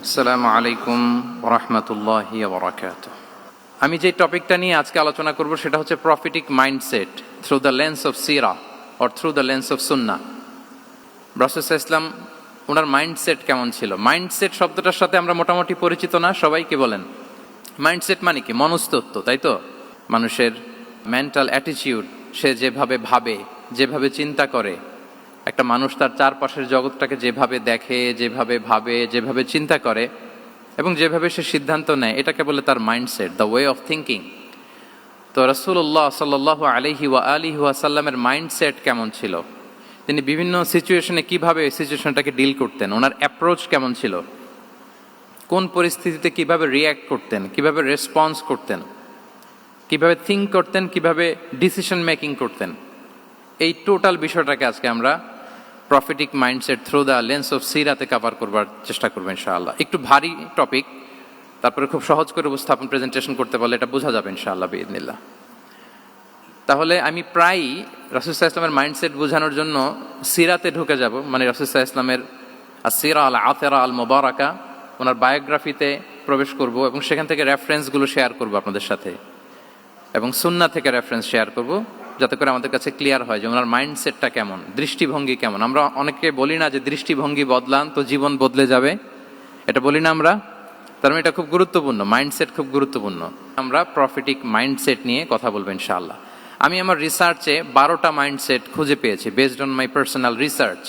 আসসালামু আলাইকুম ওয়া রাহমাতুল্লাহি ওয়া বারাকাতুহু। আমি যে টপিকটা নিয়ে আজকে আলোচনা করব সেটা হচ্ছে prophetic mindset through the lens of Seerah or through the lens of Sunnah. রাসূল সাল্লাল্লাহু আলাইহি ওয়াসাল্লাম ওনার মাইন্ডসেট কেমন ছিল? মাইন্ডসেট শব্দটার সাথে আমরা মোটামুটি পরিচিত না, সবাই কি বলেন? মাইন্ডসেট মানে কি? মনস্তত্ত্ব, তাই তো? মানুষের মেন্টাল অ্যাটিটিউড, সে যেভাবে ভাবে, যেভাবে চিন্তা করে, একটা মানুষ তার চারপাশের জগৎটাকে যেভাবে দেখে, যেভাবে ভাবে, যেভাবে চিন্তা করে এবং যেভাবে সে সিদ্ধান্ত নেয়, এটাকে বলে তার mindset, the way of thinking. তো রাসূলুল্লাহ সাল্লাল্লাহু আলাইহি ওয়া আলিহি ওয়াসাল্লামের মাইন্ডসেট কেমন ছিল? তিনি বিভিন্ন সিচুয়েশনে কিভাবে সিচুয়েশনটাকে ডিল করতেন, ওনার অ্যাপ্রোচ কেমন ছিল, কোন পরিস্থিতিতে কিভাবে রিয়্যাক্ট করতেন, কিভাবে রেসপন্স করতেন, কিভাবে থিঙ্ক করতেন, কিভাবে ডিসিশন মেকিং করতেন, এই টোটাল বিষয়টাকে আজকে আমরা prophetic mindset through the lens of সিরাতে কভার করবার চেষ্টা করবো ইনশাআল্লাহ। একটু ভারী টপিক, তারপরে খুব সহজ করে উপস্থাপন প্রেজেন্টেশন করতে পারলে এটা বোঝা যাবে ইনশাআল্লাহ বিইذنিল্লাহ। তাহলে আমি প্রায়ই রাসূল সাল্লাল্লাহু আলাইহি ওয়াসাল্লামের মাইন্ডসেট বোঝানোর জন্য সিরাতে ঢুকে যাব, মানে রাসূল সাল্লাল্লাহু আলাইহি ওয়াসাল্লামের আসিরা আল আতিরা আল মুবারাকা, ওনার বায়োগ্রাফিতে প্রবেশ করব এবং সেখান থেকে রেফারেন্সগুলো শেয়ার করব আপনাদের সাথে, এবং সুন্নাহ থেকে রেফারেন্স শেয়ার করব, যাতে করে আমাদের কাছে ক্লিয়ার হয় যে ওনার মাইন্ডসেটটা কেমন, দৃষ্টিভঙ্গি কেমন। আমরা অনেকে বলি না যে দৃষ্টিভঙ্গি বদলান তো জীবন বদলে যাবে, এটা বলি না আমরা? তার মানে এটা খুব গুরুত্বপূর্ণ, মাইন্ডসেট খুব গুরুত্বপূর্ণ। আমরা প্রফিটিক মাইন্ডসেট নিয়ে কথা বলবো ইনশাআল্লাহ। আমি আমার রিসার্চে 12টা মাইন্ডসেট খুঁজে পেয়েছি, based on my personal research.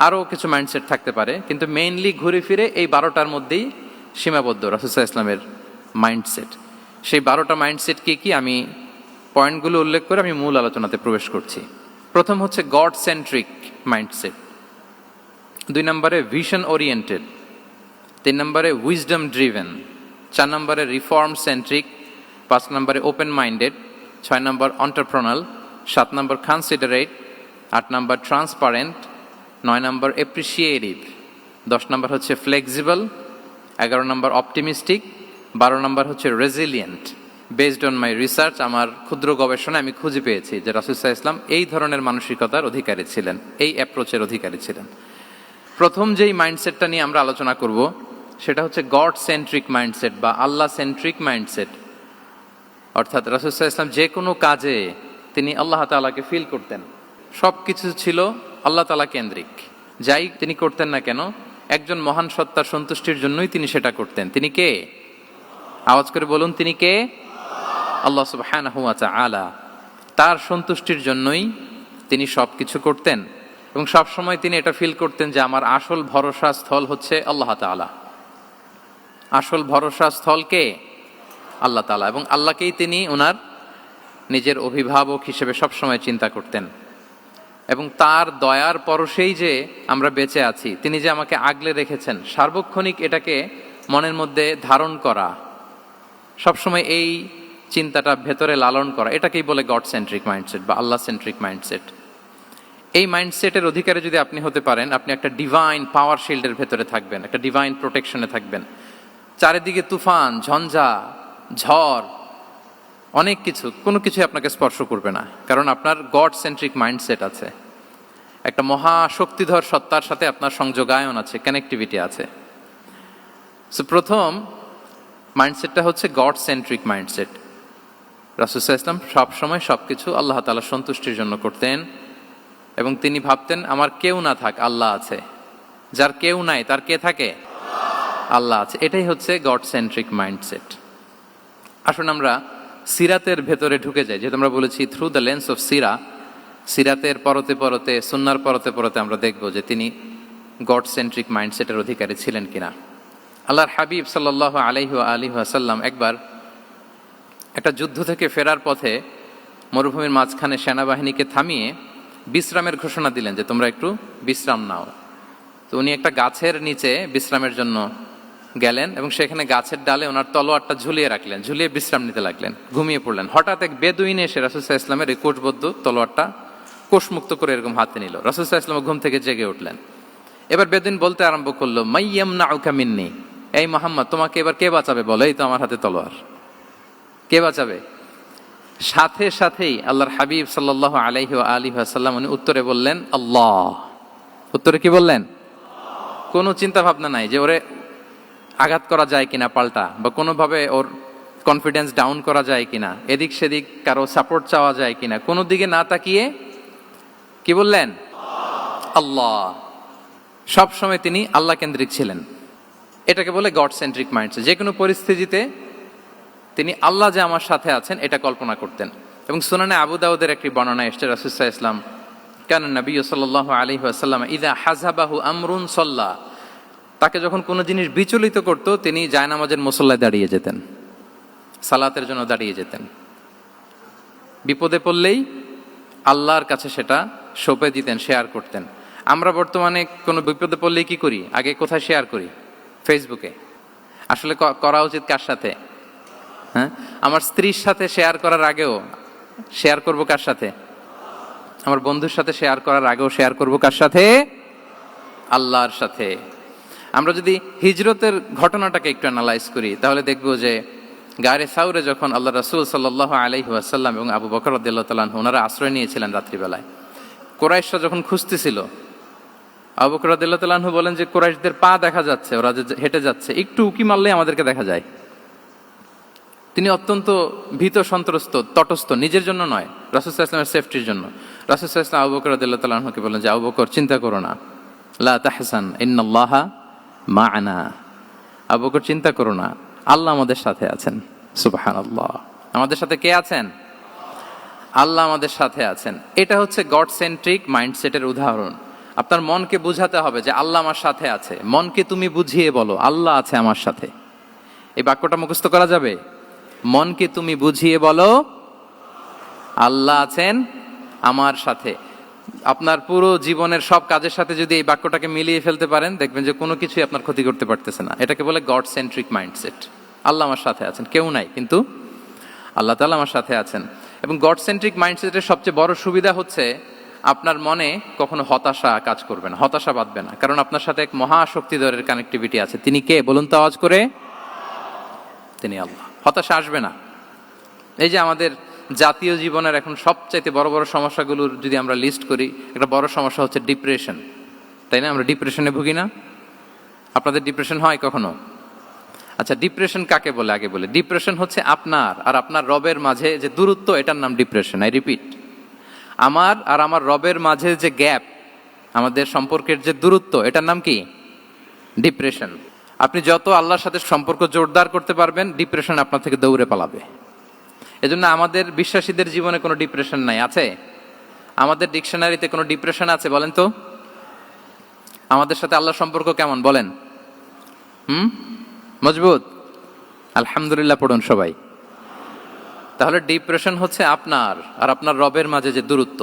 আরও কিছু মাইন্ডসেট থাকতে পারে, কিন্তু মেইনলি ঘুরে ফিরে এই 12টার মধ্যেই সীমাবদ্ধ রাসূল সাল্লাল্লাহু আলাইহি ওয়াসাল্লামের মাইন্ডসেট। সেই 12টা মাইন্ডসেট কি কি, আমি পয়েন্টগুলো উল্লেখ করে আমি মূল আলোচনাতে প্রবেশ করছি। প্রথম হচ্ছে গড সেন্ট্রিক মাইন্ডসেট, 2 নম্বরে ভিশন ওরিয়েন্টেড, 3 নম্বরে উইজডম ড্রিভেন, 4 নম্বরে রিফর্ম সেন্ট্রিক, 5 নম্বরে ওপেন মাইন্ডেড, 6 নম্বর এন্টারপ্রেনাল, 7 নম্বর কনসিডারেট, 8 নম্বর ট্রান্সপারেন্ট, 9 নম্বর এপ্রিসিয়েটিভ, 10 নম্বর হচ্ছে ফ্লেক্সিবল, 11 নম্বর অপটিমিস্টিক, 12 নম্বর হচ্ছে resilient. Based on my research, আমার ক্ষুদ্র গবেষণায় আমি খুঁজে পেয়েছি যে রাসূল সাল্লাল্লাহু আলাইহি ওয়াসাল্লাম এই ধরনের মানসিকতার অধিকারী ছিলেন, এই অ্যাপ্রোচের অধিকারী ছিলেন। প্রথম যেই মাইন্ডসেটটা নিয়ে আমরা আলোচনা করব সেটা হচ্ছে গড সেন্ট্রিক মাইন্ডসেট বা আল্লাহ সেন্ট্রিক মাইন্ডসেট। অর্থাৎ রাসূল সাল্লাল্লাহু আলাইহি ওয়াসাল্লাম যে কোনো কাজে তিনি আল্লাহ তাআলাকে ফিল করতেন, সব কিছু ছিল আল্লাহ তাআলা কেন্দ্রিক। যাই তিনি করতেন না কেন, একজন মহান সত্তার সন্তুষ্টির জন্যই তিনি সেটা করতেন। তিনি কে? আওয়াজ করে বলুন, তিনি কে? আল্লাহ সুবহানাহু ওয়া তাআলা। তার সন্তুষ্টির জন্যই তিনি সব কিছু করতেন এবং সব সময় তিনি এটা ফিল করতেন যে আমার আসল ভরসা স্থল হচ্ছে আল্লাহ তাআলা। আসল ভরসা স্থল কে? আল্লাহ তাআলা। এবং আল্লাহকেই তিনি ওনার নিজের অভিভাবক হিসেবে সবসময় চিন্তা করতেন এবং তার দয়ার পরশেই যে আমরা বেঁচে আছি, তিনি যে আমাকে আগলে রেখেছেন, সার্বক্ষণিক এটাকে মনের মধ্যে ধারণ করা, সবসময় এই চিন্তাটা ভেতরে লালন করা, এটাকেই বলে গড সেন্ট্রিক মাইন্ডসেট বা আল্লাহ সেন্ট্রিক মাইন্ডসেট। এই মাইন্ডসেটের অধিকারী যদি আপনি হতে পারেন, আপনি একটা ডিভাইন পাওয়ার শিল্ডের ভেতরে থাকবেন, একটা ডিভাইন প্রোটেকশনে থাকবেন। চারিদিকে তুফান, ঝঞ্ঝা, ঝড়, অনেক কিছু, কোনো কিছু আপনাকে স্পর্শ করবে না, কারণ আপনার গড সেন্ট্রিক মাইন্ডসেট আছে। একটা মহাশক্তিধর সত্তার সাথে আপনার সংযোগায়ন আছে, কানেক্টিভিটি আছে। সো প্রথম মাইন্ডসেটটা হচ্ছে গড সেন্ট্রিক মাইন্ডসেট। রাসূল সাল্লাল্লাহু আলাইহি ওয়াসাল্লাম সবসময় সবকিছু আল্লাহ তাআলার সন্তুষ্টির জন্য করতেন এবং তিনি ভাবতেন আমার কেউ না থাক, আল্লাহ আছে। যার কেউ নাই তার কে থাকে? আল্লাহ আছে। এটাই হচ্ছে গড সেন্ট্রিক মাইন্ডসেট। আসুন আমরা সিরাতের ভেতরে ঢুকে যাই, যেহেতু আমরা বলেছি থ্রু দ্য লেন্স অফ সিরা। সিরাতের পরতে পরতে, সুন্নাহর পরতে পরতে আমরা দেখব যে তিনি গড সেন্ট্রিক মাইন্ডসেটের অধিকারী ছিলেন কিনা। আল্লাহর হাবিব সাল্লাল্লাহু আলাইহি ওয়া আলিহি ওয়াসাল্লাম একবার একটা যুদ্ধ থেকে ফেরার পথে মরুভূমির মাঝখানে সেনাবাহিনীকে থামিয়ে বিশ্রামের ঘোষণা দিলেন যে তোমরা একটু বিশ্রাম নাও। তো উনি একটা গাছের নিচে বিশ্রামের জন্য গেলেন এবং সেখানে গাছের ডালে ওনার তলোয়ারটা ঝুলিয়ে রাখলেন, ঝুলিয়ে বিশ্রাম নিতে লাগলেন, ঘুমিয়ে পড়লেন। হঠাৎ এক বেদুইন এসে রাসূল সাল্লাল্লাহু আলাইহি ওয়াসাল্লামের এই কোষবদ্ধ তলোয়ারটা কোষমুক্ত করে এরকম হাতে নিল। রাসূল সাল্লাল্লাহু আলাইহি ওয়াসাল্লাম ঘুম থেকে জেগে উঠলেন। এবার বেদুইন বলতে আরম্ভ করলো, মাইয়ামনাউকা মিন্নি, এই মুহাম্মদ তোমাকে এবার কে বাঁচাবে বলো, এই তো আমার হাতে তলোয়ার, কে বাঁচাবে? সাথে সাথেই আল্লাহর হাবিব সাল্লাল্লাহু আলাইহি ওয়া আলিহি ওয়াসাল্লাম উনি উত্তরে বললেন আল্লাহ। উত্তরে কি বললেন? কোনো চিন্তা ভাবনা নাই যে ওরে আঘাত করা যায় কিনা পাল্টা, বা কোনোভাবে ওর কনফিডেন্স ডাউন করা যায় কিনা, এদিক সেদিক কারো সাপোর্ট চাওয়া যায় কিনা, কোনো দিকে না তাকিয়ে কি বললেন? আল্লাহ। সব সময় তিনি আল্লাহ কেন্দ্রিক ছিলেন। এটাকে বলে গড সেন্ট্রিক মাইন্ডসেট। যে কোনো পরিস্থিতিতে তিনি আল্লাহ যে আমার সাথে আছেন এটা কল্পনা করতেন। এবং সুনানে আবু দাউদের একটি বর্ণনা এসেছে, রাসূল সাল্লাল্লাহু আলাইহি ওয়াসাল্লাম কানা নবী সাল্লাল্লাহু আলাইহি ওয়াসাল্লাম ইযা হাযাবাহু আমরুন সাল্লা, তাকে যখন কোনো জিনিস বিচলিত করত তিনি জায়নামাজের মুসল্লায় দাঁড়িয়ে যেতেন, সালাতের জন্য দাঁড়িয়ে যেতেন। বিপদে পড়লেই আল্লাহর কাছে সেটা সঁপে দিতেন, শেয়ার করতেন। আমরা বর্তমানে কোনো বিপদে পড়লেই কি করি? আগে কোথায় শেয়ার করি? ফেসবুকে। আসলে করা উচিত কার সাথে? হ্যাঁ, আমার স্ত্রীর সাথে শেয়ার করার আগেও শেয়ার করব কার সাথে? আমার বন্ধুর সাথে শেয়ার করার আগেও শেয়ার করব কার সাথে? আল্লাহর সাথে। আমরা যদি হিজরতের ঘটনাটাকে একটু অ্যানালাইজ করি তাহলে দেখব যে গারে সাউরে যখন আল্লাহ রাসূল সাল্লাল্লাহু আলাইহি ওয়াসাল্লাম এবং আবু বকর রাদিয়াল্লাহু তাআলা আনহু ওনারা আশ্রয় নিয়েছিলেন রাত্রিবেলায়, কুরাইশরা যখন খুঁজতেছিল, আবু বকর রাদিয়াল্লাহু তাআলা আনহু বলেন যে কুরাইশদের পা দেখা যাচ্ছে, ওরা যে হেঁটে যাচ্ছে, একটু উকি মারলেই আমাদেরকে দেখা যায়। তিনি অত্যন্ত ভীত সন্ত্রস্ত, তটস্থ, নিজের জন্য নয়, রাসূল সাল্লাল্লাহু আলাইহি ওয়াসাল্লামের সেফটির জন্য। রাসূল সাল্লাল্লাহু আলাইহি ওয়াসাল্লাম আবু বকর রাদিয়াল্লাহু তাআলা আনহুকে বলেন যে আবু বকর চিন্তা করো না, লা তাহসান ইন্নাল্লাহা মা'ানা, আবু বকর চিন্তা করো না, আল্লাহ আমাদের সাথে আছেন। সুবহানাল্লাহ। আমাদের সাথে কে আছেন? আল্লাহ আমাদের সাথে আছেন। এটা হচ্ছে গড সেন্ট্রিক মাইন্ডসেটের উদাহরণ। আপনার মনকে বুঝাতে হবে যে আল্লাহ আমার সাথে আছে। মনকে তুমি বুঝিয়ে বলো আল্লাহ আছে আমার সাথে। এই বাক্যটা মুখস্থ করা যাবে? মনকে তুমি বুঝিয়ে বলো আল্লাহ আছেন আমার সাথে। আপনার পুরো জীবনের সব কাজের সাথে যদি এই বাক্যটাকে মিলিয়ে ফেলতে পারেন দেখবেন যে কোনো কিছুই আপনার ক্ষতি করতে পারতেছে না। এটাকে বলে গড সেন্ট্রিক মাইন্ডসেট। আল্লাহ আমার সাথে আছেন, কেউ নাই কিন্তু আল্লাহ তাআলা আমার সাথে আছেন। এবং গড সেন্ট্রিক মাইন্ডসেটের সবচেয়ে বড় সুবিধা হচ্ছে আপনার মনে কখনো হতাশা কাজ করবে না, হতাশা বাঁধবে না, কারণ আপনার সাথে এক মহাশক্তিধরের কানেক্টিভিটি আছে। তিনি কে বলুন তো আওয়াজ করে? তিনি আল্লাহ। হতাশা আসবে না। এই যে আমাদের জাতীয় জীবনের এখন সবচাইতে বড় বড় সমস্যাগুলোর যদি আমরা লিস্ট করি, একটা বড় সমস্যা হচ্ছে ডিপ্রেশন, তাই না? আমরা ডিপ্রেশনে ভুগি না? আপনাদের ডিপ্রেশন হয় কখনো? আচ্ছা, ডিপ্রেশন কাকে বলে আগে বলে। ডিপ্রেশন হচ্ছে আপনার আর আপনার রবের মাঝে যে দূরত্ব, এটার নাম ডিপ্রেশন। আই রিপিট, আমার আর আমার রবের মাঝে যে গ্যাপ, আমাদের সম্পর্কের যে দূরত্ব, এটার নাম কি? ডিপ্রেশন। আপনি যত আল্লাহর সাথে সম্পর্ক জোরদার করতে পারবেন, ডিপ্রেশন আপনার থেকে দৌড়ে পালাবে। এজন্য আমাদের বিশ্বাসীদের জীবনে কোনো ডিপ্রেশন নাই। আছে? আমাদের ডিকশনারিতে কোনো ডিপ্রেশন আছে বলেন তো? আমাদের সাথে আল্লাহর সম্পর্ক কেমন বলেন? মজবুত? আলহামদুলিল্লাহ পড়ুন সবাই। তাহলে ডিপ্রেশন হচ্ছে আপনার আর আপনার রবের মাঝে যে দূরত্ব,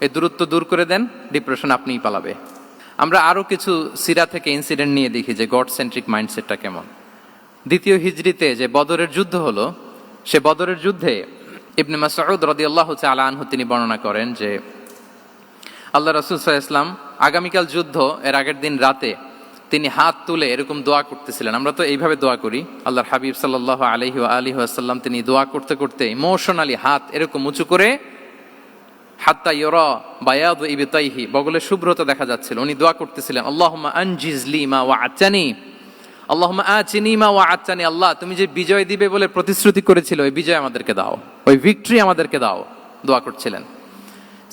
এই দূরত্ব দূর করে দেন, ডিপ্রেশন আপনিই পালাবে। আমরা আরো কিছু সিরা থেকে ইনসিডেন্ট নিয়ে দেখি যে গড সেন্ট্রিক মাইন্ডসেটটা কেমন। দ্বিতীয় হিজরিতে যে বদরের যুদ্ধ হলো, সে বদরের যুদ্ধে ইবনে মাসউদ রাদিয়াল্লাহু তাআলা আনহু তিনি বর্ণনা করেন যে আল্লাহ রাসূল সাল্লাল্লাহু আলাইহি ওয়াসাল্লাম আগামীকাল যুদ্ধ, এর আগের দিন রাতে তিনি হাত তুলে এরকম দোয়া করতেছিলেন। আমরা তো এইভাবে দোয়া করি। আল্লাহর হাবিব সাল্লাল্লাহু আলাইহি ওয়া আলিহি ওয়াসাল্লাম তিনি দোয়া করতে করতে ইমোশনালি হাত এরকম উঁচু করে, হাত্তা ইউরা বায়াদু ইবতাইহি, বগলের শুভ্রতা দেখা যাচ্ছিল। উনি দোয়া করতেছিলেন আল্লাহুম্মা আনজিজ লি মা ওয়া'আতানি, আল্লাহুম্মা আতিনি মা ওয়া'আতানি, আল্লাহ তুমি যে বিজয় দিবে বলে প্রতিশ্রুতি করেছিল, ওই বিজয় আমাদেরকে দাও, ওই ভিক্টরি আমাদেরকে দাও। দোয়া করছিলেন।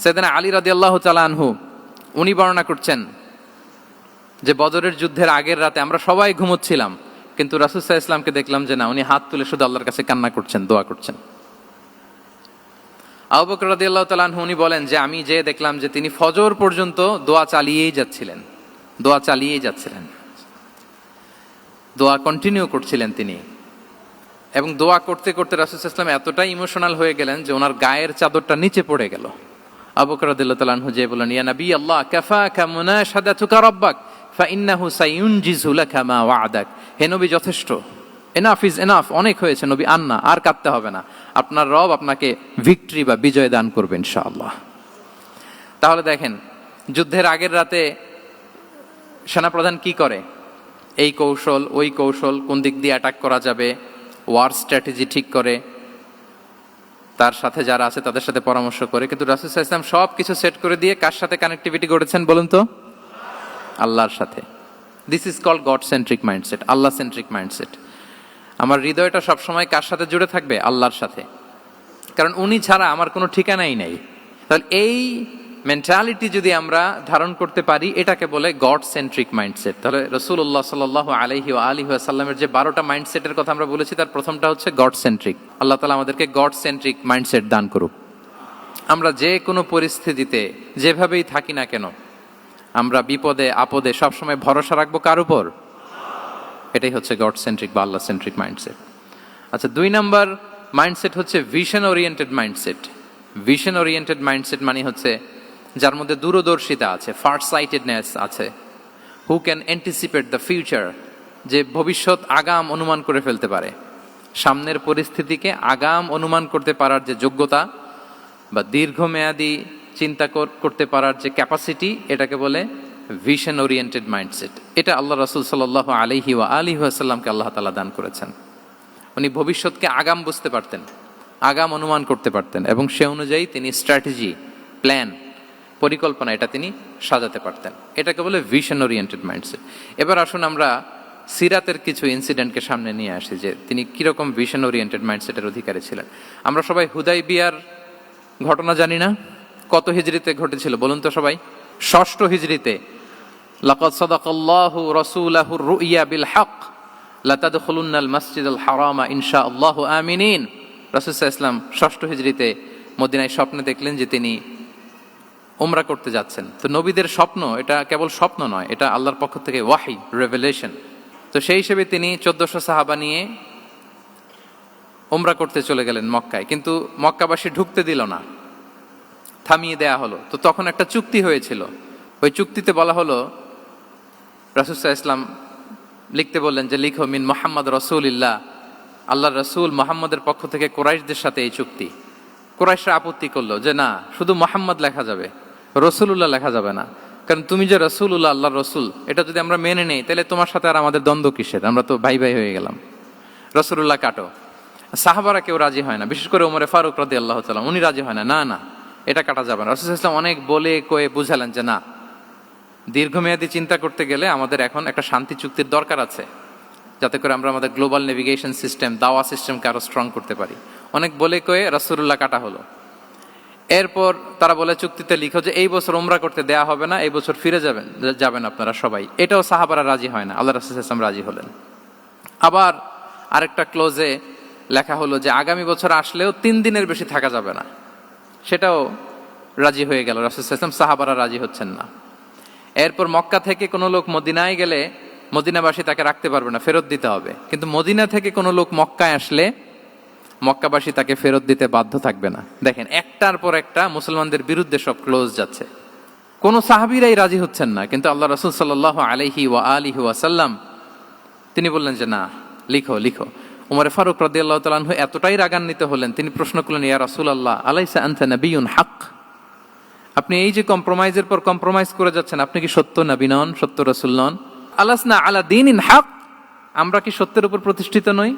সাইয়েদনা আলী রাদিয়াল্লাহু তাআলা আনহু উনি বর্ণনা করছেন যে বদরের যুদ্ধের আগের রাতে আমরা সবাই ঘুমোচ্ছিলাম, কিন্তু রাসূল সাল্লাল্লাহু আলাইহি ওয়াসাল্লামকে দেখলাম যে না, উনি হাত তুলে শুধু আল্লাহর কাছে কান্না করছেন, দোয়া করছেন। আবু বকর রাদিয়াল্লাহু তাআলা আনহু উনি বলেন যে আমি যে দেখলাম যে তিনি ফজর পর্যন্ত দোয়া চালিয়েই যাচ্ছিলেন, দোয়া চালিয়েই যাচ্ছিলেন, দোয়া কন্টিনিউ করছিলেন তিনি। এবং দোয়া করতে করতে রাসূল সাল্লাল্লাহু আলাইহি ওয়াসাল্লাম এতটাই ইমোশনাল হয়ে গেলেন যে ওনার গায়ের চাদরটা নিচে পড়ে গেল। আবু বকর রাদিয়াল্লাহু তাআলা আনহু যে বলেন ইয়া নবী আল্লাহ কাফাকা মুনাশাদাতুকা রাব্বাক ফাইন্নাহু সায়ুনজিজু লাকা মা ওয়া'দাক, হে নবী যথেষ্ট, এনাফ ইজ এনাফ, অনেক হয়েছে নবী, আন্না, আর কাঁদতে হবে না, আপনার রব আপনাকে ভিক্টরি বা বিজয় দান করবে ইনশাআল্লাহ। তাহলে দেখেন, যুদ্ধের আগের রাতে সেনাপ্রধান কি করে? এই কৌশল ওই কৌশল, কোন দিক দিয়ে অ্যাটাক করা যাবে, ওয়ার স্ট্র্যাটেজি ঠিক করে, তার সাথে যারা আছে তাদের সাথে পরামর্শ করে। কিন্তু রাসূল সাল্লাল্লাহু আলাইহি ওয়াসাল্লাম সব কিছু সেট করে দিয়ে কার সাথে কানেক্টিভিটি গড়েছেন বলুন তো? আল্লাহর সাথে। This is called God centric mindset, আল্লাহ সেন্ট্রিক মাইন্ডসেট। আমার হৃদয়টা সবসময় কার সাথে জুড়ে থাকবে? আল্লাহর সাথে, কারণ উনি ছাড়া আমার কোনো ঠিকানাই নাই। তাহলে এই মেন্টালিটি যদি আমরা ধারণ করতে পারি, এটাকে বলে গড সেন্ট্রিক মাইন্ডসেট। তাহলে রাসূলুল্লাহ সাল্লাল্লাহু আলাইহি ওয়া আলিহি ওয়াসাল্লামের যে 12টা মাইন্ডসেটের কথা আমরা বলেছি, তার প্রথমটা হচ্ছে গড সেন্ট্রিক। আল্লাহ তাআলা আমাদেরকে গড সেন্ট্রিক মাইন্ডসেট দান করুক। আমরা যে কোনো পরিস্থিতিতে যেভাবেই থাকি না কেন, আমরা বিপদে আপদে সবসময় ভরসা রাখবো কার উপর? এটাই হচ্ছে গড সেন্ট্রিক বা আল্লাহ সেন্ট্রিক মাইন্ডসেট। আচ্ছা, 2 নাম্বার মাইন্ডসেট হচ্ছে vision oriented mindset. Vision oriented mindset মানে হচ্ছে যার মধ্যে দূরদর্শিতা আছে, ফার সাইটেডনেস আছে, who can anticipate the future, যে ভবিষ্যৎ আগাম অনুমান করে ফেলতে পারে, সামনের পরিস্থিতিকে আগাম অনুমান করতে পারার যে যোগ্যতা বা দীর্ঘমেয়াদী চিন্তা করতে পারার যে ক্যাপাসিটি, এটাকে বলে ভিশন ওরিয়েন্টেড মাইন্ডসেট। এটা আল্লাহ রাসূল সাল্লাল্লাহু আলাইহি ওয়া আলিহি ওয়াসাল্লামকে আল্লাহ তাআলা দান করেছেন। উনি ভবিষ্যৎকে আগাম বুঝতে পারতেন, আগাম অনুমান করতে পারতেন, এবং সে অনুযায়ী তিনি স্ট্র্যাটেজি, প্ল্যান, পরিকল্পনা এটা তিনি সাজাতে পারতেন। এটাকে বলে ভিশন ওরিয়েন্টেড মাইন্ডসেট। এবার আসুন আমরা সিরাতের কিছু ইনসিডেন্টকে সামনে নিয়ে আসি যে তিনি কিরকম ভিশন ওরিয়েন্টেড মাইন্ডসেটের অধিকারী ছিলেন। আমরা সবাই হুদাইবিয়ার ঘটনা জানি না? কত হিজরিতে ঘটেছিল বলুন তো সবাই? 6ষ্ঠ হিজরিতে। লাকাদ সাদাকাল্লাহু রাসূলাহুর রুইয়া বিল হক লাতাদখুলুন্নাল মাসজিদাল হারামা ইনশাআল্লাহু আমিনিন। রাসূল সাল্লাল্লাহু আলাইহি ওয়াসাল্লাম 6ষ্ঠ হিজরিতে মদিনায় স্বপ্নে দেখলেন যে তিনি উমরা করতে যাচ্ছেন। তো নবীদের স্বপ্ন এটা কেবল স্বপ্ন নয়, এটা আল্লাহর পক্ষ থেকে ওয়াহি, রেভেলেশন। তো সেই হিসেবে তিনি 1400 সাহাবা নিয়ে উমরা করতে চলে গেলেন মক্কায়, কিন্তু মক্কাবাসী ঢুকতে দিল না, থামিয়ে দেয়া হলো। তো তখন একটা চুক্তি হয়েছিল, ওই চুক্তিতে বলা হলো, রাসূল সাল্লাল্লাহু আলাইহি ওয়াসাল্লাম লিখতে বললেন যে লিখো মিন মুহাম্মদ রাসূলুল্লাহ, আল্লাহর রাসূল মুহাম্মদের পক্ষ থেকে কুরাইশদের সাথে এই চুক্তি। কুরাইশরা আপত্তি করলো যে না, শুধু মুহাম্মদ লেখা যাবে, রাসূলুল্লাহ লেখা যাবে না, কারণ তুমি যে রাসূলুল্লাহ, আল্লাহর রাসূল, এটা যদি আমরা মেনে নেই তাহলে তোমার সাথে আর আমাদের দ্বন্দ্ব কিসের, আমরা তো ভাই ভাই হয়ে গেলাম, রাসূলুল্লাহ কাটো। সাহাবারা কেউ রাজি হয় না, বিশেষ করে ওমরে ফারুক রাদিয়াল্লাহু তাআলা, উনি রাজি হয় না, না না এটা কাটা যাবে না। রাসূল সাল্লাল্লাহু আলাইহি ওয়াসাল্লাম অনেক বলে কয়ে বুঝালেন যে না, দীর্ঘমেয়াদী চিন্তা করতে গেলে আমাদের এখন একটা শান্তি চুক্তির দরকার আছে, যাতে করে আমরা আমাদের গ্লোবাল নেভিগেশন সিস্টেম, দাওয়া সিস্টেমকে আরো স্ট্রং করতে পারি। অনেক বলে কয়ে রাসূলুল্লাহ কাটা হলো। এরপর তারা বলে চুক্তিতে লিখো যে এই বছর উমরা করতে দেয়া হবে না, এই বছর ফিরে যাবেন আপনারা সবাই। এটাও সাহাবারা রাজি হয় না, আল্লাহ রাসূল সাল্লাল্লাহু আলাইহি ওয়াসাল্লাম রাজি হলেন। আবার আরেকটা ক্লোজে লেখা হলো যে আগামী বছর আসলেও 3 দিনের বেশি থাকা যাবে না, সেটাও রাজি হয়ে গেল রাসূল সাল্লাল্লাহু আলাইহি ওয়াসাল্লাম। সাহাবারা রাজি হচ্ছেন না। এরপর মক্কা থেকে কোনো লোক মদিনায় গেলে মদিনাবাসী তাকে রাখতে পারবে না, ফেরত দিতে হবে। কিন্তু মদিনা থেকে কোনো লোক মক্কায় আসলে মক্কাবাসী তাকে ফেরত দিতে বাধ্য থাকবে না। দেখেন, একটার পর একটা মুসলমানদের বিরুদ্ধে সব ক্লোজ যাচ্ছে, কোন সাহাবীরাই রাজি হচ্ছেন না। কিন্তু আল্লাহ রাসূল সাল্লাল্লাহু আলাইহি ওয়া আলিহি ওয়াসাল্লাম তিনি বললেন যে না, লিখো লিখো। ওমর ফারুক রাদিয়াল্লাহু তাআলা আনহু এতটাই রাগান্বিত হলেন, তিনি প্রশ্ন করলেন, ইয়া রাসূলুল্লাহ, আলাইসা আনতা নাবিয়্যুন হক, আপনি এই যে কম্প্রোমাইজের পর কম্প্রোমাইজ করে যাচ্ছেন, আপনি কি সত্য নবী নন, সত্য রাসূল নন? আলাসনা আলা দীনিন হক, আমরা কি সত্যের উপর প্রতিষ্ঠিত নই?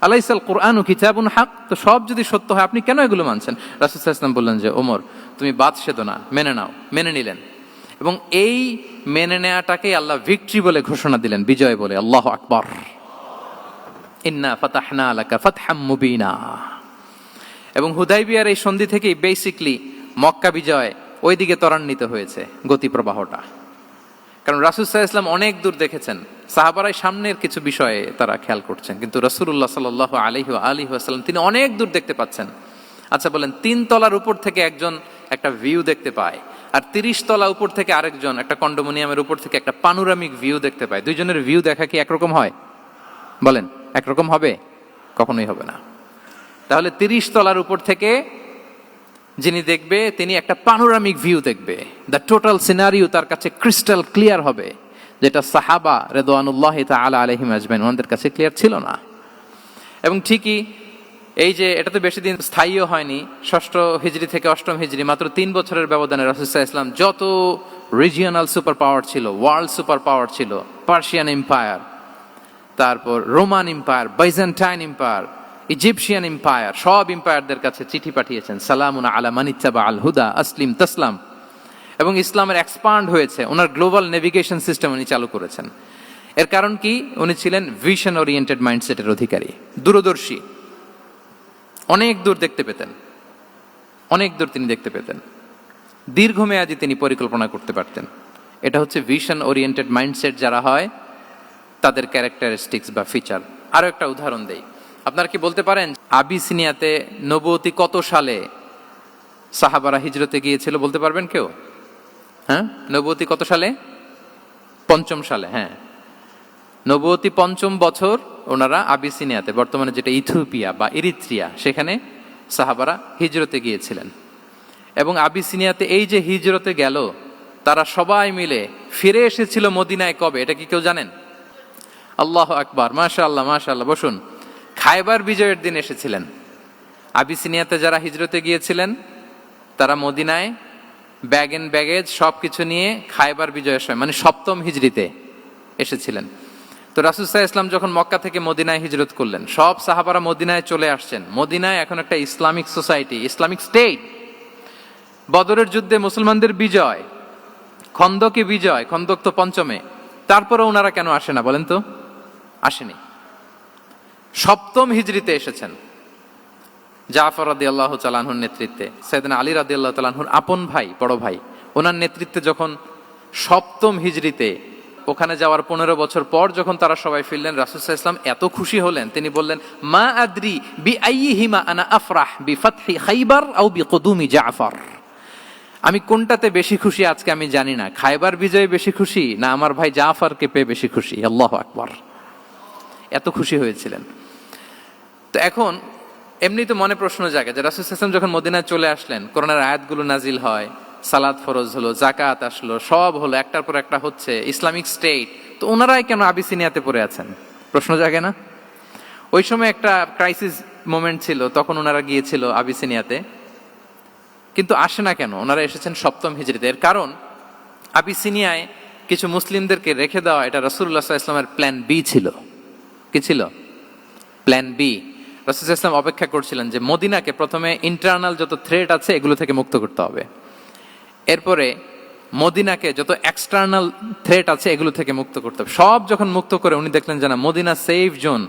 আলাইসাল কুরআনু কিতাবুন হক, তো সব যদি সত্য হয় আপনি কেন এগুলো মানছেন? রাসূল সাল্লাল্লাহু আলাইহি ওয়াসাল্লাম বললেন যে ওমর, তুমি বাদ সেদো না, মেনে নাও। মেনে নিলেন, এবং এই মেনে নেওয়াটাকে আল্লাহ ভিক্টরি বলে ঘোষণা দিলেন, বিজয় বলে। আল্লাহু আকবার। ইন্না ফাতাহনা লাকা ফাতহাম মুবিনা। এবং হুদাইবিয়ার এই সন্ধি থেকেই বেসিকলি মক্কা বিজয় ওইদিকে ত্বরান্বিত হয়েছে গতি প্রবাহটা। কারণ রাসূল সাল্লাল্লাহু আলাইহি ওয়াসাল্লাম অনেক দূর দেখেছেন, সাহাবারাই সামনের কিছু বিষয়ে তারা খেয়াল করছেন, কিন্তু রাসূলুল্লাহ সাল্লাল্লাহু আলাইহি ওয়াসাল্লাম তিনি অনেক দূর দেখতে পাচ্ছেন। আচ্ছা বলেন, 3 তলার উপর থেকে একজন একটা ভিউ দেখতে পায়, আর 30 তলা উপর থেকে আরেকজন একটা কন্ডোমিনিয়ামের উপর থেকে একটা পানোরামিক ভিউ দেখতে পায়, দুইজনের ভিউ দেখা কি একরকম হয়? বলেন, একরকম হবে? কখনোই হবে না। তাহলে 30 তলার উপর থেকে যিনি দেখবে, তিনি একটা পানোরামিক ভিউ দেখবে, দ্য টোটাল সিনারিও তার কাছে ক্রিস্টাল ক্লিয়ার হবে, যেটা সাহাবা রিদওয়ানুল্লাহি তাআলা আলাইহিম আজমাইন ওনাদের কাছে ক্লিয়ার ছিল না। এবং ঠিকই এই যে এটা তো বেশি দিন স্থায়ীও হয়নি, 6ষ্ঠ হিজরি থেকে 8ম হিজরি, মাত্র 3 বছরের ব্যবধানে রাসূল সাল্লাল্লাহু আলাইহি ওয়াসাল্লাম যত রিজিওনাল সুপার পাওয়ার ছিল, ওয়ার্ল্ড সুপার পাওয়ার ছিল, পার্সিয়ান এম্পায়ার, তারপর Roman empire, Byzantine empire, Egyptian empire, সব এম্পায়ারদের কাছে চিঠি পাঠিয়েছেন, সালামুন আলা মান ইত্তাবা আল হুদা আসলিম তাসলাম। এবং ইসলামের এক্সপান্ড হয়েছে, ওনার গ্লোবাল নেভিগেশন সিস্টেম উনি চালু করেছেন। এর কারণ কি? উনি ছিলেন ভিশন ওরিয়েন্টেড মাইন্ডসেটের অধিকারী, দূরদর্শী, অনেক দূর দেখতে পেতেন, অনেক দূর তিনি দেখতে পেতেন, দীর্ঘমেয়াদী তিনি পরিকল্পনা করতে পারতেন। এটা হচ্ছে ভিশন ওরিয়েন্টেড মাইন্ডসেট যারা হয় তাদের ক্যারেক্টারিস্টিক্স বা ফিচার। আরো একটা উদাহরণ দেই, আপনারা কি বলতে পারেন আবিসিনিয়াতে নবুয়তি কত সালে সাহাবারা হিজরতে গিয়েছিল? বলতে পারবেন কেউ? হ্যাঁ, নবুয়তি কত সালে? 5ম সালে। হ্যাঁ, নবুয়তি 5ম বছর ওনারা আবিসিনিয়াতে, বর্তমানে যেটা ইথিওপিয়া বা ইরিত্রিয়া, সেখানে সাহাবারা হিজরতে গিয়েছিলেন। এবং আবিসিনিয়াতে এই যে হিজরতে গেল, তারা সবাই মিলে ফিরে এসেছিল মদিনায় কবে? এটা কি কেউ জানেন? আল্লাহু আকবার, মাশাআল্লাহ মাশাআল্লাহ। বসুন। খায়বার বিজয়ের দিন এসেছিলেন। আবিসিনিয়াতে যারা হিজরতে গিয়েছিলেন তারা মদিনায় ব্যাগ এন্ড ব্যাগেজ সবকিছু নিয়ে খায়বার বিজয়ের সময়, মানে 7ম হিজরিতে এসেছিলেন। তো রাসূল সাল্লাল্লাহু আলাইহি ওয়াসাল্লাম যখন মক্কা থেকে মদিনায় হিজরত করলেন, সব সাহাবারা মদিনায় চলে আসছেন। মদিনায় এখন একটা ইসলামিক সোসাইটি, ইসলামিক স্টেট। বদরের যুদ্ধে মুসলমানদের বিজয়, খন্দকে বিজয়, খন্দক তো 5মে। তারপরে ওনারা কেন আসে না বলেন তো? আসেনি। 7ম হিজরিতে এসেছেন। জাফর রাদিয়াল্লাহু তাআলা আনহুর নেতৃত্বে, সাইয়েদনা আলী রাদিয়াল্লাহু তাআলা আনহুর আপন ভাই, বড় ভাই, ওনার নেতৃত্বে যখন 7ম হিজরিতে ওখানে যাওয়ার 15 বছর পর যখন তারা সবাই ফিরলেন, রাসূল সাল্লাল্লাহু আলাইহি ওয়াসাল্লাম এত খুশি হলেন, তিনি বললেন, মা আদরি বিআইয়িহিমা আনা আফরাহ বিফাতহি খাইবার আও বিকুদুমি জাফর। আমি কোনটাতে বেশি খুশি আজকে আমি জানি না, খায়বার বিজয়ে বেশি খুশি না আমার ভাই জাফরকে পেয়ে বেশি খুশি। আল্লাহু আকবার, এত খুশি হয়েছিলেন। তো এখন এমনি তো মনে প্রশ্ন জাগে যে রাসূল সাল্লাল্লাহু আলাইহি ওয়াসাল্লাম যখন মদিনায় চলে আসলেন, কোরআনের আয়াতগুলো নাজিল হয়, সালাত ফরজ হলো, যাকাত আসলো, সব হলো, একটার পর একটা হচ্ছে, ইসলামিক স্টেট, তো ওনারাই কেন আবিসিনিয়াতে পড়ে আছেন? প্রশ্ন জাগে না? ওই সময় একটা ক্রাইসিস মোমেন্ট ছিল, তখন ওনারা গিয়েছিল আবিসিনিয়াতে, কিন্তু আসে না কেন? ওনারা এসেছেন 7ম হিজরিতে। এর কারণ আবিসিনিয়ায় কিছু মুসলিমদেরকে রেখে দেওয়া, এটা রাসূলুল্লাহ সাল্লাল্লাহু আলাইহি ওয়াসাল্লামের প্ল্যান বি ছিল। কি ছিল? Plan B. রাসূল সাল্লাল্লাহু আলাইহি ওয়াসাল্লাম অপেক্ষা করছিলেন যে মদিনাকে প্রথমে ইন্টারনাল যত থ্রেট আছে এগুলো থেকে মুক্ত করতে হবে, এরপরে মদিনাকে যত এক্সটার্নাল থ্রেট আছে এগুলো থেকে মুক্ত করতে হবে। সব যখন মুক্ত করে উনি দেখলেন যে না, মদিনা সেফ জোন,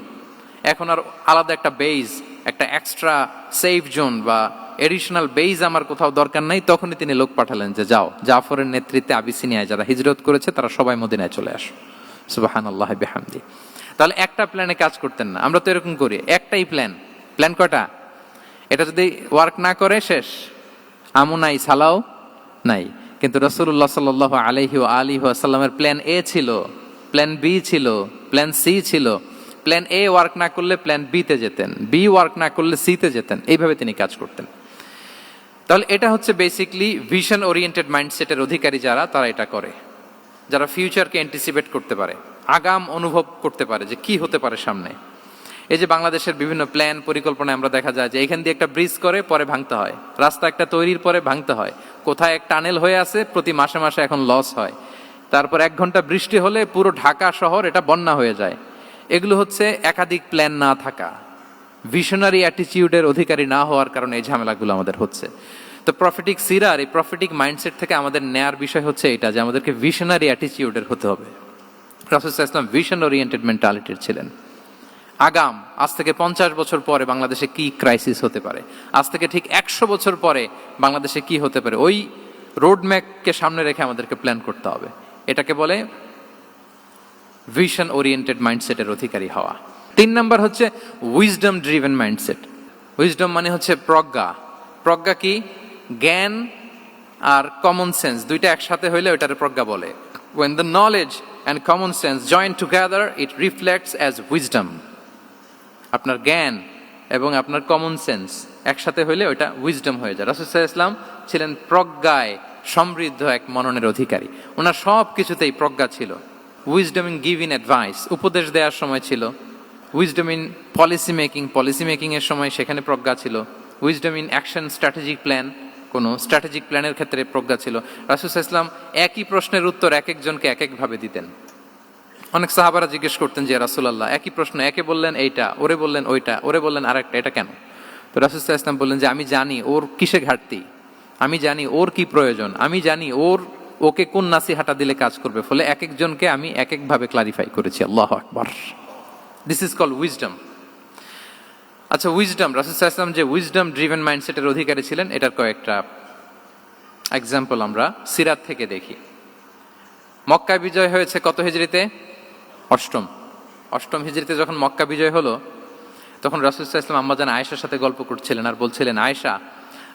এখন আর আলাদা একটা বেজ, একটা এক্সট্রা সেফ জোন বা এডিশনাল বেজ আমার কোথাও দরকার নাই। তখনই তিনি লোক পাঠালেন যে যাও, জাফরের নেতৃত্বে আবিসিনিয়ায় যারা হিজরত করেছে তারা সবাই মদিনায় চলে আসো। সুবহানাল্লাহ বিহামদি। তাহলে একটা প্ল্যানে কাজ করতেন না। আমরা তো এরকম করি, একটাই প্ল্যান। প্ল্যান কয়টা? এটা যদি ওয়ার্ক না করে শেষ, আমও নাই, সালাও নাই। কিন্তু রাসূলুল্লাহ সাল্লাল্লাহু আলাইহি ওয়া আলিহি ওয়াসাল্লামের প্ল্যান এ ছিল, প্ল্যান বি ছিল, প্ল্যান সি ছিল। প্ল্যান এ ওয়ার্ক না করলে প্ল্যান বি তে যেতেন, বি ওয়ার্ক না করলে সি তে যেতেন, এইভাবে তিনি কাজ করতেন। তাহলে এটা হচ্ছে বেসিকলি ভিশন ওরিয়েন্টেড মাইন্ডসেটের অধিকারী যারা, তারা এটা করে, যারা ফিউচারকে অ্যান্টিসিপেট করতে পারে, আগাম অনুভব করতে পারে যে কি হতে পারে সামনে। এই যে বাংলাদেশের বিভিন্ন প্ল্যান পরিকল্পনায় আমরা দেখা যায় যে এখান দিয়ে একটা ব্রিজ করে পরে ভাঙতে হয়, রাস্তা একটা তৈরির পরে ভাঙতে হয়, কোথায় এক টানেল হয়ে আছে প্রতি মাসে মাসে এখন লস হয়, তারপর 1 ঘন্টা বৃষ্টি হলে পুরো ঢাকা শহর এটা বন্যা হয়ে যায়। এগুলো হচ্ছে একাধিক প্ল্যান না থাকা, ভিশনারি অ্যাটিটিউডের অধিকারী না হওয়ার কারণে এই ঝামেলাগুলো আমাদের হচ্ছে। তো প্রফেটিক সিরার এই প্রফেটিক মাইন্ডসেট থেকে আমাদের নেয়ার বিষয় হচ্ছে এটা, যে আমাদেরকে ভিশনারি অ্যাটিটিউডের হতে হবে। রাসূল সাল্লাল্লাহু আলাইহি ওয়াসাল্লাম ভিশন ওরিয়েন্টেড মেন্টালিটির ছিলেন। আগাম, আজ থেকে 50 বছর পরে বাংলাদেশে কি ক্রাইসিস হতে পারে, আজ থেকে ঠিক 100 বছর পরে বাংলাদেশে কি হতে পারে, ওই রোড ম্যাপকে সামনে রেখে আমাদেরকে প্ল্যান করতে হবে। এটাকে বলে ভিশন ওরিয়েন্টেড মাইন্ডসেটের অধিকারী হওয়া। 3 নাম্বার হচ্ছে উইজডম ড্রিভেন মাইন্ডসেট। উইজডম মানে হচ্ছে প্রজ্ঞা। প্রজ্ঞা কি? জ্ঞান আর কমন সেন্স দুইটা একসাথে হইলে ওইটারে প্রজ্ঞা বলে। When the knowledge and common sense join together, it reflects as wisdom. আপনার জ্ঞান এবং আপনার কমন সেন্স একসাথে হইলে ওইটা উইজডম হয়ে যায়। রাসূল সাল্লাল্লাহু আলাইহি ওয়াসাল্লাম ছিলেন প্রজ্ঞায় সমৃদ্ধ এক মননের অধিকারী। ওনার সব কিছুতেই প্রজ্ঞা ছিল। উইজডম ইন গিভিং অ্যাডভাইস, উপদেশ দেওয়ার সময় ছিল। উইজডম ইন পলিসি মেকিং এর সময় সেখানে প্রজ্ঞা ছিল। Wisdom in action, strategic plan, কোনো স্ট্র্যাটেজিক প্ল্যানের ক্ষেত্রে প্রজ্ঞা ছিল। রাসূল সাল্লাল্লাহু আলাইহি ওয়াসাল্লাম একই প্রশ্নের উত্তর এক একজনকে এক একভাবে দিতেন। অনেক সাহাবারা জিজ্ঞেস করতেন যে রাসূলুল্লাহ, একই প্রশ্ন, একে বললেন এইটা, ওরে বললেন ওইটা, ওরে বললেন আরেকটা, এটা কেন? তো রাসূল সাল্লাল্লাহু আলাইহি ওয়াসাল্লাম বললেন যে আমি জানি ওর কিসে ঘাটতি, আমি জানি ওর কি প্রয়োজন, আমি জানি ওকে কোন নাসিহাটা দিলে কাজ করবে, ফলে এক একজনকে আমি এক একভাবে ক্লারিফাই করেছি। আল্লাহু আকবার। This is called wisdom. আচ্ছা, উইজডম, রাসূল সাল্লাল্লাহু আলাইহি ওয়াসাল্লাম যে উইজডম ড্রিভেন মাইন্ডসেটের অধিকারী ছিলেন, এটার কয়েকটা এক্সাম্পল আমরা সিরাত থেকে দেখি। মক্কা বিজয় হয়েছে কত হিজরিতে? অষ্টম হিজরিতে যখন মক্কা বিজয় হলো, তখন রাসূল সাল্লাল্লাহু আলাইহি ওয়াসাল্লাম আম্মাজান আয়েশার সাথে গল্প করছিলেন আর বলছিলেন, আয়েশা,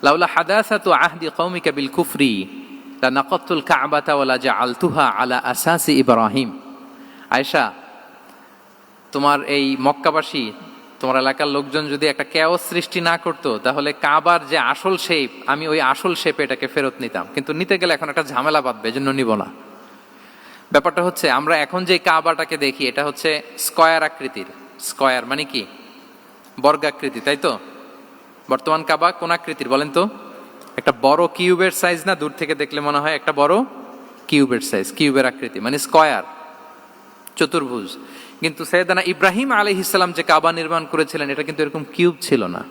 লাউলা হাদাসাতু আহদি কওমিকা বিল কুফরি লা নাকাতুল কাবাতা ওয়া লা জাআলতুহা আলা আসাসি ইব্রাহিম। আয়েশা, তোমার এই মক্কাবাসী, তোমার এলাকার লোকজন যদি একটা কেওস সৃষ্টি না করতো, তাহলে কাবার যে আসল শেপ, আমি ওই আসল শেপে এটাকে ফেরত নিতাম, কিন্তু নিতে গেলে এখন একটা ঝামেলা বাঁধবে, এজন্য নিব না। ব্যাপারটা হচ্ছে, আমরা এখন যে কাবাটাকে দেখি, এটা হচ্ছে স্কয়ার আকৃতির। স্কয়ার মানে কি? বর্গাকৃতি, তাই তো? বর্তমান কাবা কোন আকৃতির বলেন তো? একটা বড় কিউবের সাইজ না? দূর থেকে দেখলে মনে হয় একটা বড় কিউবের সাইজ, কিউবের আকৃতি মানে স্কয়ার, চতুর্ভুজ। কিন্তু সাইয়েদানা ইব্রাহিম আলাইহিস সালাম যে কাবা নির্মাণ করেছিলেন, এটা কিন্তু এরকম কিউব ছিল না,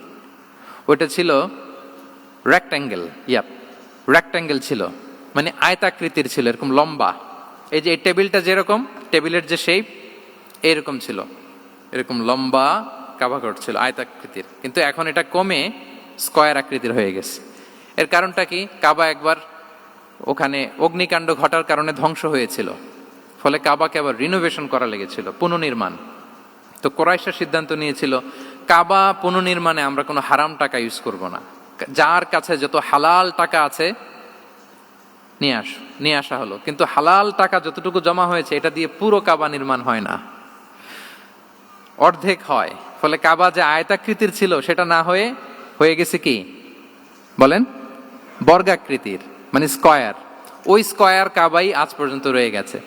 ওটা ছিল রেক্ট্যাঙ্গেল। রেক্ট্যাঙ্গেল ছিল, মানে আয়তাকৃতির ছিল, এরকম লম্বা। এই যে এই টেবিলটা যেরকম, টেবিলের যে শেপ এরকম ছিল, এরকম লম্বা কাবা ঘর ছিল আয়তাকৃতির। কিন্তু এখন এটা কমে স্কয়ার আকৃতির হয়ে গেছে। এর কারণটা কি? কাবা একবার ওখানে অগ্নিকাণ্ড ঘটার কারণে ধ্বংস হয়েছিল, ফলে কাবাকে আবার রিনোভেশন করা লেগেছিল, পুনর্নির্মাণ। তো কুরাইশরা সিদ্ধান্ত নিয়েছিল, কাবা পুনর্নির্মাণে আমরা কোনো হারাম টাকা ইউজ করব না, যার কাছে যত হালাল টাকা আছে নিয়ে আসা হলো। কিন্তু হালাল টাকা যতটুকু জমা হয়েছে, এটা দিয়ে পুরো কাবা নির্মাণ হয় না, অর্ধেক হয়। ফলে কাবা যে আয়তাকৃতির ছিল, সেটা না হয়ে গেছে কি বলেন? বর্গাকৃতির, মানে স্কয়ার। ওই স্কয়ার কাবাই আজ পর্যন্ত রয়ে গেছে।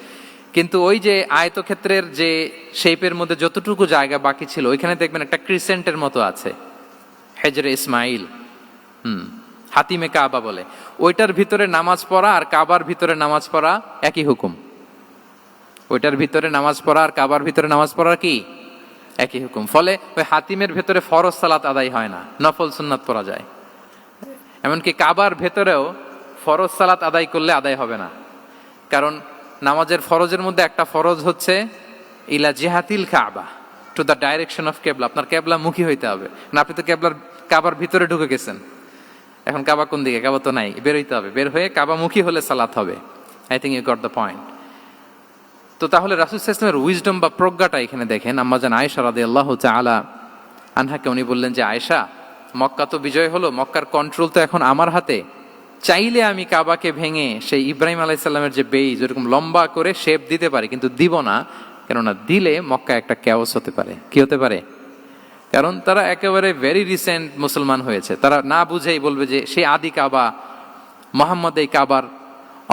কিন্তু ওই যে আয়তক্ষেত্রের যে শেপের মধ্যে যতটুকু জায়গা বাকি ছিল, ওইখানে দেখবেন একটা ক্রিসেন্টের মতো আছে, হেজরে ইসমাইল, হাতিমে কাবা বলে। ওইটার ভিতরে নামাজ পড়া আর কাবার ভিতরে নামাজ পড়া একই হুকুম। ওইটার ভিতরে নামাজ পড়া আর কাবার ভিতরে নামাজ পড়া কি একই হুকুম। ফলে ওই হাতিমের ভেতরে ফরজ সালাত আদায় হয় না, নফল সুন্নাত পড়া যায়। এমনকি কাবার ভেতরেও ফরজ সালাত আদায় করলে আদায় হবে না, কারণ নামাজের ফরজের মধ্যে একটা ফরজ হচ্ছে ইলা জিহাতিল কাবা, টু দ্য ডাইরেকশন অফ কেবলা। আপনার কেবলা মুখী হইতে হবে না। আপনি তো কাবার ভিতরে ঢুকে গেছেন, এখন কাবা কোন দিকে? কাবা তো নাই, বের হইতে হবে। বের হয়ে কাবা মুখী হলে সালাত হবে। I think you got the point. তো তাহলে রাসূল সাল্লাল্লাহু আলাইহি ওয়াসাল্লামের উইজডম বা প্রজ্ঞাটা এখানে দেখেন। আম্মাজান আয়েশা রাদিয়াল্লাহু তাআলা আনহাকে উনি বললেন যে, আয়েশা, মক্কা তো বিজয় হলো, মক্কার কন্ট্রোল তো এখন আমার হাতে। চাইলে আমি কাবাকে ভেঙে সেই ইব্রাহিম আলাইহিস সালামের যে বেইজ, এরকম লম্বা করে শেপ দিতে পারি, কিন্তু দিব না। কেননা দিলে মক্কা একটা ক্যাওস হতে পারে। কি হতে পারে? কারণ তারা একেবারে ভেরি রিসেন্ট মুসলমান হয়েছে, তারা না বুঝেই বলবে যে সেই আদি কাবা, মুহাম্মদ এই কাবার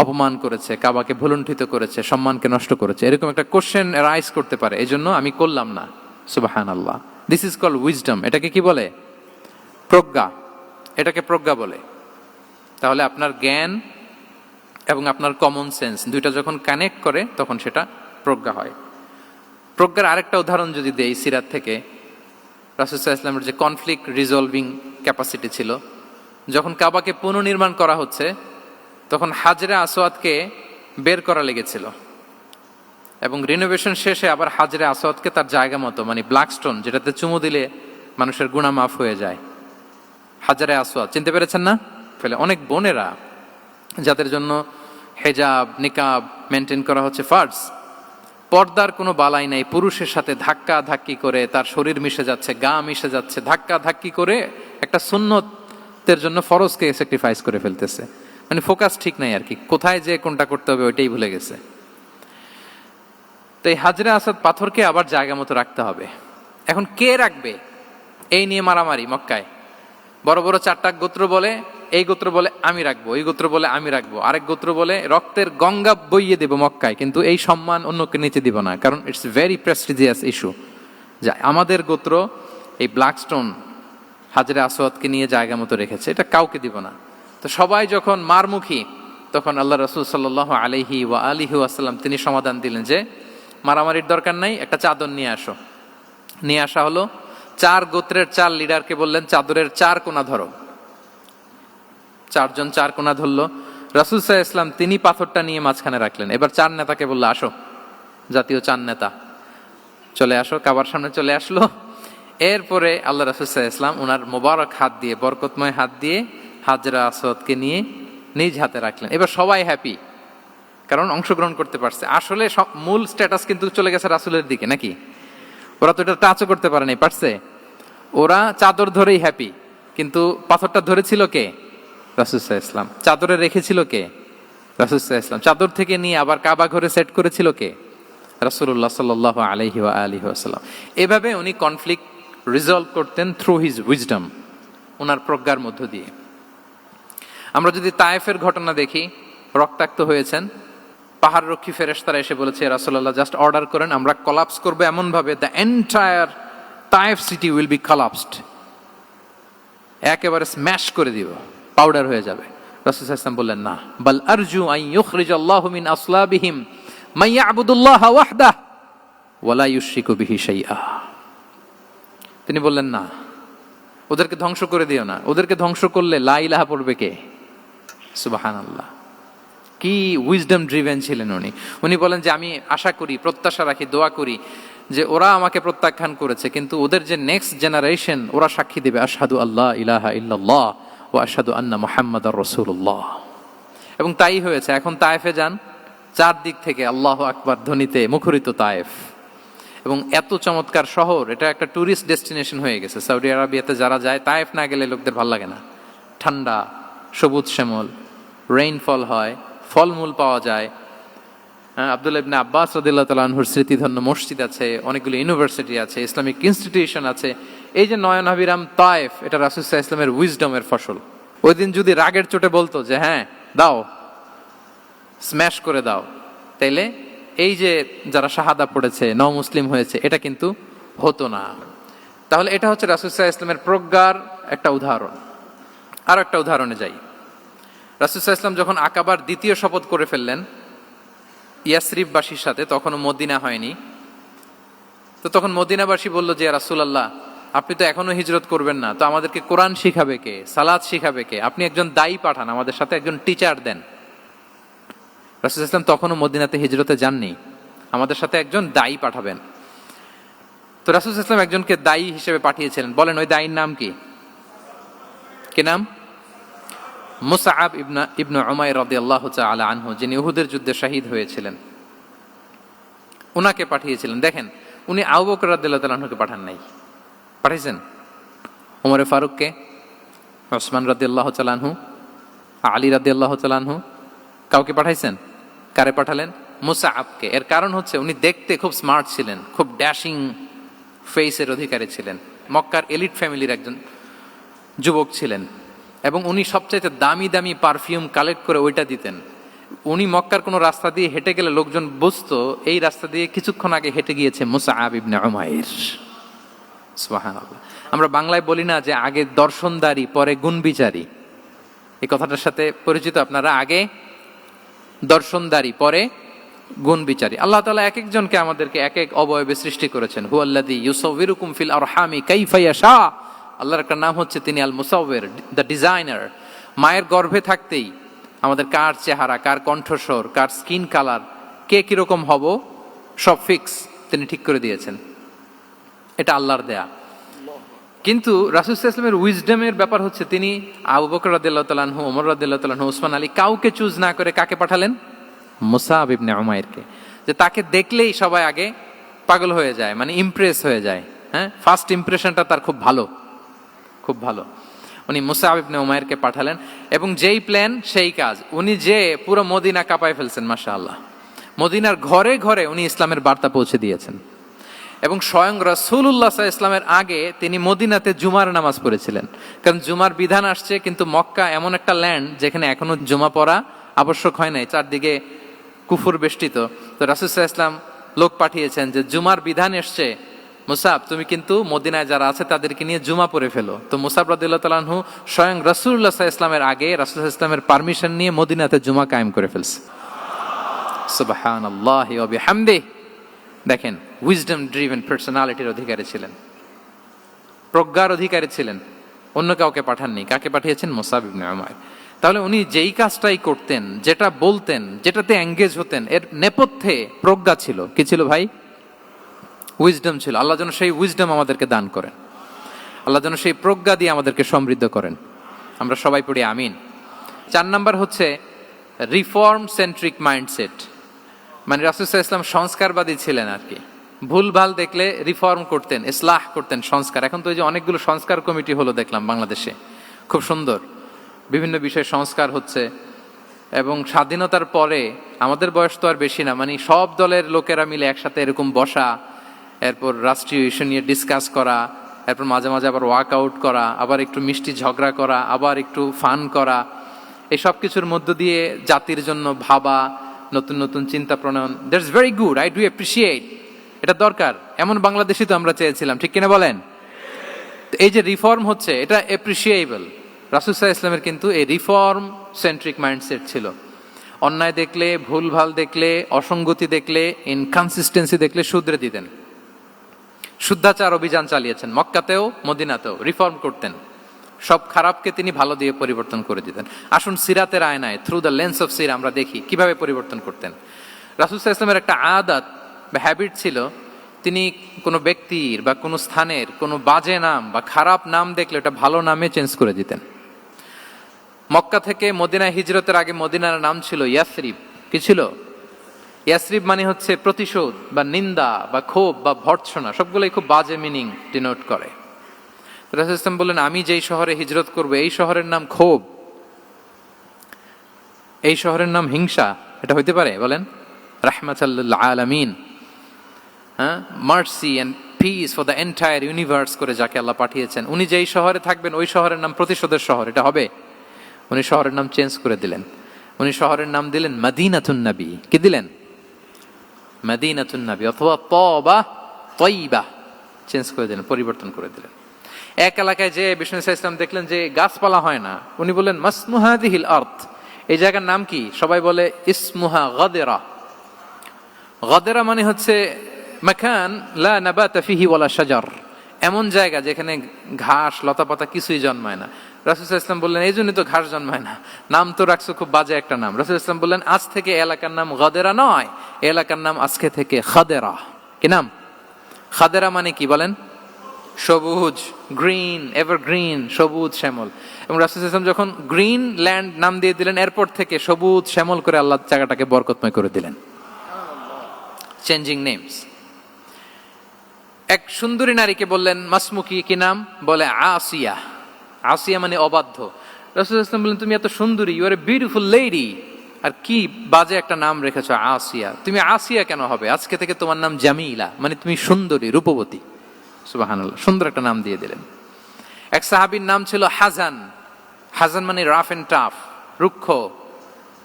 অপমান করেছে, কাবাকে ভুলুণ্ঠিত করেছে, সম্মানকে নষ্ট করেছে, এরকম একটা কোশ্চেন রাইজ করতে পারে। এই জন্য আমি করলাম না। সুবহানাল্লাহ। This is called wisdom. এটাকে কি বলে? প্রজ্ঞা। এটাকে প্রজ্ঞা বলে। তাহলে আপনার জ্ঞান এবং আপনার কমন সেন্স দুইটা যখন কানেক্ট করে, তখন সেটা প্রজ্ঞা হয়। প্রজ্ঞার আরেকটা উদাহরণ যদি দেই সিরাত থেকে, রাসূল সাল্লাল্লাহু আলাইহি ওয়াসাল্লামের যে কনফ্লিক্ট রিজলভিং ক্যাপাসিটি ছিল, যখন কাবাকে পুনর্নির্মাণ করা হচ্ছে, তখন হাজরে আসওয়াদকে বের করা লেগেছিল, এবং রিনোভেশন শেষে আবার হাজরে আসওয়াদকে তার জায়গা মতো, মানে ব্ল্যাক স্টোন, যেটাতে চুমু দিলে মানুষের গুনাহ মাফ হয়ে যায়, হাজরে আসওয়াদ, চিনতে পেরেছেন না? ফলে অনেক বোনেরা, যাদের জন্য হেজাব নিকাব মেনটেন করা হচ্ছে ফার্জ, পর্দার কোনো বালাই নাই, পুরুষের সাথে ধাক্কা ধাক্কি করে তার শরীর মিশে যাচ্ছে, গা মিশে যাচ্ছে, ধাক্কা ধাক্কি করে একটা সুন্নতের জন্য ফরজকে স্যাক্রিফাইস করে ফেলতেছে। মানে ফোকাস ঠিক নাই আর কি, কোথায় যে কোনটা করতে হবে ওইটাই ভুলে গেছে। তো এই হাজরে আসওয়াদ পাথরকে আবার জায়গা মতো রাখতে হবে। এখন কে রাখবে, এই নিয়ে মারামারি মক্কায়। বড় বড় চারটা গোত্র বলে, এই গোত্র বলে আমি রাখবো, এই গোত্র বলে আমি রাখবো, আরেক গোত্র বলে রক্তের গঙ্গা বইয়ে দেবো মক্কায়, কিন্তু এই সম্মান অন্যকে নিতে দিব না, কারণ ইটস ভেরি প্রেস্টিজিয়াস ইস্যু, যে আমাদের গোত্র এই ব্ল্যাক স্টোন হাজরে আসওয়াদকে নিয়ে জায়গা মতো রেখেছে, এটা কাউকে দিব না। তো সবাই যখন মারমুখী, তখন আল্লাহ রাসূল সাল্লাল্লাহু আলাইহি ওয়া আলিহি ওয়াসাল্লাম তিনি সমাধান দিলেন যে মারামারির দরকার নাই, একটা চাদর নিয়ে আসো। নিয়ে আসা হলো। 4 গোত্রের 4 লিডারকে বললেন, চাদরের 4 কোনা ধরো। চারজন চার কোনা ধরলো, রাসূল সাল্লাল্লাহু আলাইহি ওয়াসাল্লাম তিনি পাথরটা নিয়ে মাঝখানে রাখলেন। এবার চার নেতাকে বললো, আসো, জাতীয় চার নেতা চলে আসো, কাবার সামনে চলে আসলো। এরপরে আল্লাহ রাসূল সাল্লাল্লাহু আলাইহি ওয়াসাল্লাম ওনার মোবারক হাত দিয়ে, বরকতময় হাত দিয়ে হাজরা আসওয়াদকে নিয়ে নিজ হাতে রাখলেন। এবার সবাই হ্যাপি, কারণ অংশগ্রহণ করতে পারছে। আসলে মূল স্ট্যাটাস কিন্তু চলে গেছে রাসূলের দিকে, নাকি? ওরা তো এটা টাচও করতে পারে নাই, পারছে? ওরা চাদর ধরেই হ্যাপি, কিন্তু পাথরটা ধরেছিল কে? রাসূল সাল্লাল্লাহু আলাইহি ওয়াসাল্লাম। চাদরে রেখেছিল কে? রাসূল সাল্লাল্লাহু আলাইহি ওয়াসাল্লাম। চাদর থেকে নিয়ে আবার কাবা ঘরে সেট করেছিল কে? রাসূলুল্লাহ সাল্লাল্লাহু আলাইহি ওয়া আলিহি ওয়াসাল্লাম। এভাবে উনি কনফ্লিক্ট রিজলভ করতেন থ্রু হিজ উইজডম, ওনার প্রজ্ঞার মধ্য দিয়ে। আমরা যদি তায়েফের ঘটনা দেখি, রক্তাক্ত হয়েছেন, পাহাড় রক্ষী ফেরেশতারা এসে বলেছে, রাসূলুল্লাহ জাস্ট অর্ডার করেন, আমরা কলাপস করবো এমন ভাবে the entire Taif city will be collapsed, একেবারে স্ম্যাশ করে দিব, পাউডার হয়ে যাবে। রাসূল সাল্লাল্লাহু আলাইহি ওয়াসাল্লাম বললেন, না, বাল আরজু আন ইউখরিজাল্লাহু মিন আসলাবিহিম মান ইয়াবুদুল্লাহ ওয়াহদাহু ওয়া লা ইউশরিকু বিহি শাইআ। তিনি বললেন, না, ওদেরকে ধ্বংস করে দিও না, ওদেরকে ধ্বংস করলে লা ইলাহা পড়বে কে? সুবহানাল্লাহ। কি উইজডম ড্রিভেন ছিলেন উনি। উনি বলেন যে আমি আশা করি, প্রত্যাশা রাখি, দোয়া করি যে ওরা আমাকে প্রত্যাখ্যান করেছে, কিন্তু ওদের যে নেক্সট জেনারেশন, ওরা সাক্ষী দেবে আশহাদু আল্লাহ ইলাহা ইল্লাল্লাহ ওয়া আশহাদু আন্না মুহাম্মাদার রাসূলুল্লাহ। এবং তাই হয়েছে। এখন তায়েফে যান, চারদিক থেকে আল্লাহু আকবার ধ্বনিতে মুখরিত তায়েফ, এবং এত চমৎকার শহর, এটা একটা ট্যুরিস্ট ডেস্টিনেশন হয়ে গেছে। সৌদি আরবিয়াতে যারা যায়, তায়েফ না গেলে লোকদের ভালো লাগে না। ঠান্ডা, সবুজ শ্যামল, রেইনফল হয়, ফলমূল পাওয়া যায়। আব্দুল্লাহ ইবনে আব্বাস রাদিয়াল্লাহু তাআলা আনহুর স্মৃতিধন্য মসজিদ আছে, অনেকগুলো ইউনিভার্সিটি আছে, ইসলামিক ইনস্টিটিউশন আছে। এই যে নয়নাভিরাম তায়েফ, এটা রাসূল সাল্লাল্লাহু আলাইহি ওয়াসাল্লামের উইজডমের ফসল। ওই দিন যদি রাগের চোটে বলতো যে হ্যাঁ দাও, স্ম্যাশ করে দাও, তাইলে এই যে যারা শাহাদা পড়েছে, নও মুসলিম হয়েছে, এটা কিন্তু হতো না। তাহলে এটা হচ্ছে রাসূল সাল্লাল্লাহু আলাইহি ওয়াসাল্লামের প্রজ্ঞার একটা উদাহরণ। আর একটা উদাহরণে যাই। রাসূল সাল্লাল্লাহু আলাইহি ওয়াসাল্লাম যখন আকাবার দ্বিতীয় শপথ করে ফেললেন ইয়াসরিববাসীর সাথে, তখনও মদিনা হয়নি, তো তখন মদিনাবাসী বলল যে রাসূলুল্লাহ, আপনি তো এখনো হিজরত করবেন না, তো আমাদেরকে কোরআন শিখাবে কে, সালাত শিখাবে কে? আপনি একজন দায়ী পাঠান, আমাদের সাথে একজন টিচার দেন। রাসূল সাল্লাল্লাহু আলাইহি ওয়াসাল্লাম তখনও মদিনাতে হিজরতে যাননি, আমাদের সাথে একজন দায়ী পাঠাবেন। তো রাসূল সাল্লাল্লাহু আলাইহি ওয়াসাল্লাম একজনকে দায়ী হিসেবে পাঠিয়েছিলেন। বলেন ওই দায়ীর নাম কি? কি নাম? মুসআব ইবনে উমাইর রাদিয়াল্লাহু তাআলা আনহু, যিনি উহুদের যুদ্ধে শহীদ হয়েছিলেন, উনাকে পাঠিয়েছিলেন। দেখেন, উনি আবু বকর রাদিয়াল্লাহু তাআলা আনহুকে পাঠান নাই, পাঠিয়েছেন ওমর ফারুককে, ওসমান রাদিয়াল্লাহু তাআলা আনহু, আলী রাদিয়াল্লাহু তাআলা আনহু, কাউকে পাঠাইছেন? কারে পাঠালেন? মুসআবকে। এর কারণ হচ্ছে উনি দেখতে খুব স্মার্ট ছিলেন, খুব ড্যাশিং ফেসের অধিকারী ছিলেন, মক্কার এলিট ফ্যামিলির একজন যুবক ছিলেন, এবং উনি সবচাইতে দামি দামি পারফিউম কালেক্ট করে ওইটা দিতেন। উনি মক্কার কোনো রাস্তা দিয়ে হেঁটে গেলে লোকজন বুঝতো এই রাস্তা দিয়ে কিছুক্ষণ আগে হেঁটে গিয়েছে মুসআব ইবনে উমাইর। সুবহানাল্লাহ। আমরা বাংলায় বলি না যে আগে দর্শনদারি পরে গুণবিচারী? এই কথাটার সাথে পরিচিত আপনারা? আগে দর্শনদারি পরে গুণবিচারী। আল্লাহ তাআলা এক একজনকে আমাদেরকে এক এক অবয়বে সৃষ্টি করেছেন। হুয়াল্লাযী ইউসাউবিরুকুম ফিল আরহামি কাইফা ইয়াশা। আল্লাহর একটা নাম হচ্ছে তিনি আল মুসাউবির, দ্য ডিজাইনার। মায়ের গর্ভে থাকতেই আমাদের কার চেহারা, কার কণ্ঠস্বর, কার স্কিন কালার, কে কিরকম হব, সব ফিক্স তিনি ঠিক করে দিয়েছেন। এটা আল্লাহর দেয়া। কিন্তু রাসূল সাল্লাল্লাহু আলাইহি ওয়াসাল্লামের উইজডমের ব্যাপার হচ্ছে তিনি আবু বকর রাদিয়াল্লাহু তাআলা আনহু, ওমর রাদিয়াল্লাহু তাআলা আনহু, ওসমান আলী, কাউকে চুজ না করে কাকে পাঠালেন? মুসআব ইবনে উমাইরকে। যে তাকে দেখলেই সবাই আগে পাগল হয়ে যায়, মানে ইমপ্রেস হয়ে যায়। হ্যাঁ, ফার্স্ট ইমপ্রেশনটা তার খুব ভালো, খুব ভালো। উনি মুসআব ইবনে উমাইরকে পাঠালেন, এবং যেই প্ল্যান সেই কাজ। উনি যে পুরো মদিনা কাঁপায় ফেলছেন, মাশাআল্লাহ। মদিনার ঘরে ঘরে উনি ইসলামের বার্তা পৌঁছে দিয়েছেন, এবং স্বয়ং রাসূলুল্লাহ সাল্লাল্লাহু আলাইহি ওয়াসাল্লামের আগে তিনি মদিনাতে জুমার নামাজ পড়েছিলেন। কারণ জুমার বিধান আসছে, কিন্তু মক্কা এমন একটা ল্যান্ড যেখানে এখনো জুমা পড়া আবশ্যক হয় নাই, চারদিকে কুফর বেষ্টিত। তো রাসূল সাল্লাল্লাহু আলাইহি ওয়াসাল্লাম লোক পাঠিয়েছেন যে জুমার বিধান এসছে, মুসাব তুমি কিন্তু মদিনায় যারা আছে তাদেরকে নিয়ে জুমা পড়ে ফেলো। তো মুসাব রাদিয়াল্লাহু তাআলা আনহু স্বয়ং রাসূলুল্লাহ সাল্লাল্লাহু আলাইহি ওয়াসাল্লামের আগে রাসূল সাল্লাল্লাহু আলাইহি ওয়াসাল্লামের পারমিশন নিয়ে মদিনাতে জুমা কায়েম করে ফেলছে। সুবহানাল্লাহি ওয়া বিহামদিহি। দেখেন, উইজডম ড্রিভেন পার্সোনালিটির অধিকারী ছিলেন, প্রজ্ঞার অধিকারী ছিলেন, অন্য কাউকে পাঠাননি। কাকে পাঠিয়েছেন? মুসআব ইবনে উমাইর। তাহলে উনি যেই কাজটাই করতেন, যেটা বলতেন, যেটাতে এঙ্গেজ হতেন, এর নেপথ্যে প্রজ্ঞা ছিল। কি ছিল ভাই? উইজডম ছিল। আল্লাহ যেন সেই উইজডম আমাদেরকে দান করেন, আল্লাহ যেন সেই প্রজ্ঞা দিয়ে আমাদেরকে সমৃদ্ধ করেন। আমরা সবাই পড়ি আমিন। 4 নাম্বার হচ্ছে রিফর্ম সেন্ট্রিক মাইন্ডসেট। মানে রাসূল সাল্লাল্লাহু আলাইহি ওয়াসাল্লাম সংস্কারবাদী ছিলেন আর কি। ভুলভাল দেখলে রিফর্ম করতেন, ইসলাহ করতেন, সংস্কার। এখন তো এই যে অনেকগুলো সংস্কার কমিটি হলো দেখলাম বাংলাদেশে, খুব সুন্দর, বিভিন্ন বিষয়ে সংস্কার হচ্ছে। এবং স্বাধীনতার পরে আমাদের বয়স তো আর বেশি না, মানে সব দলের লোকেরা মিলে একসাথে এরকম বসা, এরপর রাষ্ট্রীয় ইস্যু নিয়ে ডিসকাস করা, এরপর মাঝে মাঝে আবার ওয়াক আউট করা, আবার একটু মিষ্টি ঝগড়া করা, আবার একটু ফান করা, এই সব কিছুর মধ্য দিয়ে জাতির জন্য ভাবা, নতুন নতুন চিন্তা প্রণয়ন। That's very good, I do appreciate. এটা দরকার, এমন বাংলাদেশই তো আমরা চেয়েছিলাম, ঠিক কিনা বলেন? এই যে রিফর্ম হচ্ছে, এটা অ্যাপ্রিসিয়েবল। রাসূল সাল্লাল্লাহু আলাইহি ওয়াসাল্লামের কিন্তু এই রিফর্ম সেন্ট্রিক মাইন্ডসেট ছিল। অন্যায় দেখলে, ভুলভাল দেখলে, অসঙ্গতি দেখলে, ইনকনসিস্টেন্সি দেখলে শুধরে দিতেন। শুদ্ধাচার অভিযান চালিয়েছেন মক্কাতেও মদিনাতেও, রিফর্ম করতেন। সব খারাপকে তিনি ভালো দিয়ে পরিবর্তন করে দিতেন। আসুন সিরাতের আয়নায়, থ্রু দ্য লেন্স অফ সিরা আমরা দেখি কিভাবে পরিবর্তন করতেন। রাসূল সাল্লাল্লাহু আলাইহি ওয়াসাল্লামের একটা আদত বা হ্যাবিট ছিল, তিনি কোনো ব্যক্তির বা কোনো স্থানের কোনো বাজে নাম বা খারাপ নাম দেখলে ওটা ভালো নামে চেঞ্জ করে দিতেন। মক্কা থেকে মদিনায় হিজরতের আগে মদিনার নাম ছিল ইয়াসরিব। কি ছিল? ইয়াসরিব মানে হচ্ছে প্রতিশোধ বা নিন্দা বা ক্ষোভ বা ভর্ৎসনা, সবগুলোই খুব বাজে মিনিং ডিনোট করে। রাসূল সাল্লাল্লাহু আলাইহি ওয়াসাল্লাম বললেন, আমি যেই শহরে হিজরত করব এই শহরের নাম ক্ষোভ, এই শহরের নাম হিংসা, এটা হইতে পারে? বলেন। রাহমাতাল লিল আলামিন, mercy and peace for the entire universe করে যাকে আল্লাহ পাঠিয়েছেন, উনি যেই শহরে থাকবেন ওই শহরের নাম প্রতিশোধের শহর, এটা হবে? উনি শহরের নাম চেঞ্জ করে দিলেন। উনি শহরের নাম দিলেন মদিনাতুন নবী। কি দিলেন? মদিনাতুন নবী, অথবা তওবা তয়্যিবা, চেঞ্জ করে দিলেন, পরিবর্তন করে দিলেন। এক এলাকায় যে বিষ্ণু ইসলাম দেখলেন যে গাছপালা হয় না, উনি বললেন মাসমু হাযিহিল আরদ, এই জায়গার নাম কি? সবাই বলে ইসমুহা গাদেরা। গাদেরা মানে হচ্ছে মাকান লা নাবাতা ফিহি ওয়ালা শাজার, এমন জায়গা যেখানে ঘাস লতাপাতা কিছুই জন্মায় না। রাসূল সাল্লাল্লাহু আলাইহি ওয়াসাল্লাম বললেন, এই জন্যই তো ঘাস জন্মায় না, নাম তো রাখছো খুব বাজে একটা নাম। রাসূল সাল্লাল্লাহু আলাইহি ওয়াসাল্লাম বললেন, আজ থেকে এলাকার নাম গাদেরা নয়, এলাকার নাম আজকে থেকে খাদেরা। কি নাম? খাদেরা মানে কি বলেন? সবুজ, গ্রিন, এভারগ্রিন, সবুজ শ্যামল। এবং রাসূল সাল্লাল্লাহু আলাইহি ওয়াসাল্লাম যখন গ্রিন ল্যান্ড নাম দিয়ে দিলেন, এরপর থেকে সবুজ শ্যামল করে আল্লাহ জায়গাটাকে বরকতময় করে দিলেন। Changing names. এক সুন্দরী নারীকে বললেন মাসমুকি, কি নাম? বলে আসিয়া। আসিয়া মানে অবাধ্য। রাসূল সাল্লাল্লাহু আলাইহি ওয়াসাল্লাম বললেন, তুমি এত সুন্দরী, you are a beautiful lady, আর কি বাজে একটা নাম রেখেছো আসিয়া। তুমি আসিয়া কেন হবে? আজকে থেকে তোমার নাম জামিলা, মানে তুমি সুন্দরী, রূপবতী। সুবহানাল্লাহ, সুন্দর একটা নাম দিয়ে দিলেন। এক সাহাবীর নাম ছিল হাজান। হাজান মানে রাফ এন্ড টাফ, রুক্ষ।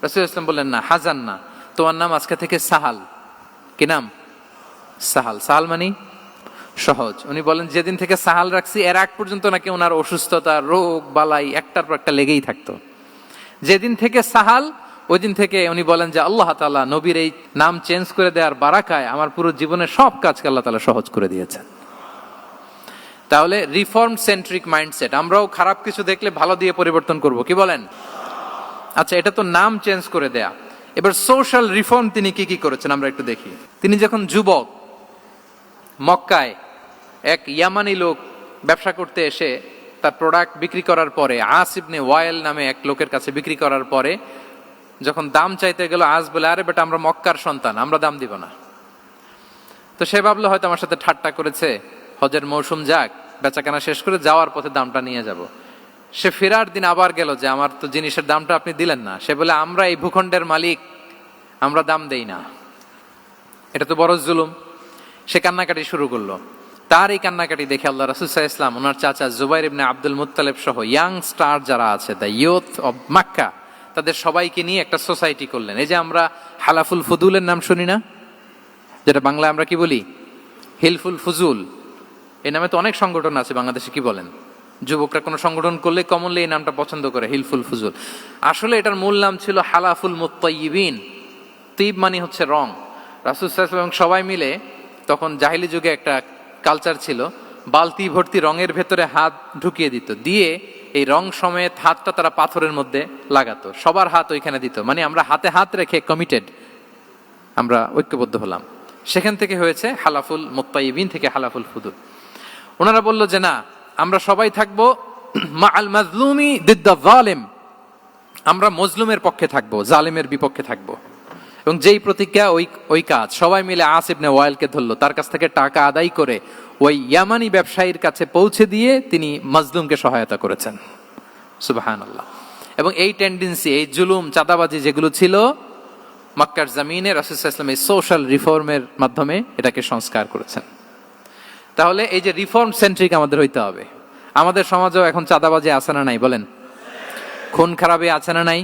রাসূল সাল্লাল্লাহু আলাইহি ওয়াসাল্লাম বললেন, না, হাজান না, তোমার নাম আজকে থেকে সাহাল। কি নাম? সাহাল। সাহাল মানে সহজ। উনি বলেন, যেদিন থেকে সাহাল রাখছি এর আগ পর্যন্ত নাকি ওনার অসুস্থতা, রোগ বালাই একটার পর একটা লেগেই থাকতো। যেদিন থেকে সাহাল, ওই দিন থেকে উনি বলেন যে আল্লাহ তাআলা নবীর এই নাম চেঞ্জ করে দেওয়ার বারাকায় আমার পুরো জীবনের সব কাজকে আল্লাহ তাআলা সহজ করে দিয়েছেন। তাহলে রিফর্ম সেন্ট্রিক মাইন্ডসেট, আমরাও খারাপ কিছু দেখলে ভালো দিয়ে পরিবর্তন করব। কি বলেন? আচ্ছা, এটা তো নাম চেঞ্জ করে দেয়া। এবার সোশ্যাল রিফর্ম তিনি কি কি করেছেন আমরা একটু দেখি। তিনি যখন যুবক, মক্কায় এক ইয়ামানি লোক ব্যবসা করতে এসে তার প্রোডাক্ট বিক্রি করার পরে, আস ইবনে ওয়াইল নামে এক লোকের কাছে বিক্রি করার পরে যখন দাম চাইতে গেল, আস বলে, আরে বেটা, আমরা মক্কার সন্তান, আমরা দাম দিব না। তো সে ভাবলো হয়তো আমার সাথে ঠাট্টা করেছে, হজের মৌসুম যাক, বেচাকেনা শেষ করে যাওয়ার পথে দামটা নিয়ে যাব। সে ফেরার দিন আবার গেল যে আমার তো জিনিসের দামটা আপনি দিলেন না। সে বলে, আমরা এই ভূখণ্ডের মালিক, আমরা দাম দেই না, এটা তো বড় জুলুম। সে কান্নাকাটি শুরু করলো। তার এই কান্নাকাটি দেখে আল্লাহ রাসূল সাল্লাল্লাহু আলাইহি ওয়াসাল্লাম ওনার চাচা জুবাইর ইবনে আব্দুল মুত্তালিব সহ ইয়াং স্টার যারা আছে, দ্য ইয়ুথ অফ মক্কা, তাদের সবাইকে নিয়ে একটা সোসাইটি করলেন। এই যে আমরা হালাফুল ফুদুলের নাম শুনি না, যেটা বাংলায় আমরা কি বলি? হিলফুল ফুজুল। এই নামে তো অনেক সংগঠন আছে বাংলাদেশে। কি বলেন? যুবকরা কোনো সংগঠন করলে কমনলি এই নামটা পছন্দ করে, হিলফুল ফুজুল। আসলে এটার মূল নাম ছিল হালাফুল মুত্তাইয়িবিন। তিব মানে হচ্ছে রং। রাসূল সাল্লাল্লাহু আলাইহি ওয়াসাল্লাম সবাই মিলে, তখন জাহিলি যুগে একটা কালচার ছিল, বালতি ভর্তি রঙের ভেতরে হাত ঢুকিয়ে দিত, দিয়ে এই রং সমেত হাতটা তারা পাথরের মধ্যে লাগাতো, সবার হাত ওইখানে দিত, মানে আমরা হাতে হাত রেখে কমিটেড, আমরা ঐক্যবদ্ধ হলাম। সেখান থেকে হয়েছে হালাফুল মুত্তাইবিন থেকে হালাফুল ফুদুল। ওনারা বলল যে না, আমরা সবাই থাকবো মা আল মাজলুমি দিদ্দা জালেম, আমরা মজলুমের পক্ষে থাকবো, জালেমের বিপক্ষে থাকবো। এবং যেই প্রতিজ্ঞা ওই কাজ, সবাই মিলে আস ইবনে ওয়াইলকে ধরলো, তার কাছ থেকে টাকা আদায় করে ওই ইয়ামানি ব্যবসায়ীর কাছে পৌঁছে দিয়ে তিনি মাজলুমকে সহায়তা করেছেন। সুবহানাল্লাহ। এবং এই টেন্ডেন্সি, এই জুলুম, চাঁদাবাজি যেগুলো ছিল মক্কার জমিনে, রাসূল সাল্লাল্লাহু আলাইহি ওয়াসাল্লাম এই সোশ্যাল রিফর্মের মাধ্যমে এটাকে সংস্কার করেছেন। তাহলে এই যে রিফর্ম সেন্ট্রিক আমাদের হইতে হবে। আমাদের সমাজেও এখন চাঁদাবাজি আছে না নাই বলেন? খুন খারাপি আছে না নাই?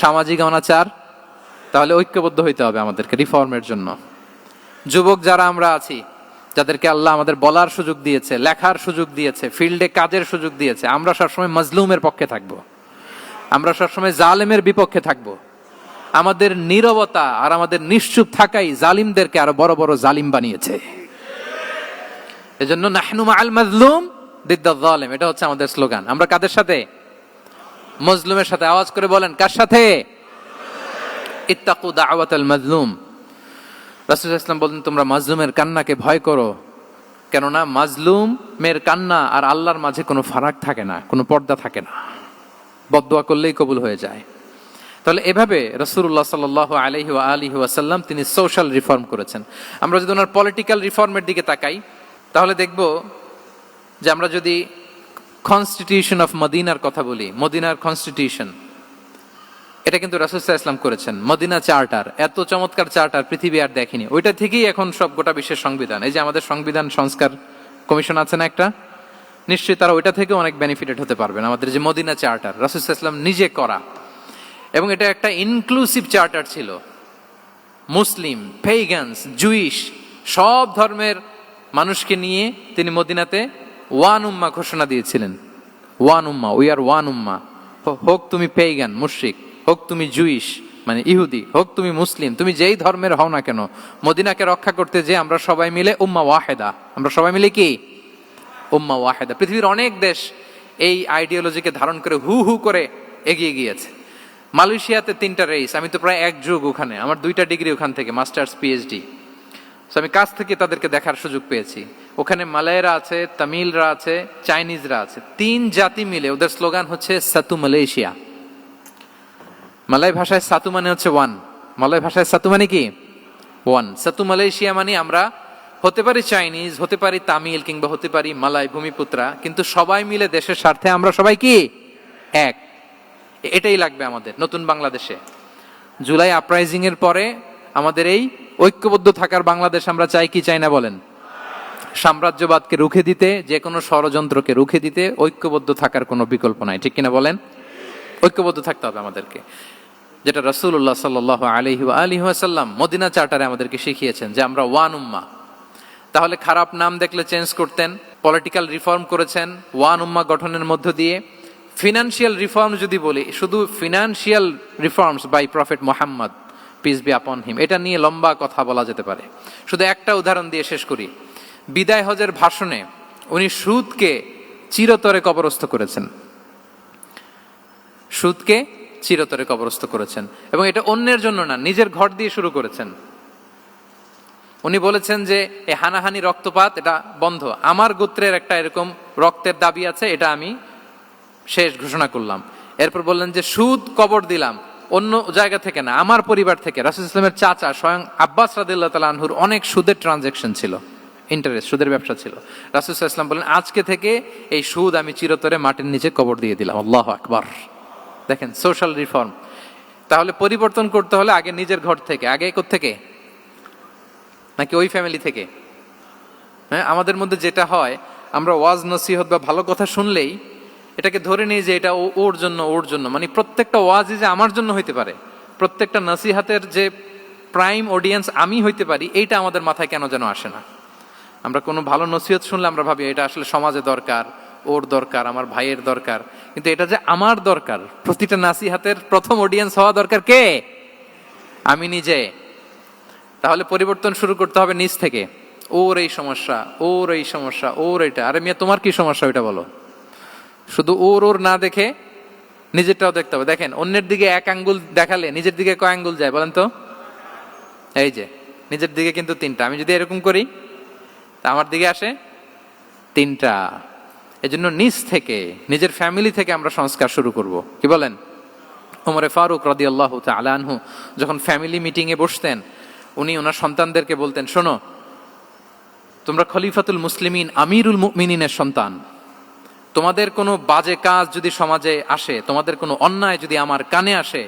সামাজিক অনাচার? তাহলে ঐক্যবদ্ধ হইতে হবে আমাদেরকে রিফর্মের জন্য। যুবক যারা আমরা আছি, যাদেরকে আল্লাহ আমাদের বলার সুযোগ দিয়েছে, লেখার সুযোগ দিয়েছে, ফিল্ডে কাজের সুযোগ দিয়েছে, আমরা সবসময় মজলুমের পক্ষে থাকবো, আমরা সবসময় জালেমের বিপক্ষে থাকবো। আমাদের নীরবতা আর আমাদের নিশ্চুপ থাকাই জালিমদেরকে আরো বড় বড় জালিম বানিয়েছে। এজন্য নাহনু মাআল মাজলুম দিদ্দা যালিম, এটা হচ্ছে আমাদের স্লোগান। আমরা কাদের সাথে? মজলুমের সাথে। আওয়াজ করে বলেন, কার সাথে? ইত্তাকু দাওয়াতাল মাজলুম। রাসূল সাল্লাল্লাহু আলাইহি ওয়াসাল্লাম বলেন, তোমরা মাজলুমের কান্নাকে ভয় করো, কেননা মাজলুমের কান্না আর আল্লাহর মাঝে কোনো ফারাক থাকে না, কোনো পর্দা থাকে না, বদদোয়া করলেই কবুল হয়ে যায়। তাহলে এভাবে রাসূলুল্লাহ সাল্লাল্লাহু আলাইহি ওয়া আলিহি ওয়াসাল্লাম তিনি সোশ্যাল রিফর্ম করেছেন। আমরা যদি ওনার পলিটিক্যাল রিফর্মের দিকে তাকাই, তাহলে দেখব যে আমরা যদি কনস্টিটিউশন অফ মদিনার কথা বলি, মদিনার কনস্টিটিউশন, এটা কিন্তু রাসূল সাল্লাল্লাহু আলাইহি ওয়াসাল্লাম করেছেন। মদিনা চার্টার, এত চমৎকার চার্টার পৃথিবী আর দেখেনি। ওইটা থেকেই এখন সব গোটা বিশ্বের সংবিধান। এই যে আমাদের সংবিধান সংস্কার কমিশন আছে না একটা, নিশ্চয়ই তারা ওইটা থেকে অনেক বেনিফিটেড হতে পারবেন। আমাদের যে মদিনা চার্টার, রাসূল সাল্লাল্লাহু আলাইহি ওয়াসাল্লাম নিজে করা, এবং এটা একটা ইনক্লুসিভ চার্টার ছিল। মুসলিম, পেগানস, জুইশ, সব ধর্মের মানুষকে নিয়ে তিনি মদিনাতে ওয়ান উম্মাহ ঘোষণা দিয়েছিলেন। One ummah, we are one ummah. হোক তুমি পেগান মুশরিক, হোক তুমি জুইশ মানে ইহুদি, হোক তুমি মুসলিম, তুমি যেই ধর্মের হও না কেন, মদিনাকে রক্ষা করতে যে আমরা সবাই মিলে উম্মাহ ওয়াহিদা, আমরা সবাই মিলে কি উম্মাহ ওয়াহিদা। পৃথিবীর অনেক দেশ এই আইডিওলজিকে ধারণ করে হু হু করে এগিয়ে গিয়েছে। মালয়েশিয়াতে 3টা রেস, আমি তো প্রায় এক যুগ ওখানে, আমার 2টা ডিগ্রি ওখান থেকে, মাস্টার্স পিএইচডি। আমি কাছ থেকে তাদেরকে দেখার সুযোগ পেয়েছি। ওখানে মালয়েরা আছে, তামিলরা আছে, চাইনিজরা আছে, 3 জাতি মিলে ওদের স্লোগান হচ্ছে সাতু মালয়েশিয়া। মালয় ভাষায় সাতু মানে হচ্ছে ওয়ান, মালয় ভাষায় সাতু মানে কি ওয়ান। সাতু মালয়েশিয়া মানে আমরা হতে পারি চাইনিজ, হতে পারি তামিল, কিংবা হতে পারি মালয় ভূমিপুত্রা, কিন্তু সবাই মিলে দেশের স্বার্থে আমরা সবাই কি এক। এটাই লাগবে আমাদের নতুন বাংলাদেশে। জুলাই আপরাইজিং এর পরে আমাদের এই ঐক্যবদ্ধ থাকার বাংলাদেশ আমরা চাই কি চাই না বলেন? সাম্রাজ্যবাদকে রুখে দিতে, যে কোনো ষড়যন্ত্রকে রুখে দিতে ঐক্যবদ্ধ থাকার কোনো বিকল্প নাই, ঠিক কিনা বলেন? ঐক্যবদ্ধ থাকতে হবে আমাদেরকে, যেটা রাসূলুল্লাহ সাল্লাল্লাহু আলাইহি ওয়া আলিহি ওয়াসাল্লাম মদিনা চার্টারে আমাদেরকে শিখিয়েছেন যে আমরা ওয়ান উম্মাহ। তাহলে খারাপ নাম দেখলে চেঞ্জ করতেন, পলিটিক্যাল রিফর্ম করেছেন ওয়ান উম্মাহ গঠনের মধ্য দিয়ে। ফিনান্সিয়াল রিফর্ম যদি বলি, শুধু financial reforms by prophet Muhammad peace be upon him, এটা নিয়ে লম্বা কথা বলা যেতে পারে। শুধু একটা উদাহরণ দিয়ে শেষ করি। বিদায় হজের ভাষণে উনি সুদকে চিরতরে কবরস্থ করেছেন, সুদকে চিরতরে কবরস্থ করেছেন, এবং এটা অন্যের জন্য না, নিজের ঘর দিয়ে শুরু করেছেন। উনি বলেছেন যে এই হানাহানি, রক্তপাত এটা বন্ধ, আমার গোত্রের একটা এরকম রক্তের দাবি আছে, এটা আমি শেষ ঘোষণা করলাম। এরপর বললেন যে সুদ কবর দিলাম, অন্য জায়গা থেকে না, আমার পরিবার থেকে। রাসূল সাল্লাল্লাহু আলাইহি ওয়াসাল্লামের চাচা স্বয়ং আব্বাস রাদিয়াল্লাহু তাআলা আনহুর অনেক সুদের ট্রানজাকশন ছিল, ইন্টারেস্ট, সুদের ব্যবসা ছিল। রাসূল সাল্লাল্লাহু আলাইহি ওয়াসাল্লাম বলেন আজকে থেকে এই সুদ আমি চিরতরে মাটির নিচে কবর দিয়ে দিলাম। আল্লাহু আকবার। দেখেন সোশ্যাল রিফর্ম। তাহলে পরিবর্তন করতে হলে আগে নিজের ঘর থেকে, আগে কোত্থেকে? নাকি ওই ফ্যামিলি থেকে? হ্যাঁ, আমাদের মধ্যে যেটা হয়, আমরা ওয়াজ নসিহত বা ভালো কথা শুনলেই এটাকে ধরে নিই যে এটা ওর জন্য, ওর জন্য, মানে প্রত্যেকটা ওয়াজই যে আমার জন্য হইতে পারে, প্রত্যেকটা নসিহাতের যে প্রাইম অডিয়েন্স আমি হইতে পারি, এইটা আমাদের মাথায় কেন যেন আসে না। আমরা কোনো ভালো নসিহত শুনলে আমরা ভাবি এটা আসলে সমাজে দরকার, ওর দরকার, আমার ভাইয়ের দরকার, কিন্তু এটা যে আমার দরকার, প্রতিটা নাসিহাতের প্রথম অডিয়েন্স হওয়া দরকার কে? আমি নিজে। তাহলে পরিবর্তন শুরু করতে হবে নিজ থেকে। ওর এই সমস্যা, ওর এই সমস্যা, ওর এটা, আরে মিয়া তোমার কি সমস্যা ওইটা বলো। শুধু ওর ওর না দেখে নিজেরটাও দেখতে হবে। দেখেন, অন্যের দিকে এক আঙ্গুল দেখালে নিজের দিকে কয় আঙ্গুল যায় বলেন তো? এই যে নিজের দিকে কিন্তু তিনটা। আমি যদি এরকম করি তা আমার দিকে আসে তিনটা। এজন্য নিজ থেকে, নিজের ফ্যামিলি থেকে আমরা সংস্কার শুরু করব। কি বলেন? ওমরে ফারুক রাদিয়াল্লাহু তাআলা আনহু যখন ফ্যামিলি মিটিং এ বসতেন, উনি ওনার সন্তানদেরকে বলতেন, শোনো, তোমরা খলিফাতুল মুসলিমিন, আমিরুল মুমিনিনের সন্তান। তোমাদের কোনো বাজে কাজ যদি সমাজে আসে, তোমাদের কোনো অন্যায় যদি আমার কানে আসে,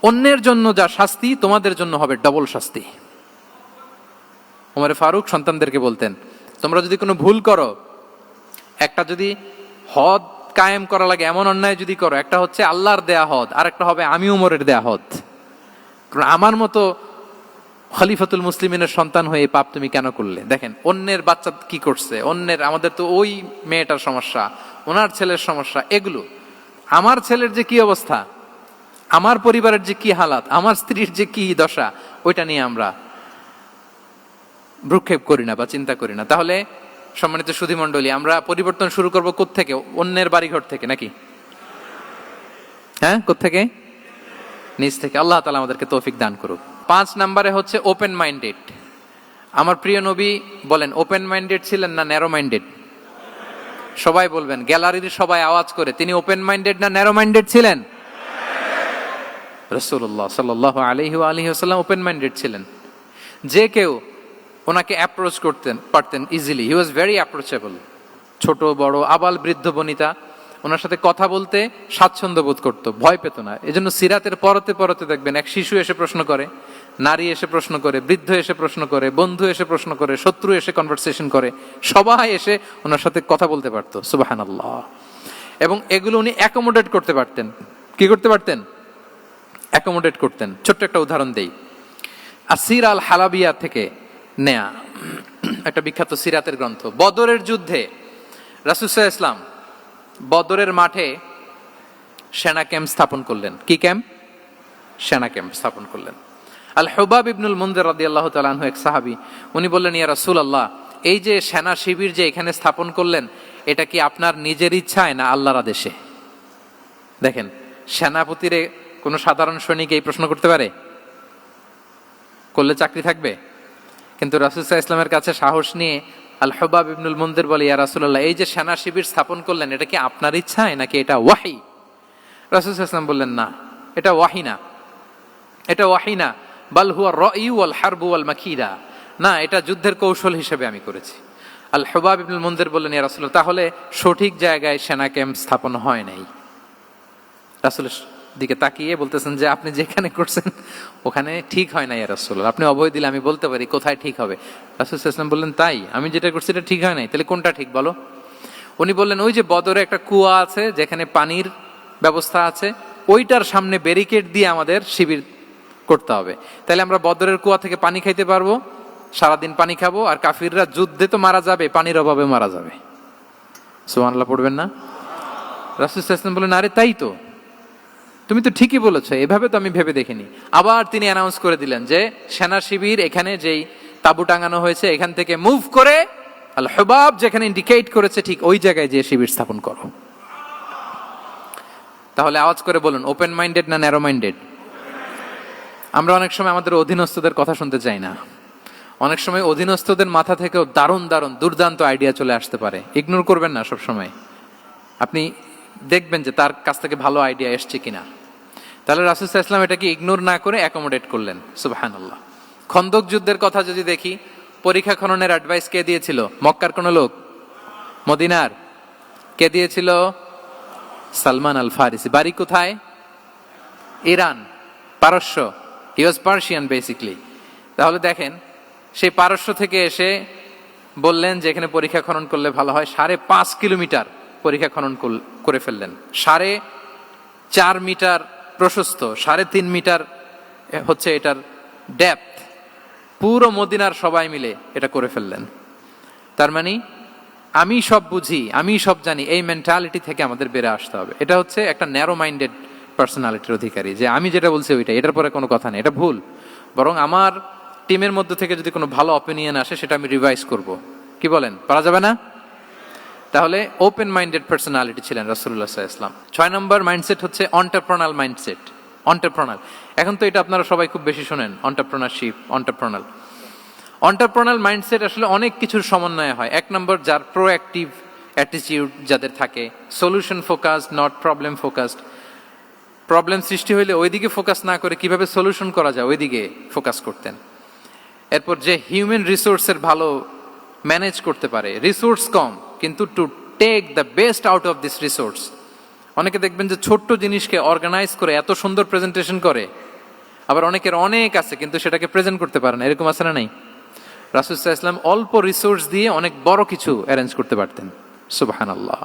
অন্যের জন্য যা শাস্তি তোমাদের জন্য হবে ডবল শাস্তি। ওমরে ফারুক সন্তানদেরকে বলতেন, তোমরা যদি কোনো ভুল করো, একটা যদি হদ কায়েম করা লাগে এমন অন্যায় যদি করো, একটা হচ্ছে আল্লাহর দেয়া হদ, আর একটা হবে আমি উমরের দেয়া হদ। কারণ আমার মতো খলিফাতুল মুসলিমিনের সন্তান হয়ে পাপ তুমি কেন করলে? দেখেন অন্যের বাচ্চা কি করছে, অন্যের, আমাদের তো ওই মেয়েটার সমস্যা, ওনার ছেলের সমস্যা, এগুলো আমার ছেলের যে কি অবস্থা, আমার পরিবারের যে কি হালাত, আমার স্ত্রীর যে কি দশা, ওইটা নিয়ে আমরা ভ্রুক্ষেপ করি না বা চিন্তা করি না। তাহলে সম্মানিত সুধী মণ্ডলী, আমরা পরিবর্তন শুরু করবো কোত্থেকে? অন্যের বাড়িঘর থেকে নাকি? হ্যাঁ, কোত্থেকে? নিজ থেকে। আল্লাহ তাআলা আমাদেরকে তৌফিক দান করুক। 5 নম্বরে হচ্ছে ওপেন মাইন্ডেড। আমার প্রিয় নবী বলেন, ওপেন মাইন্ডেড ছিলেন না ন্যারো মাইন্ডেড? সবাই বলবেন, গ্যালারির সবাই আওয়াজ করে, তিনি ওপেন মাইন্ডেড না ন্যারো মাইন্ডেড ছিলেন? রাসূলুল্লাহ সাল্লাল্লাহু আলাইহি ওয়া আলিহি ওয়াসাল্লাম ওপেন মাইন্ডেড ছিলেন। যে কেউ ওনাকে অ্যাপ্রোচ করতেন পারতেন easily. He was very approachable. ছোট বড় আবাল বৃদ্ধ বনিতা ওনার সাথে কথা বলতে স্বাচ্ছন্দ্য বোধ করতো, ভয় পেত না। এজন্য সিরাতের পরতে পরতে দেখবেন, এক শিশু এসে প্রশ্ন করে, নারী এসে প্রশ্ন করে, বৃদ্ধ এসে প্রশ্ন করে, বন্ধু এসে প্রশ্ন করে, শত্রু এসে কনভারসেশন করে, সবাই এসে ওনার সাথে কথা বলতে পারতো। সুবহানাল্লাহ। এবং এগুলো উনি অ্যাকোমোডেট করতে পারতেন। কি করতে পারতেন? অ্যাকোমোডেট করতেন। ছোট্ট একটা উদাহরণ দেই, আসির আল হালাবিয়া থেকে নেয়া একটা বিখ্যাত সিরাতের গ্রন্থ। বদরের যুদ্ধে রাসূল সাল্লাল্লাহু আলাইহি ওয়াসাল্লাম বদরের মাঠে সেনা ক্যাম্প স্থাপন করলেন। কি ক্যাম্প? সেনা ক্যাম্প স্থাপন করলেন। আল হুবাব ইবনুল মুনজির রাদিয়াল্লাহু তাআলা আনহু এক সাহাবী, উনি বললেন, ইয়া রাসূলুল্লাহ, এই যে সেনা শিবির যে এখানে স্থাপন করলেন, এটা কি আপনার নিজের ইচ্ছায় না আল্লাহর আদেশে? দেখেন, সেনাপতিরে কোনো সাধারণ সৈনিক এই প্রশ্ন করতে পারে? করলে চাকরি থাকবে? কিন্তু রাসূল সাল্লাল্লাহু আলাইহি ওয়াসাল্লামের কাছে সাহস নিয়ে আল হুবাব ইবনুল মুনজির বলে, ইয়া রাসূলুল্লাহ, এই যে সেনা শিবির স্থাপন করলেন, এটা কি আপনার ইচ্ছায় নাকি এটা ওয়াহি? রাসূল সাল্লাল্লাহু আলাইহি ওয়াসাল্লাম বললেন, না, এটা ওয়াহি না, এটা ওয়াহি না, বাল হুয়া রায়ু ওয়াল হারবু ওয়াল মাকিদা, না, এটা যুদ্ধের কৌশল হিসেবে আমি করেছি। আল হুবাব ইবনুল মুনজির বললেন, ইয়া রাসূলুল্লাহ, তাহলে সঠিক জায়গায় সেনা ক্যাম্প স্থাপন হয় নাই। রাসূলের দিকে তাকিয়ে বলতেছেন যে আপনি যেখানে করছেন ওখানে ঠিক হয় না ইয়া রাসূলুল্লাহ, আপনি অভয় দিলে আমি বলতে পারি কোথায় ঠিক হবে। রাসূল সাল্লাল্লাহু আলাইহি ওয়াসাল্লাম বললেন, তাই? আমি যেটা করছি এটা ঠিক হয় নাই, তাহলে কোনটা ঠিক বলো? উনি বললেন, ওই যে বদরে একটা কুয়া আছে যেখানে পানির ব্যবস্থা আছে, ওইটার সামনে ব্যারিকেড দিয়ে আমাদের শিবির করতে হবে। তাহলে আমরা বদরের কুয়া থেকে পানি খাইতে পারবো, সারাদিন পানি খাবো, আর কাফিররা যুদ্ধে তো মারা যাবে, পানির অভাবে মারা যাবে। সুবহানাল্লাহ পড়বেন না? রাসূল সাল্লাল্লাহু আলাইহি ওয়াসাল্লাম বললেন, আরে তাই তো, তুমি তো ঠিকই বলেছো, এভাবে তো আমি ভেবে দেখিনি। আবার তিনি অ্যানাউন্স করে দিলেন যে সেনা শিবির এখানে যেই তাবু টাঙানো হয়েছে এখান থেকে মুভ করে আল হুবাব যেখানে ইন্ডিকেট করেছে ঠিক ওই জায়গায় যে শিবির স্থাপন করো। তাহলে আওয়াজ করে বলুন, ওপেন মাইন্ডেড না ন্যারো মাইন্ডেড? আমরা অনেক সময় আমাদের অধীনস্থদের কথা শুনতে চাই না। অনেক সময় অধীনস্থদের মাথা থেকেও দারুণ দারুণ দুর্দান্ত আইডিয়া চলে আসতে পারে। ইগনোর করবেন না সব সময়, আপনি দেখবেন যে তার কাছ থেকে ভালো আইডিয়া এসছে কিনা। তাহলে রাসূল সাল্লাল্লাহু আলাইহি ওয়াসাল্লাম এটাকে ইগনোর না করে অ্যাকোমোডেট করলেন। সুবহানাল্লাহ। খন্দক যুদ্ধের কথা যদি দেখি, পরীক্ষা খননের অ্যাডভাইস কে দিয়েছিল? মক্কার কোন লোক? মদিনার? কে দিয়েছিল? সালমান আল ফারিসি। বাড়ি কোথায়? ইরান, পারস্য। হি ওয়াজ পার্সিয়ান বেসিক্যালি। তাহলে দেখেন, সেই পারস্য থেকে এসে বললেন যে এখানে পরীক্ষা খনন করলে ভালো হয়। 5.5 কিলোমিটার পরীক্ষা খনন করে ফেললেন। 4.5 মিটার প্রশস্ত, 3.5 মিটার হচ্ছে এটার ডেপথ। পুরো মদিনার সবাই মিলে এটা করে ফেললেন। তার মানে আমি সব বুঝি, আমি সব জানি, এই মেন্টালিটি থেকে আমাদের বেড়ে আসতে হবে। এটা হচ্ছে একটা ন্যারো মাইন্ডেড পার্সোনালিটির অধিকারী, যে আমি যেটা বলছি ওইটা, এটার পরে কোনো কথা নেই, এটা ভুল। বরং আমার টিমের মধ্যে থেকে যদি কোনো ভালো অপিনিয়ন আসে সেটা আমি রিভাইজ করব। কি বলেন, পারা যাবে না? তাহলে ওপেন মাইন্ডেড পার্সোনালিটি ছিলেন রাসূলুল্লাহ সাল্লাল্লাহু আলাইহি ওয়াসাল্লাম। 6 নম্বর মাইন্ডসেট হচ্ছে অন্টারপ্রেনাল মাইন্ডসেট। অন্টারপ্রেনাল, এখন তো এটা আপনারা সবাই খুব বেশি শোনেন, অন্টারপ্রেনারশিপ, অন্টারপ্রেনাল মাইন্ডসেট আসলে অনেক কিছুর সমন্বয় হয়। 1 নম্বর, যার প্রোঅ্যাক্টিভ অ্যাটিটিউড যাদের থাকে, solution focused, not problem focused. Problem সৃষ্টি হইলে ওইদিকে ফোকাস না করে কিভাবে সলিউশন করা যায় ওইদিকে ফোকাস করতেন। এরপর যে হিউম্যান রিসোর্সের ভালো ম্যানেজ করতে পারে, রিসোর্স কম কিন্তু to take the best out of this resource. অনেকে দেখবেন যে ছোট্ট জিনিসকে অর্গানাইজ করে এত সুন্দর প্রেজেন্টেশন করে, আবার অনেকের অনেক আছে কিন্তু সেটাকে প্রেজেন্ট করতে পারে না, এরকম আছে না নাই? রাসূল সাল্লাল্লাহু আলাইহি ওয়াসাল্লাম অল্প রিসোর্স দিয়ে অনেক বড় কিছু অ্যারেঞ্জ করতে পারতেন, সুবহানাল্লাহ।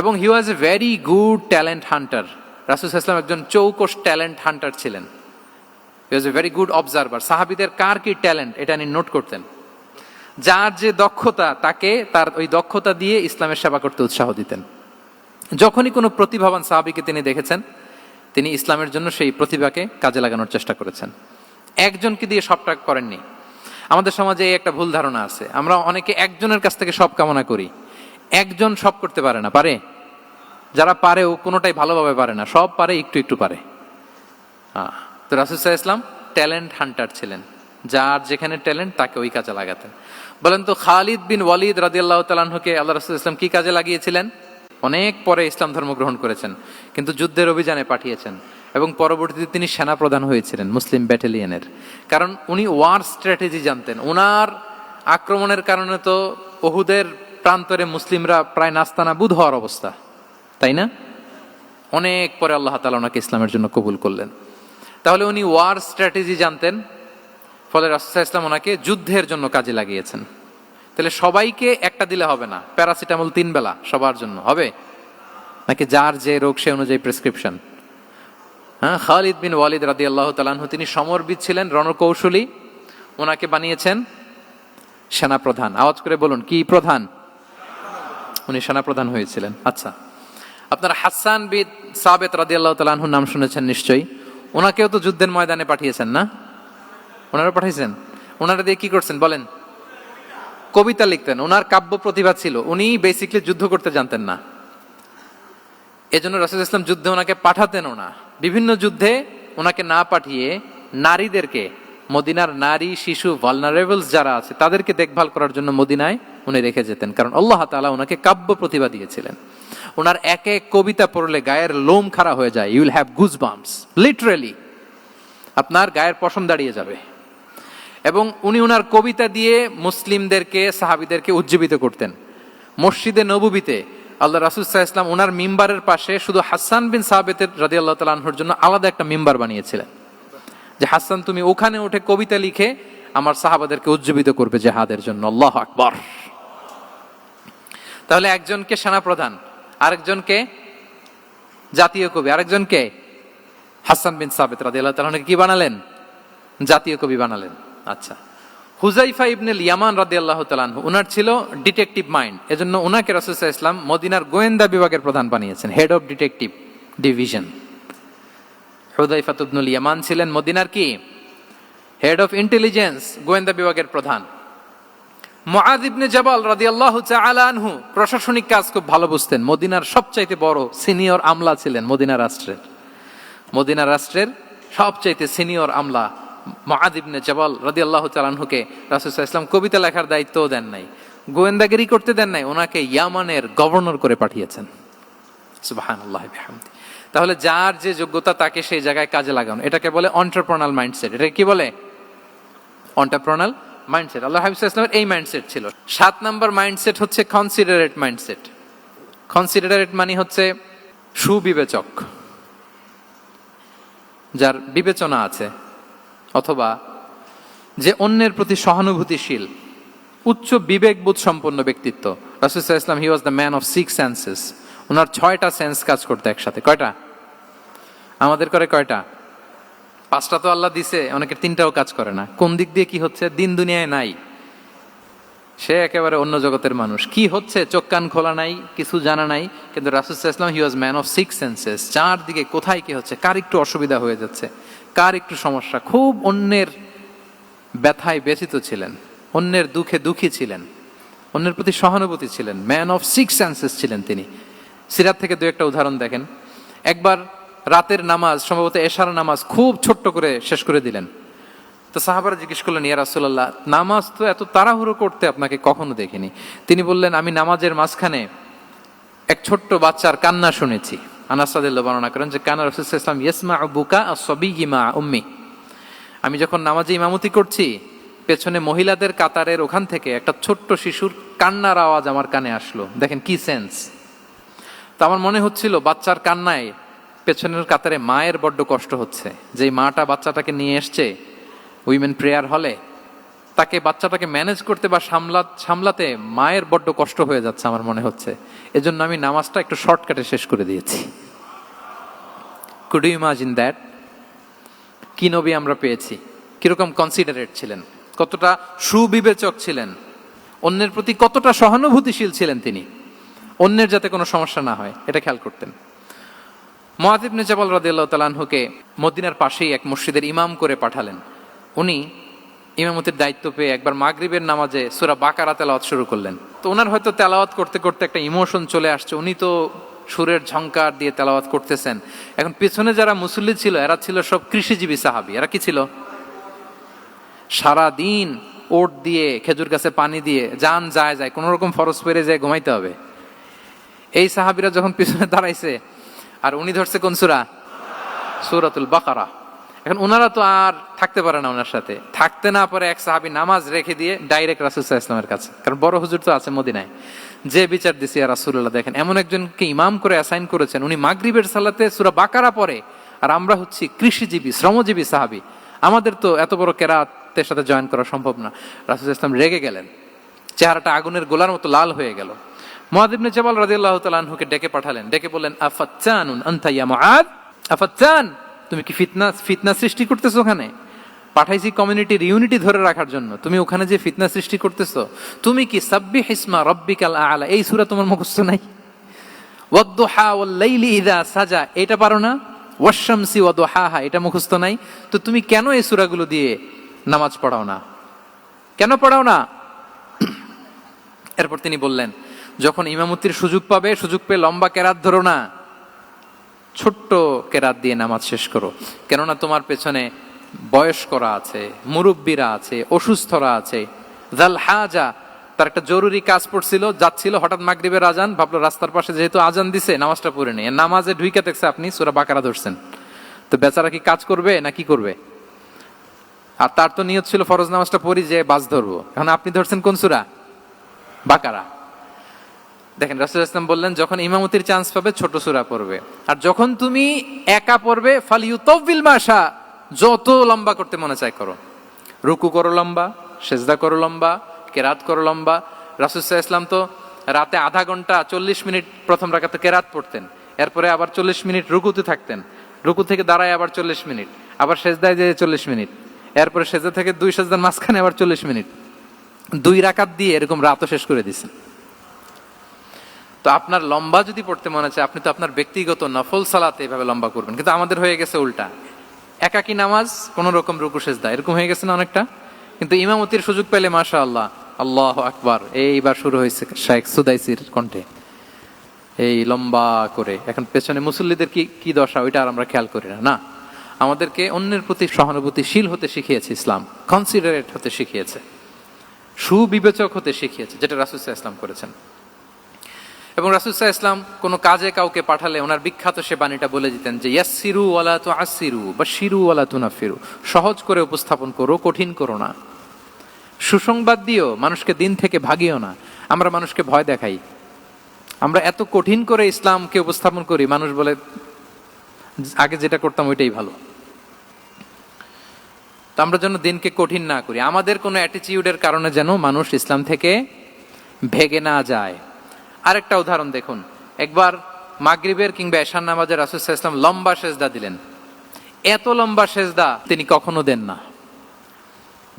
এবং he was a very good talent hunter. রাসূল সাল্লাল্লাহু আলাইহি ওয়াসাল্লাম একজন চৌকস ট্যালেন্ট হান্টার ছিলেন। He was a very good observer. সাহাবীদের কার কি ট্যালেন্ট এটা তিনি নোট করতেন। যার যে দক্ষতা তাকে তার ওই দক্ষতা দিয়ে ইসলামের সেবা করতে উৎসাহ দিতেন। যখনই কোনো প্রতিভাবান সাহাবীকে তিনি দেখেছেন, তিনি ইসলামের জন্য সেই প্রতিভাকে কাজে লাগানোর চেষ্টা করেছেন। একজনকে দিয়ে সবটা করেননি। আমাদের সমাজে এই একটা ভুল ধারণা আছে, আমরা অনেকে একজনের কাছ থেকে সব কামনা করি। একজন সব করতে পারে না, পারে? যারা পারেও কোনোটাই ভালোভাবে পারে না, সব পারে, একটু একটু পারে। তো রাসূল সাল্লাল্লাহু আলাইহি ওয়াসাল্লাম ট্যালেন্ট হান্টার ছিলেন, যার যেখানে ট্যালেন্ট তাকে ওই কাজে লাগাতেন। বলেন তো, খালিদ বিন ওয়ালিদ রাদিয়াল্লাহু তাআলা আনহুকে আল্লাহ রাসূল সাল্লাল্লাহু আলাইহি ওয়াসাল্লাম কি কাজে লাগিয়েছিলেন? অনেক পরে ইসলাম ধর্ম গ্রহণ করেছেন, কিন্তু যুদ্ধের অভিযানে পাঠিয়েছেন এবং পরবর্তীতে তিনি সেনাপ্রধান হয়েছিলেন মুসলিম ব্যাটালিয়নের। কারণ উনি ওয়ার স্ট্র্যাটেজি জানতেন। ওনার আক্রমণের কারণে তো উহুদের প্রান্তরে মুসলিমরা প্রায় নাস্তানাবুদ হওয়ার অবস্থা, তাই না? অনেক পরে আল্লাহ তাআলা ওনাকে ইসলামের জন্য কবুল করলেন। তাহলে উনি ওয়ার স্ট্র্যাটেজি জানতেন, ফলে রাসূল সাল্লাল্লাহু আলাইহি ওয়াসাল্লাম ওনাকে যুদ্ধের জন্য কাজে লাগিয়েছেন। তাহলে সবাইকে একটা দিলে হবে না, প্যারাসিটামল 3 বেলা সবার জন্য হবে নাকি যার যে রোগ সে অনুযায়ী প্রেসক্রিপশন? হ্যাঁ, খালিদ বিন ওয়ালিদ রাদিয়াল্লাহু তাআলা আনহু তিনি সমরবিদ ছিলেন, রণকৌশলী। ওনাকে বানিয়েছেন সেনাপ্রধান। আওয়াজ করে বলুন, কি প্রধান? উনি সেনাপ্রধান হয়েছিলেন। আচ্ছা, আপনারা হাসান বিন সাবিত রাদিয়াল্লাহু তাআলা আনহুর নাম শুনেছেন নিশ্চয়ই। ওনাকেও তো যুদ্ধের ময়দানে পাঠিয়েছেন না? ওনারা পাঠিয়েছেন। ওনারা দিয়ে কি করছেন বলেন? কবিতা লিখতেন। ওনার কাব্য প্রতিভা ছিল। উনি বেসিক্যালি যুদ্ধ করতে জানতেন না, এজন্য রাসূল সাল্লাল্লাহু আলাইহি ওয়াসাল্লাম যুদ্ধে ওনাকে পাঠাতেনও না। বিভিন্ন যুদ্ধে ওনাকে না পাঠিয়ে নারীদেরকে, মদিনার নারী, শিশু, ভালনারেবলস যারা আছে তাদেরকে দেখভাল করার জন্য মদিনায় উনি রেখে যেতেন, কারণ আল্লাহ তাআলা ওনাকে কাব্য প্রতিভা দিয়েছিলেন। ওনার এক এক কবিতা পড়লে গায়ের লোম খাড়া হয়ে যায়। You will have goosebumps, literally আপনার গায়ের পশম দাঁড়িয়ে যাবে। এবং উনি ওনার কবিতা দিয়ে মুসলিমদেরকে, সাহাবীদেরকে উজ্জীবিত করতেন। মসজিদে নববীতে আল্লাহ রাসূল সাল্লাল্লাহু আলাইহি ওয়াসাল্লাম ওনার মিম্বারের পাশে শুধু হাসান বিন সাবিত রাদিয়াল্লাহু তাআলা আনহুর জন্য আলাদা একটা মিম্বার বানিয়েছিলেন, যে হাসান তুমি ওখানে উঠে কবিতা লিখে আমার সাহাবাদেরকে উজ্জীবিত করবে জিহাদের জন্য। আল্লাহু আকবার। তাহলে একজনকে সেনাপ্রধান, আরেকজনকে জাতীয় কবি, আরেকজনকে হাসান বিন সাবিত রাদিয়াল্লাহু তাআলা আনহুকে কি বানালেন? জাতীয় কবি বানালেন। আচ্ছা, হুযাইফা ইবনুল ইয়ামান রাদিয়াল্লাহু তাআলা আনহু, ওনার ছিল ডিটেকটিভ মাইন্ড, এজন্য ওনাকে রাসূল সাল্লাল্লাহু আলাইহি ওয়াসাল্লাম মদিনার গোয়েন্দা বিভাগের প্রধান বানিয়েছেন, head of detective division. Huzaifa Ibnul Yaman ছিলেন মদিনার কি? হেড অফ ইন্টেলিজেন্স, গোয়েন্দা বিভাগের প্রধান। মুআয ইবনে জাবাল রাদিয়াল্লাহু তাআলা আনহু প্রশাসনিক কাজ খুব ভালো বুঝতেন। মদিনার সবচাইতে বড় সিনিয়র আমলা ছিলেন মদিনা রাষ্ট্রের সবচাইতে সিনিয়র আমলা মুআয ইবনে জাবাল রাদিয়াল্লাহু তাআলা আনহুকে রাসূল সাল্লাল্লাহু আলাইহি ওয়াসাল্লাম কবিতা লেখার দায়িত্বও দেন নাই, গোয়েন্দাগিরি করতে দেন নাই, ওনাকে ইয়ামানের গভর্নর করে পাঠিয়েছেন। সুবহানাল্লাহি বিহামদি। তাহলে যার যে যোগ্যতা তাকে সেই জায়গায় কাজে লাগানো, এটাকে বলে এন্টারপ্রেনাল মাইন্ডসেট। এটা কি বলে? এন্টারপ্রেনাল মাইন্ডসেট। আল্লাহ হাবিব সাল্লাল্লাহু আলাইহি ওয়াসাল্লামের এই মাইন্ডসেট ছিল। 7 নম্বর মাইন্ডসেট হচ্ছে কনসিডারেট মাইন্ডসেট। কনসিডারেট মানে হচ্ছে সুবিবেচক, যার বিবেচনা আছে, অথবা যে অন্যের প্রতি সহানুভূতিশীল, উচ্চ বিবেকবোধ সম্পন্ন ব্যক্তিত্ব। রাসূল সাল্লাল্লাহু আলাইহি ওয়াসাল্লাম he was the man of 6 senses. ওনার 6টা সেন্স কাজ করতে একসাথে। কয়টা? আমাদের করে কয়টা? 5টা তো আল্লাহ দিছে, অনেকের 3টাও কাজ করে না। কোন দিক দিয়ে কি হচ্ছে দিন দুনিয়ায় নাই, সে একেবারে অন্য জগতের মানুষ। কি হচ্ছে চোখ কান খোলা নাই, কিছু জানা নাই। কিন্তু রাসূল সাল্লাল্লাহু আলাইহি ওয়াসাল্লাম he was man of 6 senses. চারদিকে কোথায় কি হচ্ছে, কার একটু অসুবিধা হয়ে যাচ্ছে, কার একটু সমস্যা, খুব অন্যের ব্যথায় ব্যথিত ছিলেন, অন্যের দুঃখে দুঃখী ছিলেন। অন্যের প্রতি সহানুভূতি ছিলেন, ম্যান অফ সিক্স সেন্সেস ছিলেন তিনি। সিরাত থেকে দু একটা উদাহরণ দেখেন। একবার রাতের নামাজ, সম্ভবত এশার নামাজ, খুব ছোট্ট করে শেষ করে দিলেন। তো সাহাবারা জিজ্ঞেস করলেন, ইয়া রাসূলুল্লাহ, নামাজ তো এত তাড়াহুড়ো করতে আপনাকে কখনো দেখিনি। তিনি বললেন, আমি নামাজের মাঝখানে এক ছোট্ট বাচ্চার কান্না শুনেছি। আনাস রাদিয়াল্লাহু বর্ণনা করেন যে কানা রাসূলুল্লাহ সাল্লাল্লাহু আলাইহি ওয়াসাল্লাম ইয়াসমাউ বুকা আস-সাবিয়্যি মা উম্মি। আমি যখন নামাজে ইমামতি করছি, পেছনে মহিলাদের কাতারের ওখান থেকে একটা ছোট্ট শিশুর কান্নার আওয়াজ আমার কানে আসলো। দেখেন কি সেন্স। তো আমার মনে হচ্ছিল বাচ্চার কান্নায় পেছনের কাতারে মায়ের বড্ড কষ্ট হচ্ছে, যে মাটা বাচ্চাটাকে নিয়ে এসছে উইমেন প্রেয়ার হলে, তাকে বাচ্চাটাকে ম্যানেজ করতে বা সামলাতে মায়ের বড্ড কষ্ট হয়ে যাচ্ছে আমার মনে হচ্ছে। এজন্য আমি নামাজটা একটু শর্টকাটে শেষ করে দিয়েছি। Could you imagine that? কি নবী আমরা পেয়েছি, কিরকম কনসিডারেট ছিলেন, কতটা সুবিবেচক ছিলেন, অন্যের প্রতি কতটা সহানুভূতিশীল ছিলেন তিনি, অন্যের যাতে কোনো সমস্যা না হয় এটা খেয়াল করতেন। মুআয ইবনে জাবাল রাদিয়াল্লাহু তাআলা আনহুকে মদিনার পাশেই এক মসজিদের ইমাম করে পাঠালেন। উনি ইমামতির দায়িত্ব পেয়ে একবার মাগরিবের নামাজে সূরা বাকারা তেলাওয়াত শুরু করলেন। তো ওনার হয়তো তেলাওয়াত করতে করতে একটা ইমোশন চলে আসছে, উনি তো সুরের ঝংকার দিয়ে তেলাওয়াত করতেছেন। এখন পিছনে যারা মুসল্লি ছিল এরা ছিল সব কৃষিজীবী সাহাবী। এরা কি ছিল? সারা দিন ওট দিয়ে, খেজুর গাছে পানি দিয়ে জান যায় কোন রকম ফরজ পেরে যায় ঘুমাইতে হবে। এই সাহাবীরা যখন পিছনে দাঁড়াইছে আর উনি ধরছে কোন সূরা? সূরাতুল বাকারা। এখন ওনারা তো আর থাকতে পারে না, ওনার সাথে থাকতে না পারে এক সাহাবী নামাজ রেখে দিয়ে ডাইরেক্ট রাসূল সাল্লাল্লাহু আলাইহি ওয়াসাল্লামের কাছে, কারণ বড় হুজুর তো আছে মদিনায়। যে বিচার দিছে ইয়া রাসূলুল্লাহ, দেখেন এমন একজনকে ইমাম করে অ্যাসাইন করেছেন, উনি মাগরিবের সালাতে সূরা বাকারা পড়ে, আর আমরা হচ্ছি কৃষিজীবী শ্রমজীবী সাহাবী, আমাদের তো এত বড় কেরাতের সাথে জয়েন করা সম্ভব না। রাসূল সাল্লাল্লাহু আলাইহি ওয়াসাল্লাম রেগে গেলেন, চেহারাটা আগুনের গোলার মতো লাল হয়ে গেল। মুআয ইবনে জাবাল রাদিয়াল্লাহু তাআলা আনহুকে ডেকে পাঠালেন, ডেকে বললেন, আফাত্তানুন আনতা ইয়া মুআয, আফাত্তান, তুমি কি ফিতনা সৃষ্টি করতেছো? ওখানে পাঠাইছি কমিউনিটির ইউনিটি ধরে রাখার জন্য, তুমি ওখানে যে ফিতনা সৃষ্টি করতেছো। তুমি কি সাব্বিহ ইসমা রাব্বিকাল আ'লা এই সূরা তোমার মুখস্থ নাই? ওয়াদ-দুহা ওয়াল-লাইলি ইযা সাজা এটা পারো না? ওয়াশ-শামসি ওয়া দুহাহা এটা মুখস্থ নাই? তো তুমি কেন এই সূরাগুলো দিয়ে নামাজ পড়াও না? কেন পড়াও না? এরপর তিনি বললেন, যখন ইমামতির সুযোগ পাবে, সুযোগ পেয়ে লম্বা কেরাত ধরো না, ছোট্ট কেরাত দিয়ে নামাজ শেষ করো। কেননা তোমার পেছনে বয়স্করা আছে, মুরব্বীরা আছে, অসুস্থরা আছে। জাল হাজা, তার একটা জরুরি কাজ পড়ছিল, যাচ্ছিল, হঠাৎ মাগরিবের আজান, ভাবলো রাস্তার পাশে যেহেতু আজান দিছে নামাজটা পড়ে নেই। নামাজে ঢুইকা দেখছে আপনি সূরা বাকারা ধরছেন, তো বেচারা কি কাজ করবে না কি করবে? আর তার তো নিয়ত ছিল ফরজ নামাজটা পড়ি যে বাস ধরবো, এখন আপনি ধরছেন কোন সূরা? বাকারা। দেখেন রাসূল সাল্লাল্লাহু আলাইহি ওয়াসাল্লাম বললেন, যখন ইমামতির চান্স পাবে ছোট সূরা পড়বে, আর যখন তুমি একা পড়বে ফালিউতাউবিল মাশা, যত লম্বা করতে মনে চায় করো, রুকু করো লম্বা, সেজদা করো লম্বা, কেরাত করো লম্বা। রাসূল সাল্লাল্লাহু আলাইহি ওয়াসাল্লাম তো রাতে আধা ঘন্টা 40 মিনিট প্রথম রাকাতে কেরাত পড়তেন, এরপরে আবার 40 মিনিট রুকুতে থাকতেন, রুকু থেকে দাঁড়ায় আবার 40 মিনিট, আবার সেজদায় যেয়ে 40 মিনিট, এরপরে সেজদা থেকে 2 সেজদার মাঝখানে আবার 40 মিনিট, 2 রাকাত দিয়ে এরকম রাতও শেষ করে দিয়েছেন। তো আপনার লম্বা যদি পড়তে মনে চায়, আপনি তো আপনার ব্যক্তিগত নফল সালাতে এভাবে লম্বা করবেন। কিন্তু আমাদের হয়ে গেছে উল্টা, একাকী নামাজ কোন রকম রুকু সেজদা এরকম হয়ে গেছে না অনেকটা। কিন্তু ইমামতির সুযোগ পেলে মাশাআল্লাহ, আল্লাহু আকবার, এইবার শুরু হয়েছে শাইখ সুদাইসির কণ্ঠে এই লম্বা করে। এখন পেছনে মুসল্লিদের কি দশা ওইটা আর আমরা খেয়াল করি না। আমাদেরকে অন্যের প্রতি সহানুভূতিশীল হতে শিখিয়েছে ইসলাম, কনসিডারেট হতে শিখিয়েছে, সুবিবেচক হতে শিখিয়েছে, যেটা রাসূল সাল্লাল্লাহু আলাইহি ওয়াসাল্লাম করেছেন। এবং রাসূল সাল্লাল্লাহু আলাইহি ওয়াসাল্লাম কোনো কাজে কাউকে পাঠালে ওনার বিখ্যাত সে বাণীটা বলে দিতেন যে ইয়াসসিরু ওয়ালা তুআসসিরু বাশশিরু ওয়ালা তুনাফিরু, সহজ করে উপস্থাপন করো, কঠিন করো না। সুসংবাদ দিও, মানুষকে দিন থেকে ভাগিও না। আমরা মানুষকে ভয় দেখাই, আমরা এত কঠিন করে ইসলামকে উপস্থাপন করি, মানুষ বলে আগে যেটা করতাম ওইটাই ভালো। তো আমরা যেন দিনকে কঠিন না করি, আমাদের কোনো অ্যাটিটিউডের কারণে যেন মানুষ ইসলাম থেকে ভেগে না যায়। আরেকটা উদাহরণ দেখুন, একবার মাগরিবের কিংবা এশার নামাজে রাসূল সাল্লাল্লাহু আলাইহি ওয়াসাল্লাম লম্বা সেজদা দিলেন। এত লম্বা সেজদা তিনি কখনো দেন না।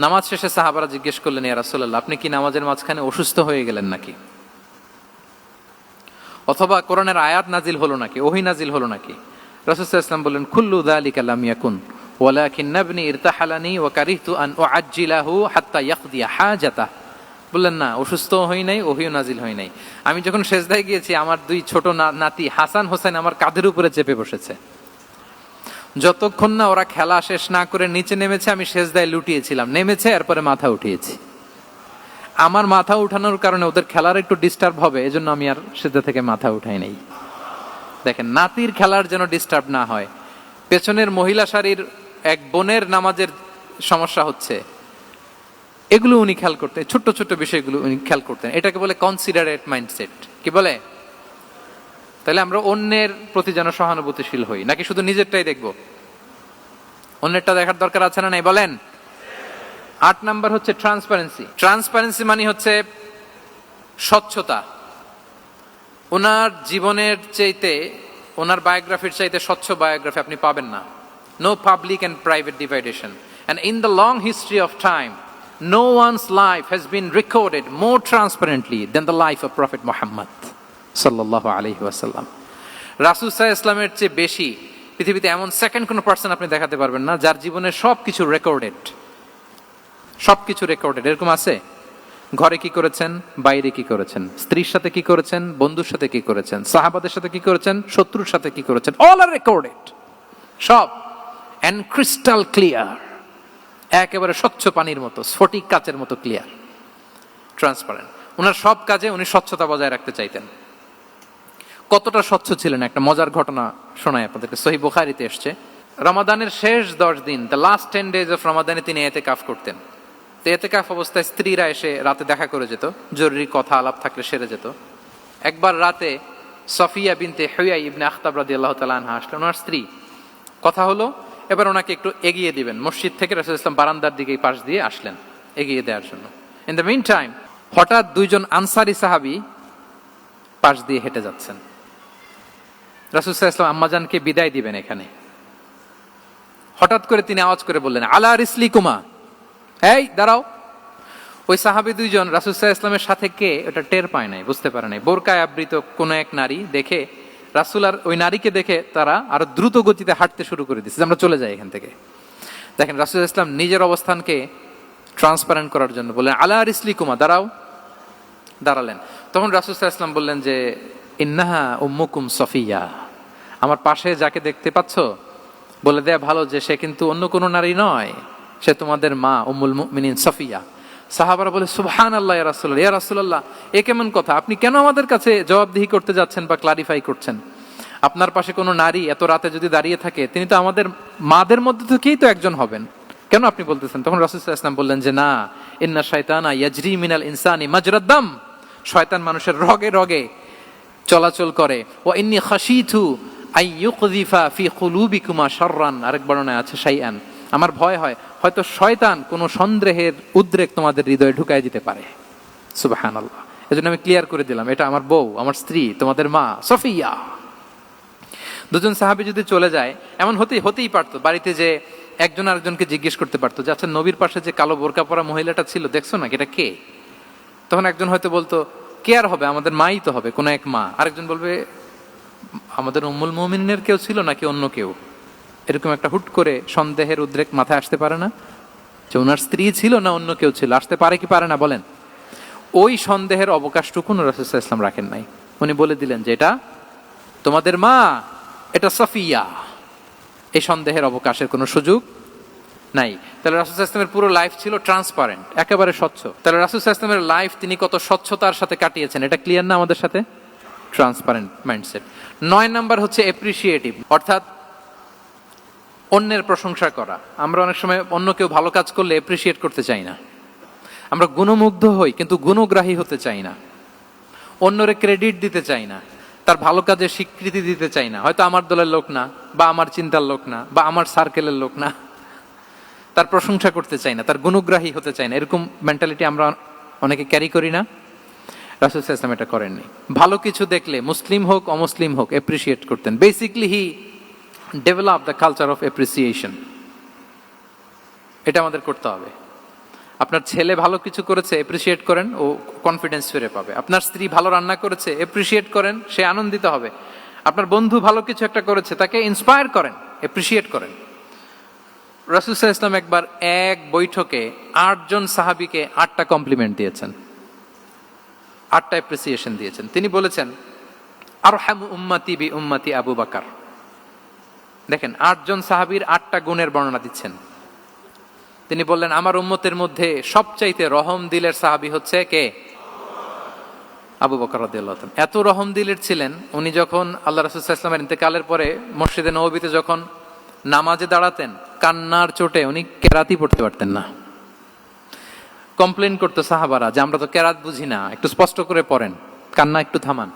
নামাজ শেষে সাহাবারা জিজ্ঞেস করলেন, ইয়া রাসূলুল্লাহ, আপনি কি নামাজের মাঝখানে অসুস্থ হয়ে গেলেন নাকি? অথবা কোরআনের আয়াত নাজিল হলো নাকি, ওহী নাজিল হলো নাকি? রাসূল সাল্লাল্লাহু আলাইহি ওয়াসাল্লাম বললেন, কুল্লু যালিকা লাম ইয়াকুন ওয়ালাকিন নাবনি ইরতাহালানি ওয়া কারিহতু আন উআজ্জিলাহু হাত্তা ইয়াকদিয়া হাজাতাহ। বললেন না, অসুস্থ হই নাই, ওহিও নাজিল হই নাই। আমি যখন সেজদায় গিয়েছি, আমার দুই ছোট নাতি হাসান হোসেন আমার কাঁধের উপরে চেপে বসেছে। যতক্ষণ না ওরা খেলা শেষ না করে নিচে নেমেছে, আমি সেজদায় লুটিয়েছিলাম। নেমেছে, এরপরে মাথা উঠিয়েছি। আমার মাথা উঠানোর কারণে ওদের খেলার একটু ডিস্টার্ব হবে, এজন্য আমি আর সেজদা থেকে মাথা উঠাই নাই। দেখেন, নাতির খেলার যেন ডিস্টার্ব না হয়। পেছনের মহিলা সারির এক বোনের নামাজের সমস্যা হচ্ছে, এগুলো উনি খেয়াল করতেন, ছোট্ট ছোট্ট বিষয়গুলো উনি খেয়াল করতেন। এটাকে বলে কনসিডারেট মাইন্ডসেট। কি বলে? তাহলে আমরা অন্যের প্রতি যেন সহানুভূতিশীল হই, নাকি শুধু নিজেরটাই দেখবো? অন্যেরটা দেখার দরকার আছে না নাই বলেন? 8 নাম্বার হচ্ছে ট্রান্সপারেন্সি। ট্রান্সপারেন্সি মানে হচ্ছে স্বচ্ছতা। ওনার জীবনের চাইতে, ওনার বায়োগ্রাফির চাইতে স্বচ্ছ বায়োগ্রাফি আপনি পাবেন না। No public and private division, and in the long history of time no one's life has been recorded more transparently than the life of Prophet Muhammad sallallahu alaihi wasallam. রাসূল সাল্লাল্লাহু আলাইহি ওয়াসাল্লামের চেয়ে বেশি পৃথিবীতে এমন সেকেন্ড কোন পারসন আপনি দেখাতে পারবেন না যার জীবনের সবকিছু রেকর্ডেড। সবকিছু রেকর্ডেড। এরকম আছে? ঘরে কি করেছেন, বাইরে কি করেছেন, স্ত্রীর সাথে কি করেছেন, বন্ধুর সাথে কি করেছেন, সাহাবাদের সাথে কি করেছেন, শত্রুর সাথে কি করেছেন, অল আর রেকর্ডেড। সব এন্ড ক্রিস্টাল ক্লিয়ার, একেবারে স্বচ্ছ পানির মতো, স্ফটিক কাচের মতো ক্লিয়ার, ট্রান্সপারেন্ট। ওনার সব কাজে উনি স্বচ্ছতা বজায় রাখতে চাইতেন। কতটা স্বচ্ছ ছিলেন একটা মজার ঘটনা শোনায় আপনাদেরকে। সহিহ বুখারীতে এসেছে, রমাদানের শেষ 10 দিন, দ্য লাস্ট 10 days অফ রমাদানে তিনি ইতিকাফ করতেন। তো ইতিকাফ অবস্থায় স্ত্রীরা এসে রাতে দেখা করে যেত, জরুরি কথা আলাপ থাকলে সেরে যেত। একবার রাতে সফিয়া বিনতে হুয়াই ইবনে আখতাব রাদিয়াল্লাহু তাআলা আনহা আসলেন, ওনার স্ত্রী। কথা হলো এবার ওনাকে একটু এগিয়ে দিবেন। মসজিদ থেকে রাসূলুল্লাহ সাল্লাল্লাহু আলাইহি ওয়াসাল্লাম বারান্দার দিকে পাশ দিয়ে আসলেন এগিয়ে দেওয়ার জন্য। ইন দ্য মিন টাইম হঠাৎ দুইজন আনসারী সাহাবী পাশ দিয়ে হেঁটে যাচ্ছেন। রাসূলুল্লাহ সাল্লাল্লাহু আলাইহি ওয়াসাল্লাম আম্মাজানকে বিদায় দিবেন এখানে। হঠাৎ করে তিনি আওয়াজ করে বললেন, আলা রিসলিকুমা, এই দাঁড়াও। ওই সাহাবী দুইজন রাসূলুল্লাহ সাল্লাল্লাহু আলাইহি ওয়াসাল্লামের সাথে কে ওটা টের পায় নাই, বুঝতে পারে নাই। বোরকায় আবৃত কোন এক নারী দেখে রাসূল আর ওই নারীকে দেখে তারা আরো দ্রুত গতিতে হাঁটতে শুরু করে দিচ্ছে, আমরা চলে যাই এখান থেকে। দেখেন, রাসূল সাল্লাল্লাহু আলাইহি ওয়াসাল্লাম নিজের অবস্থানকে ট্রান্সপারেন্ট করার জন্য বললেন, আলা রিসলিকুমা, দাঁড়াও। দাঁড়ালেন। তখন রাসূল সাল্লাল্লাহু আলাইহি ওয়াসাল্লাম বললেন যে, ইন্নাহা উম্মুকুম সফিয়া, আমার পাশে যাকে দেখতে পাচ্ছ বলে দেয়া ভালো যে সে কিন্তু অন্য কোনো নারী নয়, সে তোমাদের মা উম্মুল মুমিনিন সফিয়া। সাহাবারা বলে, সুবহানাল্লাহ ইয়া রাসূলুল্লাহ, ইয়া রাসূলুল্লাহ, এ কেমন কথা? আপনি কেন আমাদের কাছে জবাবদিহি করতে যাচ্ছেন বা ক্লারিফাই করছেন? আপনার পাশে কোনো নারী এত রাতে যদি দাঁড়িয়ে থাকে, তিনি তো আমাদের মাদের মধ্যে থেকেই তো একজন হবেন, কেন আপনি বলতেছেন? তখন রাসূল সাল্লাল্লাহু আলাইহি ওয়াসাল্লাম বললেন যে, না, ইন্না শাইতানা ইয়াজরি মিনাল ইনসানি মাজরাদ দাম, শয়তান মানুষের রগে রগে চলাচল করে। ওয়া ইন্নী খাশিতু আই ইউকযিফা ফি কুলুবিকুমা শাররান, আরেক বর্ণনায় আছে শাইআন, আমার ভয় হয় হয়তো শয়তান কোনো সন্দেহের উদ্রেক তোমাদের হৃদয়ে ঢুকায় দিতে পারে। সুবহানাল্লাহ। এজন্য আমি ক্লিয়ার করে দিলাম, এটা আমার বউ, আমার স্ত্রী, তোমাদের মা সফিয়া। দুজন সাহাবী যদি চলে যায়, এমন হতেই পারতো বাড়িতে যে একজন আরেকজনকে জিজ্ঞেস করতে পারতো যে, আচ্ছা, নবীর পাশে যে কালো বোরকা পরা মহিলাটা ছিল দেখছো না, এটা কে? তখন একজন হয়তো বলতো, কে আর হবে, আমাদের মাই তো হবে, কোনো এক মা। আরেকজন বলবে, আমাদের উম্মুল মুমিনিনের কেউ ছিল নাকি অন্য কেউ। এরকম একটা হুট করে সন্দেহের উদ্রেক মাথায় আসতে পারে না যে ওনার স্ত্রী ছিল না অন্য কেউ ছিল? আসতে পারে কি পারে না বলেন? ওই সন্দেহের অবকাশটুকু রাসূল সাল্লাল্লাহু আলাইহি ওয়াসাল্লাম রাখেন নাই। উনি বলে দিলেন যে, এটা তোমাদের মা, এটা সফিয়া। এই সন্দেহের অবকাশের কোনো সুযোগ নাই। তাহলে রাসূল সাল্লাল্লাহু আলাইহি ওয়াসাল্লামের পুরো লাইফ ছিল ট্রান্সপারেন্ট, একেবারে স্বচ্ছ। তাহলে রাসূল সাল্লাল্লাহু আলাইহি ওয়াসাল্লামের লাইফ তিনি কত স্বচ্ছতার সাথে কাটিয়েছেন, এটা ক্লিয়ার না আমাদের সাথে? Transparent mindset. 9 নাম্বার হচ্ছে অ্যাপ্রিশিয়েটিভ, অর্থাৎ অন্যের প্রশংসা করা। আমরা অনেক সময় অন্য কেউ ভালো কাজ করলে অ্যাপ্রিশিয়েট করতে চাই না। আমরা গুণমুগ্ধ হই কিন্তু গুণগ্রাহী হতে চাই না। অন্যরে ক্রেডিট দিতে চাই না, তার ভালো কাজের স্বীকৃতি দিতে চাই না। হয়তো আমার দলের লোক না, বা আমার চিন্তার লোক না, বা আমার সার্কেলের লোক না, তার প্রশংসা করতে চাই না, তার গুণগ্রাহী হতে চাই না। এরকম মেন্টালিটি আমরা অনেকে ক্যারি করি না? রাসূল সাল্লাল্লাহু আলাইহি ওয়াসাল্লাম এটা করেননি। ভালো কিছু দেখলে মুসলিম হোক অমুসলিম হোক অ্যাপ্রিশিয়েট করতেন। Basically he develop the culture of appreciation. এটা আমাদের করতে হবে। আপনার ছেলে ভালো কিছু করেছে, অ্যাপ্রিশিয়েট করেন, ও কনফিডেন্স ফিরে পাবে। আপনার স্ত্রী ভালো রান্না করেছে, অ্যাপ্রিশিয়েট করেন, সে আনন্দিত হবে। আপনার বন্ধু ভালো কিছু একটা করেছে, তাকে ইন্সপায়ার করেন, অ্যাপ্রিশিয়েট করেন। রাসূল সাল্লাল্লাহু আলাইহি ওয়াসাল্লাম একবার এক বৈঠকে 8 জন সাহাবীকে 8টা কমপ্লিমেন্ট দিয়েছেন। 8টা অ্যাপ্রিসিয়েশন দিয়েছেন। তিনি বলেছেন আরহামু উম্মতি বি উম্মতি আবু বকর। দেখেন 8 জন সাহাবীর 8টা গুণের বর্ণনা দিচ্ছেন। তিনি বললেন আমার উম্মতের মধ্যে সবচাইতে রহম দিলের সাহাবী হচ্ছে কে? আবু বকর রাদিয়াল্লাহু তাআলা। এত রহম দিলের ছিলেন, উনি যখন আল্লাহ রাসূল সাল্লাল্লাহু আলাইহি ওয়াসাল্লামের ইন্তেকালের পরে মসজিদে নববীতে যখন নামাজে দাঁড়াতেন, কান্নার চোটে উনি কেরাতই পড়তে পারতেন না। কমপ্লেন করতো সাহাবারা যে আমরা তো কেরাত বুঝি না, একটু স্পষ্ট করে পড়েন, কান্না একটু থামান।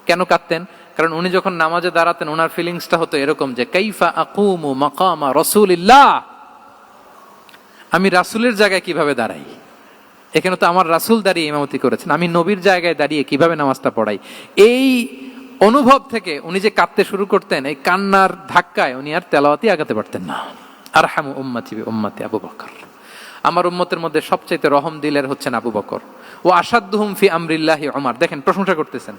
কেন কাঁদতেন? কারণ উনি যখন নামাজে দাঁড়াতেন ওনার ফিলিংসটা হতো এরকম যে কাইফা আকুমু মাকামা রাসূলিল্লাহ, আমি রাসূলের জায়গায় কিভাবে দাঁড়াই? এখানে তো আমার রাসূল দাঁড়িয়ে ইমামতি করেছেন, আমি নবীর জায়গায় দাঁড়িয়ে কিভাবে নামাজটা পড়াই? এই অনুভব থেকে উনি যে কাঁদতে শুরু করতেন, এই কান্নার ধাক্কায় উনি আর তেলাওয়াতই আগাতে পারতেন না। আরহামু উম্মতি বি উম্মতি আবু বকর। আমার উম্মতের মধ্যে সবচাইতে রহম দিলের হচ্ছেন আবু বকর। ও আসাদ্দুহুম ফি আমরিল্লাহি উমর। দেখেন প্রশংসা করতেছেন।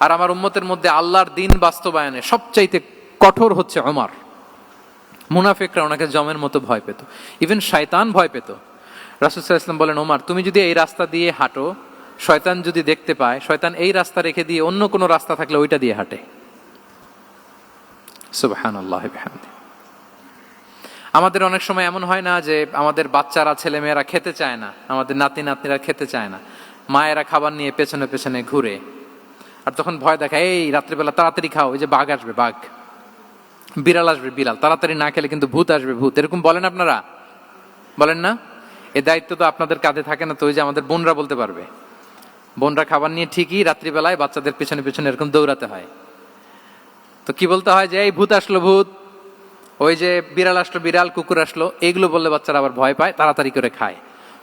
আর আমার উম্মতের মধ্যে আল্লাহর দ্বীন বাস্তবায়নে সবচাইতে কঠোর হচ্ছে ওমর। মুনাফিকরা ওনাকে জমের মতো ভয় পেত, ইভেন শয়তান ভয় পেত। রাসূল সাল্লাল্লাহু আলাইহি ওয়াসাল্লাম বলেন ওমর, তুমি যদি এই রাস্তা দিয়ে হাঁটো, শয়তান যদি দেখতে পায়, শয়তান এই রাস্তা রেখে দিয়ে অন্য কোনো রাস্তা থাকলে ওইটা দিয়ে হাঁটে। সুবহানাল্লাহি বিহামদি। আমাদের অনেক সময় এমন হয় না যে আমাদের বাচ্চারা, ছেলে মেয়েরা খেতে চায় না, আমাদের নাতি নাতনিরা খেতে চায় না, মায়েরা খাবার নিয়ে পেছনে পেছনে ঘুরে, আর তখন ভয় দেখায় এই রাত্রিবেলা তাড়াতাড়ি খাও, ওই যে বাঘ আসবে বাঘ, বিড়াল আসবে বিড়াল, তাড়াতাড়ি না খেলে কিন্তু ভূত আসবে ভূত। এরকম বলেন আপনারা? বলেন না? এই দায়িত্ব তো আপনাদের কাঁধে থাকে না? তো ওই যে আমাদের বোনরা বলতে পারবে, বোনরা খাবার নিয়ে ঠিকই রাত্রিবেলায় বাচ্চাদের পেছনে পেছনে এরকম দৌড়াতে হয়। তো কি বলতে হয় যে এই ভূত আসলো ভূত, ওই যে বিড়াল আসলো বিড়াল, কুকুর আসলো, এইগুলো বললে বাচ্চারা আবার ভয় পায়, তাড়াতাড়ি করে খায়।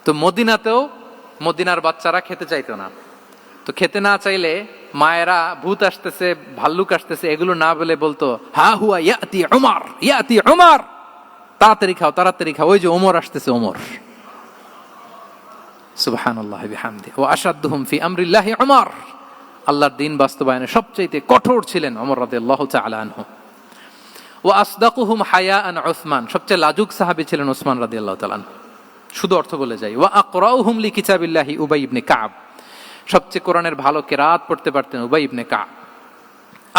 তো মদিনাতেও মদিনার বাচ্চারা খেতে চাইতো না। তো খেতে না চাইলে মায়েরা ভূত আসতেছে, ভাল্লুক আসতেছে এগুলো না বলে বলতো হা হুয়া ইয়াতি উমর, ইয়াতি উমর, তাড়াতাড়ি খাও তাড়াতাড়ি খাও, ওই যে ওমর আসতেছে ওমর। সুবহানাল্লাহি বিহামদি। ওয়া আশাদ্দুহুম ফি আমরিল্লাহি উমর। আল্লাহর দ্বীন বাস্তবায়নে সবচেয়ে কঠোর ছিলেন ওমর রাদিয়াল্লাহু তাআলা আনহু। ওয়া আসদাকুহুম হায়াআন উসমান। সবচেয়ে লাজুক সাহাবী ছিলেন উসমান রাদিয়াল্লাহু তাআলা আনহু। শুধু অর্থ বলে যাই। ওয়া আকরাউহুম লিকিতাবিল্লাহি উবাই ইবনে কাব। সবচেয়ে কোরআনের ভালো কেরাত পড়তে পারতেন উবাই ইবনে কাব।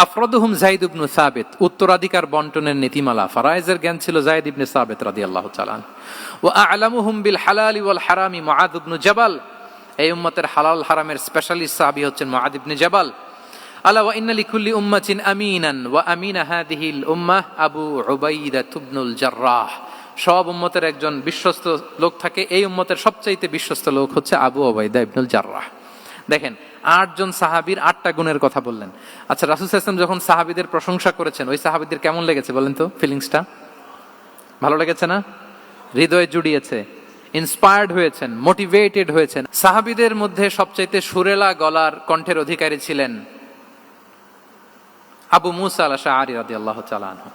আফরাদুহুম যায়েদ ইবনে সাবিত। উত্তরাধিকার বন্টনের নীতিমালা, ফারায়েজের জ্ঞান ছিল যায়েদ ইবনে সাবিত রাদিয়াল্লাহু তাআলা আনহু। ওয়া আ'লামুহুম বিল হালালি ওয়াল হারামি মুআদ ইবনে জাবাল। এই উম্মতের হালাল হারামের স্পেশালিস্ট সাহাবী হচ্ছেন মুআদ ইবনে জাবাল। আলা ওয়া ইন্না লিকুল্লি উম্মাতিন আমিনান ওয়া আমিনা হাযিহিল উম্মাহ আবু উবাইদা ইবনুল জাররাহ। সব উম্মতের একজন বিশ্বস্ত লোক থাকে, এই উম্মতের সবচাইতে বিশ্বস্ত লোক হচ্ছে আবু উবাইদা ইবনুল জাররাহ। দেখেন 8 জন সাহাবীর 8টা গুণের কথা বললেন। আচ্ছা, রাসূল সাল্লাল্লাহু আলাইহি ওয়াসাল্লাম যখন সাহাবীদের প্রশংসা করেছেন, ওই সাহাবীদের কেমন লেগেছে বলেন তো? ফিলিংসটা ভালো লেগেছে না? হৃদয়ে জুড়িয়েছে, ইন্সপায়ার্ড হয়েছেন, মোটিভেটেড হয়েছেন। সাহাবীদের মধ্যে সবচাইতে সুরেলা গলার কণ্ঠের অধিকারী ছিলেন আবু মুসা আল-আশআরী রাদিয়াল্লাহু তাআলা আনহু।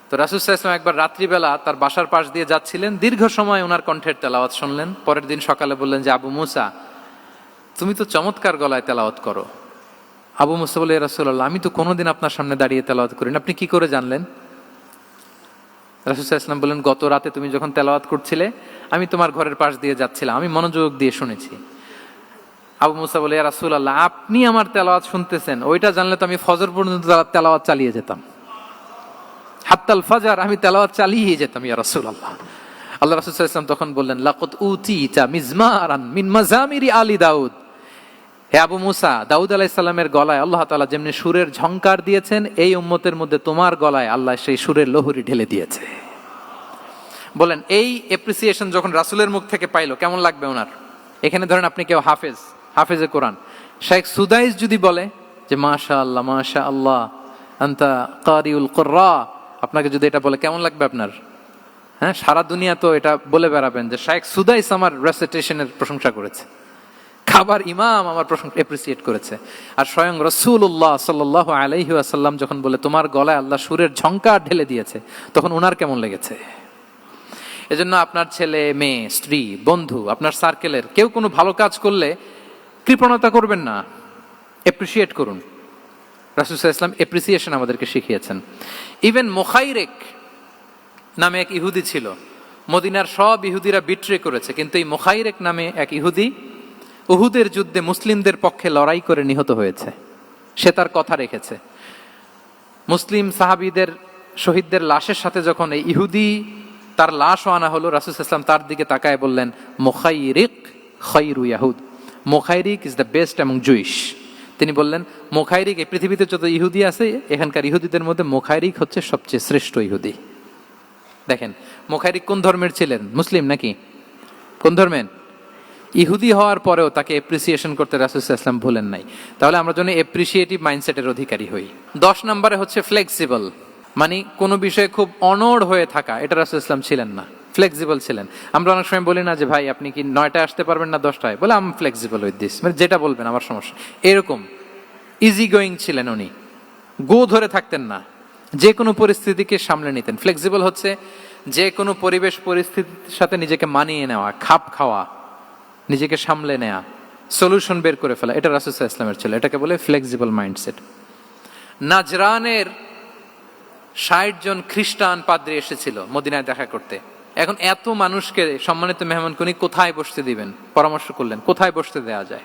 তো রাসূল সাল্লাল্লাহু আলাইহি ওয়াসাল্লাম একবার রাত্রিবেলা তার বাসার পাশ দিয়ে যাচ্ছিলেন, দীর্ঘ সময় ওনার কণ্ঠের তেলাওয়াত শুনলেন। পরের দিন সকালে বললেন যে আবু মুসা, তুমি তো চমৎকার গলায় তেলাওয়াত করো। আবু মুসা বলে, ইয়া রাসূলুল্লাহ, আমি তো কোনোদিন আপনার সামনে দাঁড়িয়ে তেলাওয়াত করি না, আপনি কি করে জানলেন? রাসূল সাল্লাল্লাহু আলাইহি ওয়াসাল্লাম বললেন, গত রাতে তুমি যখন তেলাওয়াত করছিলে, আমি তোমার ঘরের পাশ দিয়ে যাচ্ছিলাম, আমি মনোযোগ দিয়ে শুনেছি। আবু মুসা বলে, ইয়া রাসূলুল্লাহ, আপনি আমার তেলাওয়াত শুনতেছেন, ওইটা জানলে তো আমি ফজর পর্যন্ত তেলাওয়াত চালিয়ে যেতাম, হাত্তাল ফাজর আমি তেলাওয়াত চালিয়ে যেতাম ইয়া রাসূলুল্লাহ। আল্লাহ রাসূল সাল্লাল্লাহু আলাইহি ওয়াসাল্লাম তখন বললেন, লাকাদ উতিতা মিজমারান মিন মাজামিরি আলি দাউদ। হে আবু মুসা, দাউদ আলাইহিস সালামের গলায় আল্লাহ তাআলা যেমনি সুরের ঝংকার দিয়েছেন, এই উম্মতের মধ্যে তোমার গলায় আল্লাহ সেই সুরের লহরী ঢেলে দিয়েছে। বলেন এই অ্যাপ্রিসিয়েশন যখন রাসূলের মুখ থেকে পাইলো কেমন লাগবে ওনার? এখানে ধরেন আপনি কেউ হাফেজে কোরআন শেখ সুদাইস যদি বলে যে মাশাআল্লাহ মাশাআল্লাহ আনতা কারিউল কুররা, আপনাকে যদি এটা বলে কেমন লাগবে আপনার? হ্যাঁ, সারা দুনিয়া তো এটা বলে বেড়াবেন যে শেখ সুদাইস আমার রেসিটেশনের প্রশংসা করেছে, খাবার ইমাম আমার প্রশংসা এপ্রিসিয়েট করেছে। আর স্বয়ং রাসূলুল্লাহ সাল্লাল্লাহু আলাইহি ওয়াসাল্লাম যখন বলে তোমার গলায় আল্লাহ সুরের ঝংকার ঢেলে দিয়েছে, তখন ওনার কেমন লেগেছে? এজন্য আপনার ছেলে মেয়ে, স্ত্রী, বন্ধু, আপনার সার্কেলের কেউ কোনো ভালো কাজ করলে কৃপণতা করবেন না, এপ্রিসিয়েট করুন। রাসূল সাল্লাল্লাহু আলাইহি ওয়াসাল্লাম এপ্রিসিয়েশন আমাদেরকে শিখিয়েছেন। ইভেন মুখাইরেক নামে এক ইহুদি ছিল, মদিনার সব ইহুদিরা বিট্রে করেছে, কিন্তু এই মুখাইরেক নামে এক ইহুদি উহুদের যুদ্ধে মুসলিমদের পক্ষে লড়াই করে নিহত হয়েছে, সে তার কথা রেখেছে। মুসলিম সাহাবীদের শহীদদের লাশের সাথে যখন এই ইহুদি তার লাশও আনা হলো, রাসূল সাল্লাল্লাহু আলাইহি ওয়াসাল্লাম তার দিকে তাকায় বললেন, মুখাইরিক খায়রু ইয়াহুদ, Mukhayriq is the best among Jewish. তিনি বললেন মুখাইরিক, এই পৃথিবীতে যত ইহুদি আছে এখানকার ইহুদিদের মধ্যে মুখাইরিক হচ্ছে সবচেয়ে শ্রেষ্ঠ ইহুদি। দেখেন মুখাইরিক কোন ধর্মের ছিলেন? মুসলিম নাকি? কোন ধর্মের? ইহুদি হওয়ার পরেও তাকে এপ্রিসিয়েশন করতে রাসূল সাল্লাল্লাহু আলাইহি ওয়াসাল্লাম ভুলেন নাই। তাহলে আমরা যেন এপ্রিসিয়েটিভ মাইন্ডসেটের অধিকারী হই। 10 নম্বরে হচ্ছে ফ্লেক্সিবল, মানে কোনো বিষয়ে খুব অনড় হয়ে থাকা, এটা রাসূল সাল্লাল্লাহু আলাইহি ওয়াসাল্লাম ছিলেন না, ফ্লেক্সিবল ছিলেন। আমরা অনেক সময় বলি না যে ভাই আপনি কি 9টায় আসতে পারবেন না 10টায়, বলে আম ফ্লেক্সিবল উইথ দিস, মানে যেটা বলবেন আমার সমস্যা, এরকম ইজি গোয়িং ছিলেন উনি, গো ধরে থাকতেন না, যে কোনো পরিস্থিতিকে সামলে নিতেন। ফ্লেক্সিবল হচ্ছে যে কোনো পরিবেশ পরিস্থিতির সাথে নিজেকে মানিয়ে নেওয়া, খাপ খাওয়া, নিজেকে সামলে নেওয়া, সলিউশন বের করে ফেলা, এটা রাসূল সাল্লাল্লাহু আলাইহি ওয়াসাল্লামের ছিল, এটাকে বলে ফ্লেক্সিবল মাইন্ডসেট। নাজরানের 60 জন খ্রিস্টান পাদ্রী এসেছিল মদিনায় দেখা করতে। এখন এত মানুষকে সম্মানিত মেহমান উনি কোথায় বসতে দিবেন? পরামর্শ করলেন কোথায় বসতে দেওয়া যায়।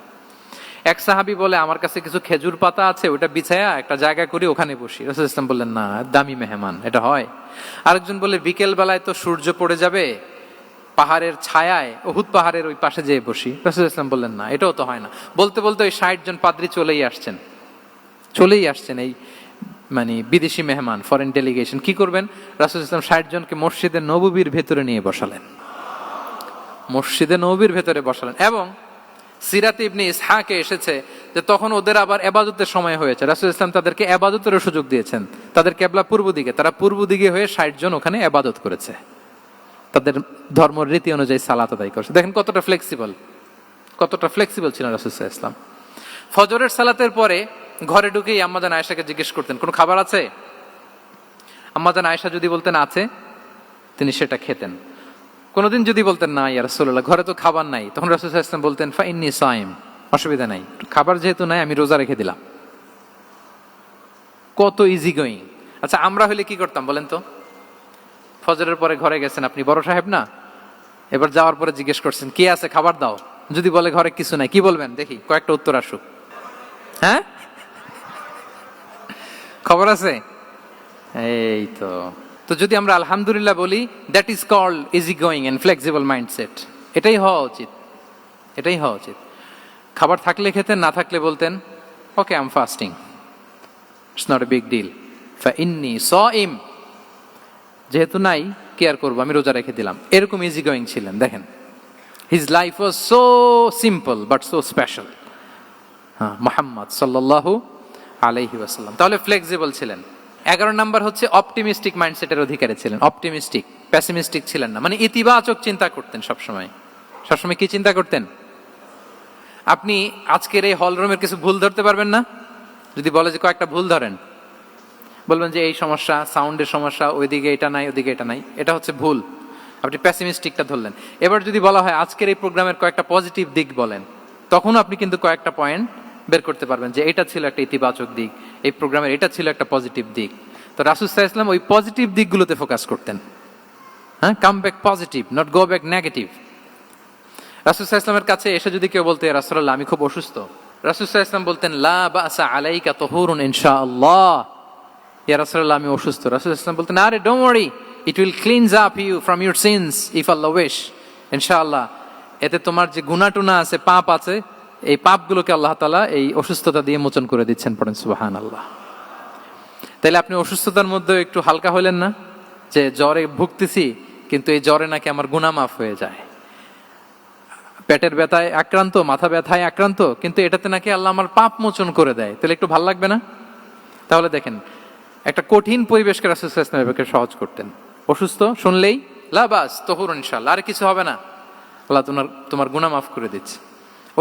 এক সাহাবী বলে আমার কাছে কিছু খেজুর পাতা আছে, ওটা বিছায়া একটা জায়গা করি ওখানে বসি। রাসূল সাল্লাল্লাহু আলাইহি ওয়াসাল্লাম বললেন না, দামি মেহমান, এটা হয়। আরেকজন বলে বিকেল বেলায় তো সূর্য পড়ে যাবে, পাহাড়ের ছায়ায় উহুদ পাহাড়ের ওই পাশে যেয়ে বসি। রাসূল সাল্লাল্লাহু আলাইহি ওয়াসাল্লাম বললেন না, এটাও তো হয় না। বলতে বলতে ওই 60 জন পাদ্রী চলেই আসছেন এই মানে বিদেশি মেহমান, ফরেন ডেলিগেশন। কি করবেন? রাসূল সাল্লাল্লাহু আলাইহি ওয়াসাল্লাম 60 জনকে মসজিদে নববীর ভেতরে নিয়ে বসালেন, মসজিদে নববীর ভেতরে বসালেন। এবং সিরাতে ইবনে ইসহাকে এসেছে যে তখন ওদের আবার ইবাদতের সময় হয়েছে, রাসূল সাল্লাল্লাহু আলাইহি ওয়াসাল্লাম তাদেরকে ইবাদতের সুযোগ দিয়েছেন। তাদের কিবলা পূর্ব দিকে, তারা পূর্ব দিকে হয়ে 60 জন ওখানে ইবাদত করেছে, তাদের ধর্ম রীতি অনুযায়ী সালাত আদায় করছে। দেখেন কতটা ফ্লেক্সিবল ছিলেন রাসূল সাল্লাল্লাহু আলাইহি ওয়াসাল্লাম। ফজরের সালাতের পরে ঘরে ঢুকেই আম্মা জান আয়েশাকে জিজ্ঞেস করতেন কোনো খাবার আছে? আম্মা জান আয়েশা যদি বলতেন আছে, তিনি সেটা খেতেন। কোনদিন যদি বলতেন না ইয়া রাসূলুল্লাহ ঘরে তো খাবার নাই, তখন রাসূল সাল্লাল্লাহু আলাইহি ওয়াসাল্লাম বলতেন ফা ইন্নী সাইম, অসুবিধা নাই, খাবার যেহেতু নাই আমি রোজা রেখে দিলাম। কত ইজি গোয়িং। আচ্ছা আমরা হলে কি করতাম বলেন তো? ফজরের পরে ঘরে গেছেন, আপনি বড় সাহেব না, এবার যাওয়ার পরে জিজ্ঞেস করছেন কি আছে খাবার দাও, যদি বলে ঘরে কিছু নাই, কি বলবেন দেখি? কয়েকটা উত্তর আসুক। হ্যাঁ, খবর আছে? এই তো যদি আমরা আলহামদুলিল্লাহ বলি, that is called easy going and flexible mindset. এটাই হওয়া উচিত। খাবার থাকলে খেতেন, না থাকলে বলতেন okay I am fasting, it's not a big deal, ফা ইন্নী সাইম, যেহেতু নাই কি আর করবো, আমি রোজা রেখে দিলাম। এরকম ইজি গোয়িং ছিলেন। দেখেন his life was so simple but so special. হ্যাঁ, মুহাম্মদ সাল্লাল্লাহু আলাইহি ওয়াসাল্লাম তাহলে ফ্লেক্সিবল ছিলেন। 11 নাম্বার হচ্ছে অপটিমিস্টিক মাইন্ডসেটের অধিকারী ছিলেন। অপটিমিস্টিক, পেসিমিস্টিক ছিলেন না, মানে ইতিবাচক চিন্তা করতেন সবসময়। কি চিন্তা করতেন? আপনি আজকের এই হল রুমের কিছু ভুল ধরতে পারবেন না? যদি বলে যে কয়েকটা ভুল ধরেন, বলবেন যে এই সমস্যা, সাউন্ডের সমস্যা, ওইদিকে এটা নাই, ওইদিকে এটা নাই, এটা হচ্ছে ভুল। আপনি পেসিমিস্টিকটা ধরলেন। এবার যদি বলা হয় আজকের এই প্রোগ্রামের কয়েকটা পজিটিভ দিক বলেন, তখন আপনি কিন্তু কয়েকটা পয়েন্ট বের করতে পারবেন যে এটা ছিল একটা ইতিবাচক দিক, এই প্রোগ্রামের এটা ছিল একটা পজিটিভ দিক। তো রাসূল সাল্লাল্লাহু আলাইহি ওয়াসাল্লাম ওই পজিটিভ দিকগুলোতে ফোকাস করতেন। হ্যাঁ, come back positive, not go back negative. রাসূল সাল্লাল্লাহু আলাইহি ওয়াসাল্লামের কাছে এসে যদি কেউ বলতে রাসূলুল্লাহ আমি খুব অসুস্থ, রাসূল সাল্লাল্লাহু আলাইহি ওয়াসাল্লাম বলতেন লা বাসা আলাইকা তুহুরুন ইনশাআল্লাহ, ইয়া রাসূলুল্লাহ আমি অসুস্থ। রাসূল সাল্লাল্লাহু আলাইহি ওয়াসাল্লাম বলতেন আরে don't worry, it will cleanse up you from your sins if আল্লাহ উইশ, ইনশাআল্লাহ এতে তোমার যে গুনাহ টুনা আছে, পাপ আছে, এই পাপগুলোকে আল্লাহ তাআলা এই অসুস্থতা দিয়ে মোচন করে দিচ্ছেন। পড়েন সুবহানাল্লাহ। তাইলে আপনি অসুস্থতার মধ্যে একটু হালকা হলেন না, যে জ্বরে ভুগতেছি কিন্তু এই জ্বরে নাকি আমার গুনাহ মাফ হয়ে যায়। পেটের ব্যথায় আক্রান্ত, মাথা ব্যথায় আক্রান্ত, কিন্তু এটাতে নাকি আল্লাহ আমার পাপ মোচন করে দেয়, তাহলে একটু ভাল লাগবে না? তাহলে দেখেন একটা কঠিন পরিবেশকে রাসূল সাল্লাল্লাহু আলাইহি ওয়াসাল্লাম সহজ করতেন। অসুস্থ শুনলেই লা বাস তুহুর ইনশাআল্লাহ, আর কিছু হবে না, আল্লাহ তোমার গুনাহ মাফ করে দিচ্ছে।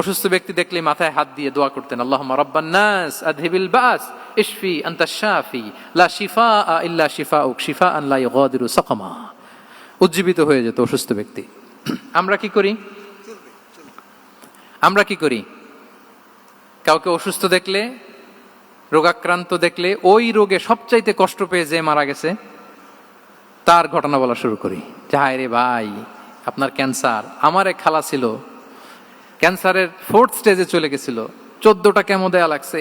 অসুস্থ ব্যক্তি দেখলেই মাথায় হাত দিয়ে দোয়া করতেন আল্লাহুম্মা রাব্বান নাস আযহিবিল বাস ইশফি আনতাশ শাফি লা শিফাআ ইল্লা শিফাউক শিফাআন লা ইউগাদিরু সাকামা। উজ্জীবিত হয়ে যেত অসুস্থ ব্যক্তি। আমরা কি করি? কাউকে অসুস্থ দেখলে, রোগাক্রান্ত দেখলে, ওই রোগে সবচাইতে কষ্ট পেয়ে যে মারা গেছে তার ঘটনা বলা শুরু করি যে হায় রে ভাই আপনার ক্যান্সার, আমার এক খালা ছিল ক্যান্সারের 4th স্টেজে চলে গেছিল, 14টা কেমো দেয়া লাগছে,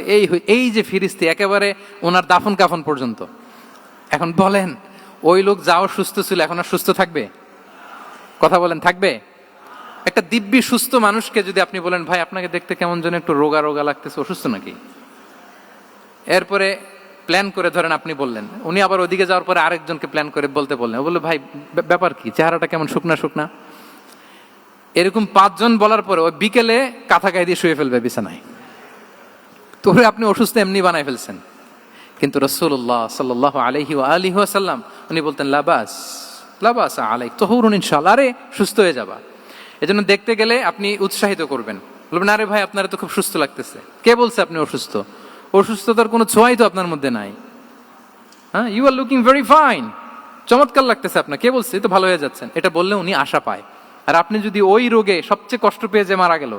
এই যে ফিরিস্তি একেবারে ওনার দাফন কাফন পর্যন্ত। এখন বলেন ওই লোক যাও সুস্থ ছিল, এখন আর সুস্থ থাকবে? কথা বলেন, থাকবে? একটা দিব্যি সুস্থ মানুষকে যদি আপনি বলেন ভাই আপনাকে দেখতে কেমন যেন একটু রোগা রোগা লাগতেছে, অসুস্থ নাকি? এরপরে প্ল্যান করে ধরেন আপনি বললেন, উনি আবার ওদিকে যাওয়ার পরে আরেকজনকে প্ল্যান করে বলতে বললেন, বললো ভাই ব্যাপার কি, চেহারাটা কেমন শুকনা শুকনা। এরকম 5 জন বলার পরে ওই বিকেলে কাঁথা গায়ে দিয়ে শুয়ে ফেলবে বিছানায়। তো আপনি অসুস্থ এমনি বানাই ফেলছেন। কিন্তু রাসূলুল্লাহ সাল্লাল্লাহু আলাইহি ওয়া আলিহি ওয়াসাল্লাম উনি বলতেন লাবাস লাবাস আলাইক তাহুরুন ইনশাআল্লাহ, আরে সুস্থ হয়ে যাবা। এজন্য দেখতে গেলে আপনি উৎসাহিত করবেন, বলবেন আরে ভাই আপনারা তো খুব সুস্থ লাগতেছে। কে বলছে আপনি অসুস্থ? অসুস্থতার কোনো ছোঁয়াই তো আপনার মধ্যে নাই। হ্যাঁ, you are looking very fine, চমৎকার লাগতেছে আপনার, কে বলছে? তো ভালো হয়ে যাচ্ছেন। এটা বললে উনি আশা পায়। আর আপনি যদি ওই রোগে সবচেয়ে কষ্ট পেয়ে যে মারা গেল,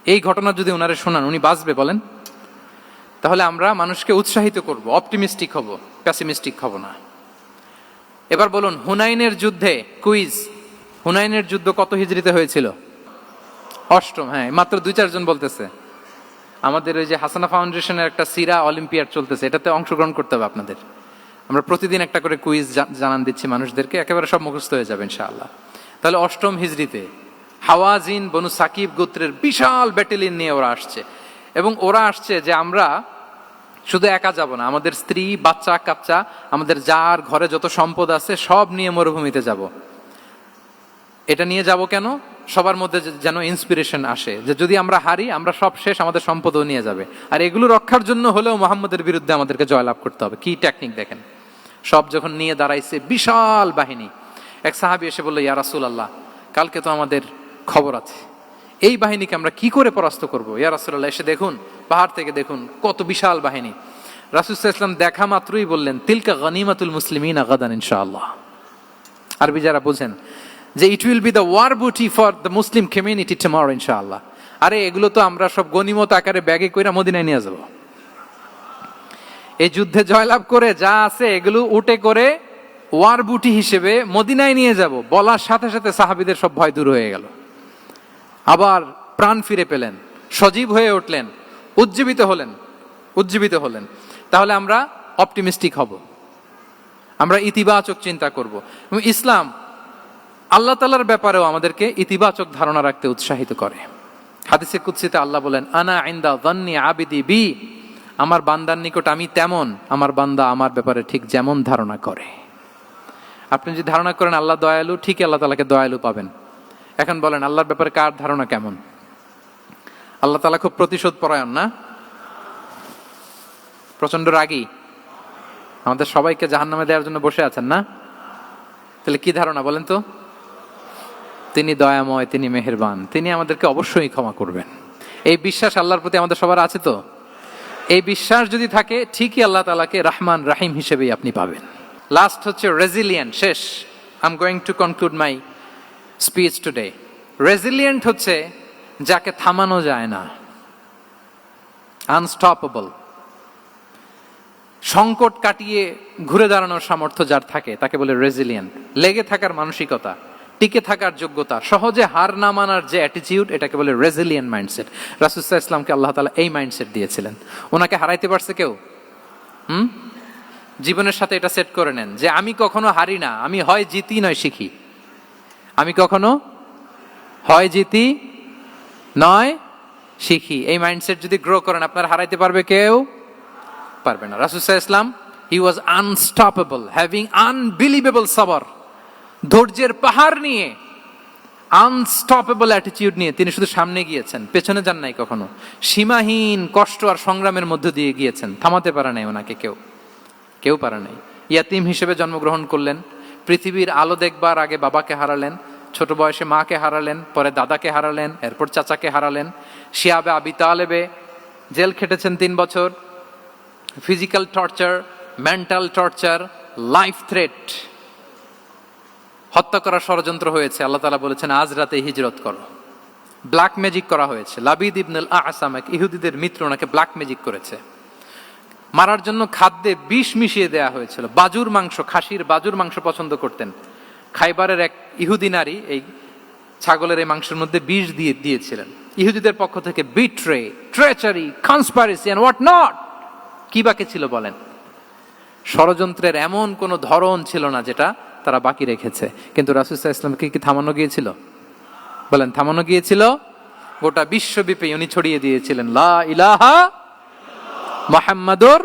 এই ঘটনা যদি ওনারে শোনান, উনি বাঁচবে বলেন? তাহলে আমরা মানুষকে উৎসাহিত করব, অপটিমিস্টিক হব, প্যাসিমিস্টিক হব না। এবার বলুন হুনাইনের যুদ্ধে, কুইজ, হুনাইনের যুদ্ধ কত হিজরিতে হয়েছিল? 8ম। হ্যাঁ, মাত্র 2-4 জন বলতেছে। আমাদের ওই যে হাসানা ফাউন্ডেশনের একটা সিরা অলিম্পিয়াড চলতেছে, এটাতে অংশগ্রহণ করতে হবে আপনাদের। আমরা প্রতিদিন একটা করে কুইজ জানান দিচ্ছি মানুষদেরকে, একেবারে সব মুখস্থ হয়ে যাবে ইনশাআল্লাহ। তাহলে 8ম হিজরিতে হাওয়াজিন বনু সাকিব গোত্রের বিশাল ব্যাটালিয়ন নিয়ে ওরা আসছে, এবং ওরা আসছে যে আমরা শুধু একা যাব না, আমাদের স্ত্রী বাচ্চা কাচ্চা, আমাদের যার ঘরে যত সম্পদ আছে সব নিয়ে মরুভূমিতে যাব। এটা নিয়ে যাব কেন? সবার মধ্যে যেন ইন্সপিরেশন আসে যে যদি আমরা হারি, আমরা সব শেষ, আমাদের সম্পদও নিয়ে যাবে। আর এগুলো রক্ষার জন্য হলেও মুহাম্মদের বিরুদ্ধে আমাদেরকে জয়লাভ করতে হবে। কি টেকনিক দেখেন! সব যখন নিয়ে দাঁড়াইছে বিশাল বাহিনী, এক সাহাবী এসে বলল ইয়া রাসূলুল্লাহ, কালকে তো আমাদের খবর আছে, এই বাহিনীকে আমরা কি করে পরাস্ত করব? ইয়া রাসূলুল্লাহ, এসে দেখুন, পাহাড় থেকে দেখুন কত বিশাল বাহিনী। রাসূল সাল্লাল্লাহু আলাইহি ওয়াসাল্লাম দেখা মাত্রই বললেন তিলকা গনিমাতুল মুসলিমিনা গাদান ইনশাআল্লাহ। আরবি যারা বুঝেন যে it will be the war booty for the Muslim community tomorrow ইনশাআল্লাহ। আরে এগুলো তো আমরা সব গনিমত আকারে ব্যাগে কইরা মদিনায় নিয়ে যাব। এই যুদ্ধে জয়লাভ করে যা আছে এগুলো উটে করে ওয়ার বুটি হিসেবে মদিনায় নিয়ে যাব। বলার সাথে সাথে সাহাবীদের সব ভয় দূর হয়ে গেল, আবার প্রাণ ফিরে পেলেন, সজীব হয়ে উঠলেন, উজ্জীবিত হলেন। তাহলে আমরা অপটিমিস্টিক হব, আমরা ইতিবাচক চিন্তা করব। এবং ইসলাম আল্লাহ তাআলার ব্যাপারেও আমাদেরকে ইতিবাচক ধারণা রাখতে উৎসাহিত করে। হাদিসে কুদসিতে আল্লাহ বলেন আনা ইনদা যান্নি আবিদি বি, আমার বান্দার নিকট আমি তেমন, আমার বান্দা আমার ব্যাপারে ঠিক যেমন ধারণা করে। আপনি যদি ধারণা করেন আল্লাহ দয়ালু, ঠিক আল্লাহ তাআলাকে দয়ালু পাবেন। এখন বলেন আল্লাহর ব্যাপারে কার ধারণা কেমন? আল্লাহ তাআলা খুব প্রতিশোধ পরায়ণ না? প্রচন্ড রাগী, আমাদের সবাইকে জাহান্নামে দেওয়ার জন্য বসে আছেন না? তাহলে কি ধারণা বলেন তো? তিনি দয়াময়, তিনি মেহেরবান, তিনি আমাদেরকে অবশ্যই ক্ষমা করবেন। এই বিশ্বাস আল্লাহর প্রতি আমাদের সবার আছে তো? এই বিশ্বাস যদি থাকে, ঠিকই আল্লাহ তাআলাকে রহমান রাহিম হিসেবেই আপনি পাবেন। লাস্ট হচ্ছে রেজিলিয়েন্ট। শেষ, I am going to conclude my speech today. Resilient হচ্ছে যাকে থামানো যায় না, আনস্টপেবল। সংকট কাটিয়ে ঘুরে দাঁড়ানোর সামর্থ্য যার থাকে তাকে বলে রেজিলিয়েন্ট। লেগে থাকার মানসিকতা, টিকে থাকার যোগ্যতা, সহজে হার না মানার যে অ্যাটিটিউড, এটাকে বলে রেজিলিয়েন্ট মাইন্ডসেট। রাসূল সাল্লাল্লাহু আলাইহি ওয়াসাল্লামকে আল্লাহ তাআলা এই মাইন্ডসেট দিয়েছিলেন। ওনাকে হারাইতে পারছে কেউ? জীবনের সাথে এটা সেট করে নেন যে আমি কখনো হারি না, আমি হয় জিতি নয় শিখি। আমি কখনো হয় জিতি নয় শিখি। এই মাইন্ডসেট যদি গ্রো করেন, আপনার হারাইতে পারবে কেউ? পারবে না। রাসূল সাল্লাল্লাহু আলাইহি ওয়াসাল্লাম he was unstoppable, having unbelievable সাবর। ধৈর্যের পাহাড় নিয়ে, আনস্টপেবল অ্যাটিটিউড নিয়ে তিনি শুধু সামনে গিয়েছেন, পেছনে যান নাই কখনো। সীমাহীন কষ্ট আর সংগ্রামের মধ্য দিয়ে গিয়েছেন, থামাতে পারে নাই ওনাকে কেউ পারে নাই। ইয়াতিম হিসেবে জন্মগ্রহণ করলেন, পৃথিবীর আলো দেখবার আগে বাবাকে হারালেন, ছোট বয়সে মাকে হারালেন, পরে দাদাকে হারালেন, এরপর চাচাকে হারালেন। শিয়াবে আবি তালেবে জেল খেটেছেন 3 বছর। Physical torture, mental torture, life threat, হত্যা করার ষড়যন্ত্র হয়েছে। আল্লাহ তাআলা বলেছেন আজ রাতে হিজরত করো। ব্ল্যাক ম্যাজিক করা হয়েছে। লাবিদ ইবনুল আসাম, এক ইহুদিদের মিত্র, ওনাকে ব্ল্যাক ম্যাজিক করেছে। মারার জন্য খাদ্যে বিষ মিশিয়ে দেয়া হয়েছিল। বাজুর মাংস, খাসির বাজুর মাংস পছন্দ করতেন। খাইবারের এক ইহুদি নারী এই ছাগলের এই মাংসের মধ্যে বিষ দিয়েছিলেন। ইহুদিদের পক্ষ থেকে betray, treachery, conspiracy and what not, কি বাকি ছিল বলেন? ষড়যন্ত্রের এমন কোন ধরন ছিল না যেটা তারা বাকি রেখেছে। কিন্তু রাসূল সাল্লাল্লাহু আলাইহি ওয়াসাল্লামকে কি থামানো গিয়েছিল? বলেন, থামানো গিয়েছিল? গোটা বিশ্বব্যাপী উনি ছড়িয়ে দিয়েছিলেন লা ইলাহা মুহাম্মাদুর,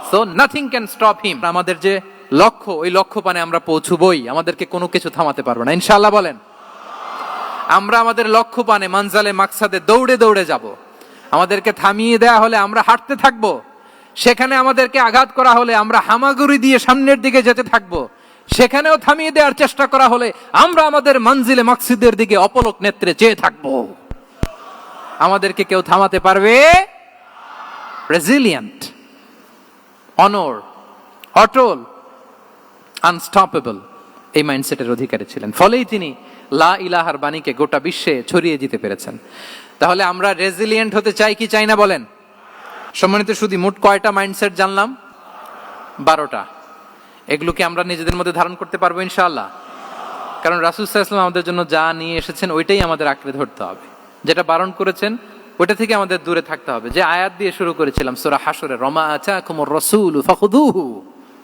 so nothing can stop him. আমাদের যে লক্ষ্য, ওই লক্ষ্য পানে আমরা পৌঁছবই, আমাদেরকে কোনো কিছু থামাতে পারবে না ইনশাআল্লাহ। বলেন, আমরা আমাদের লক্ষ্য পানে মানজালে মাকসাদে দৌড়ে দৌড়ে যাব। আমাদেরকে থামিয়ে দেয়া হলে আমরা হাঁটতে থাকব, সেখানে আমাদেরকে আঘাত করা হলে আমরা হামাগুড়ি দিয়ে সামনের দিকে যেতে থাকব, সেখানেও থামিয়ে দেওয়ার চেষ্টা করা হলে আমরা আমাদের মঞ্জিলে মাকসিদের দিকে অপলক নেত্রে চেয়ে থাকব। আমাদেরকে কেউ থামাতে পারবে? রেজিলিয়েন্ট, অনর, অটল, আনস্টপেবল, এই মাইন্ডসেটের অধিকারী ছিলেন। ফলেই তিনি লা ইলাহার বাণীকে গোটা বিশ্বে ছড়িয়ে দিতে পেরেছেন। তাহলে আমরা রেজিলিয়েন্ট হতে চাই কি চাই না বলেন? সম্মানিত শুধু মোট কয়টা মাইন্ডসেট জানলাম? 12টা। এগুলোকে আমরা নিজেদের মধ্যে ধারণ করতে পারবো ইনশাআল্লাহ। কারণ রাসূল সাল্লাল্লাহু আলাইহি ওয়াসাল্লাম আমাদের জন্য যা নিয়ে এসেছেন ওইটাই আমাদের আঁকড়ে ধরতে হবে। যেটা বারণ করেছেন ওইটা থেকে আমাদের দূরে থাকতে হবে। যে আয়াত দিয়ে শুরু করেছিলাম সূরা হাশরে, রমা আতাকুমুর রাসূলু ফাখুযুহু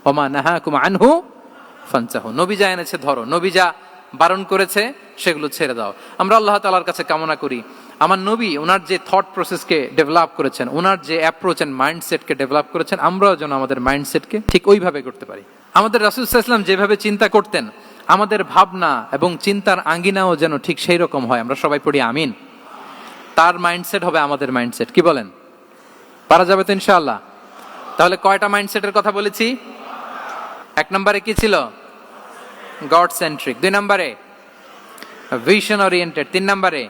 ওয়া মা নাহাকুম আনহু ফানতাহু। নবী যা এনেছে ধরো, নবী যা বারণ করেছে সেগুলো ছেড়ে দাও। আমরা আল্লাহ তাআলার কাছে কামনা করি আমার নবী ওনার যে থট প্রসেসকে ডেভেলপ করেছেন, ওনার যে অ্যাপ্রোচ এন্ড মাইন্ডসেটকে ডেভেলপ করেছেন, আমরাও যেন আমাদের মাইন্ডসেটকে ঠিক ওইভাবে করতে পারি। আমাদের রাসূল সাল্লাল্লাহু আলাইহি ওয়াসাল্লাম যেভাবে চিন্তা করতেন, আমাদের ভাবনা এবং চিন্তার আঙ্গিনাও যেন ঠিক সেই রকম হয়। আমরা সবাই পড়ি আমিন। তার মাইন্ডসেট হবে আমাদের মাইন্ডসেট। কি বলেন? পারা যাবে তো ইনশাআল্লাহ? তাহলে কয়টা মাইন্ডসেটের কথা বলেছি? 1 নম্বরে কি ছিল? God centric. 2 নম্বরে ভিশন ওরিয়েন্টেড। 3 নম্বরে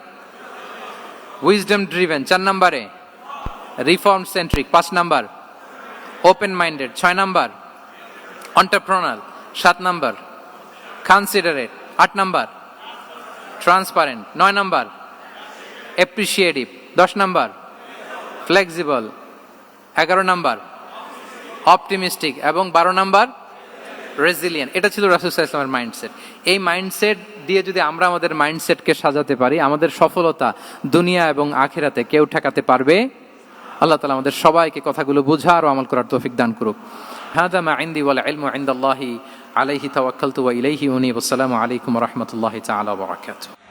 উইজডম ড্রিভেন। 4 নম্বরে রিফর্ম সেন্ট্রিক। 5 নম্বর ওপেন মাইন্ডেড। 6 নম্বর এন্টারপ্রেনার। 7 নম্বর কনসিডারেট। 8 নম্বর ট্রান্সপারেন্ট। 9 নম্বর অ্যাপ্রিশিয়েটিভ। 10 নম্বর ফ্লেক্সিবল। 11 নম্বর অপটিমিস্টিক এবং 12 নম্বর রেজিলিয়েন্ট। এটা ছিল রাসূল সাল্লাল্লাহু আলাইহি ওয়াসাল্লামের মাইন্ডসেট। এই মাইন্ডসেট দিয়ে যদি আমরা আমাদের মাইন্ডসেটকে সাজাতে পারি, আমাদের সফলতা দুনিয়া এবং আখিরাতে কেউ ঠেকাতে পারবে? আল্লাহ তাআলা আমাদের সবাইকে কথাগুলো বোঝার ও আমল করার তৌফিক দান করুক। হাদা মা ইনদি ওয়াল ইলমু ইনদাল্লাহি আলাইহি তাওয়াক্কালতু ওয়া ইলাইহি উনীব। আসসালামু আলাইকুম ওয়া রাহমাতুল্লাহি তাআলা ওয়া বারাকাতুহু।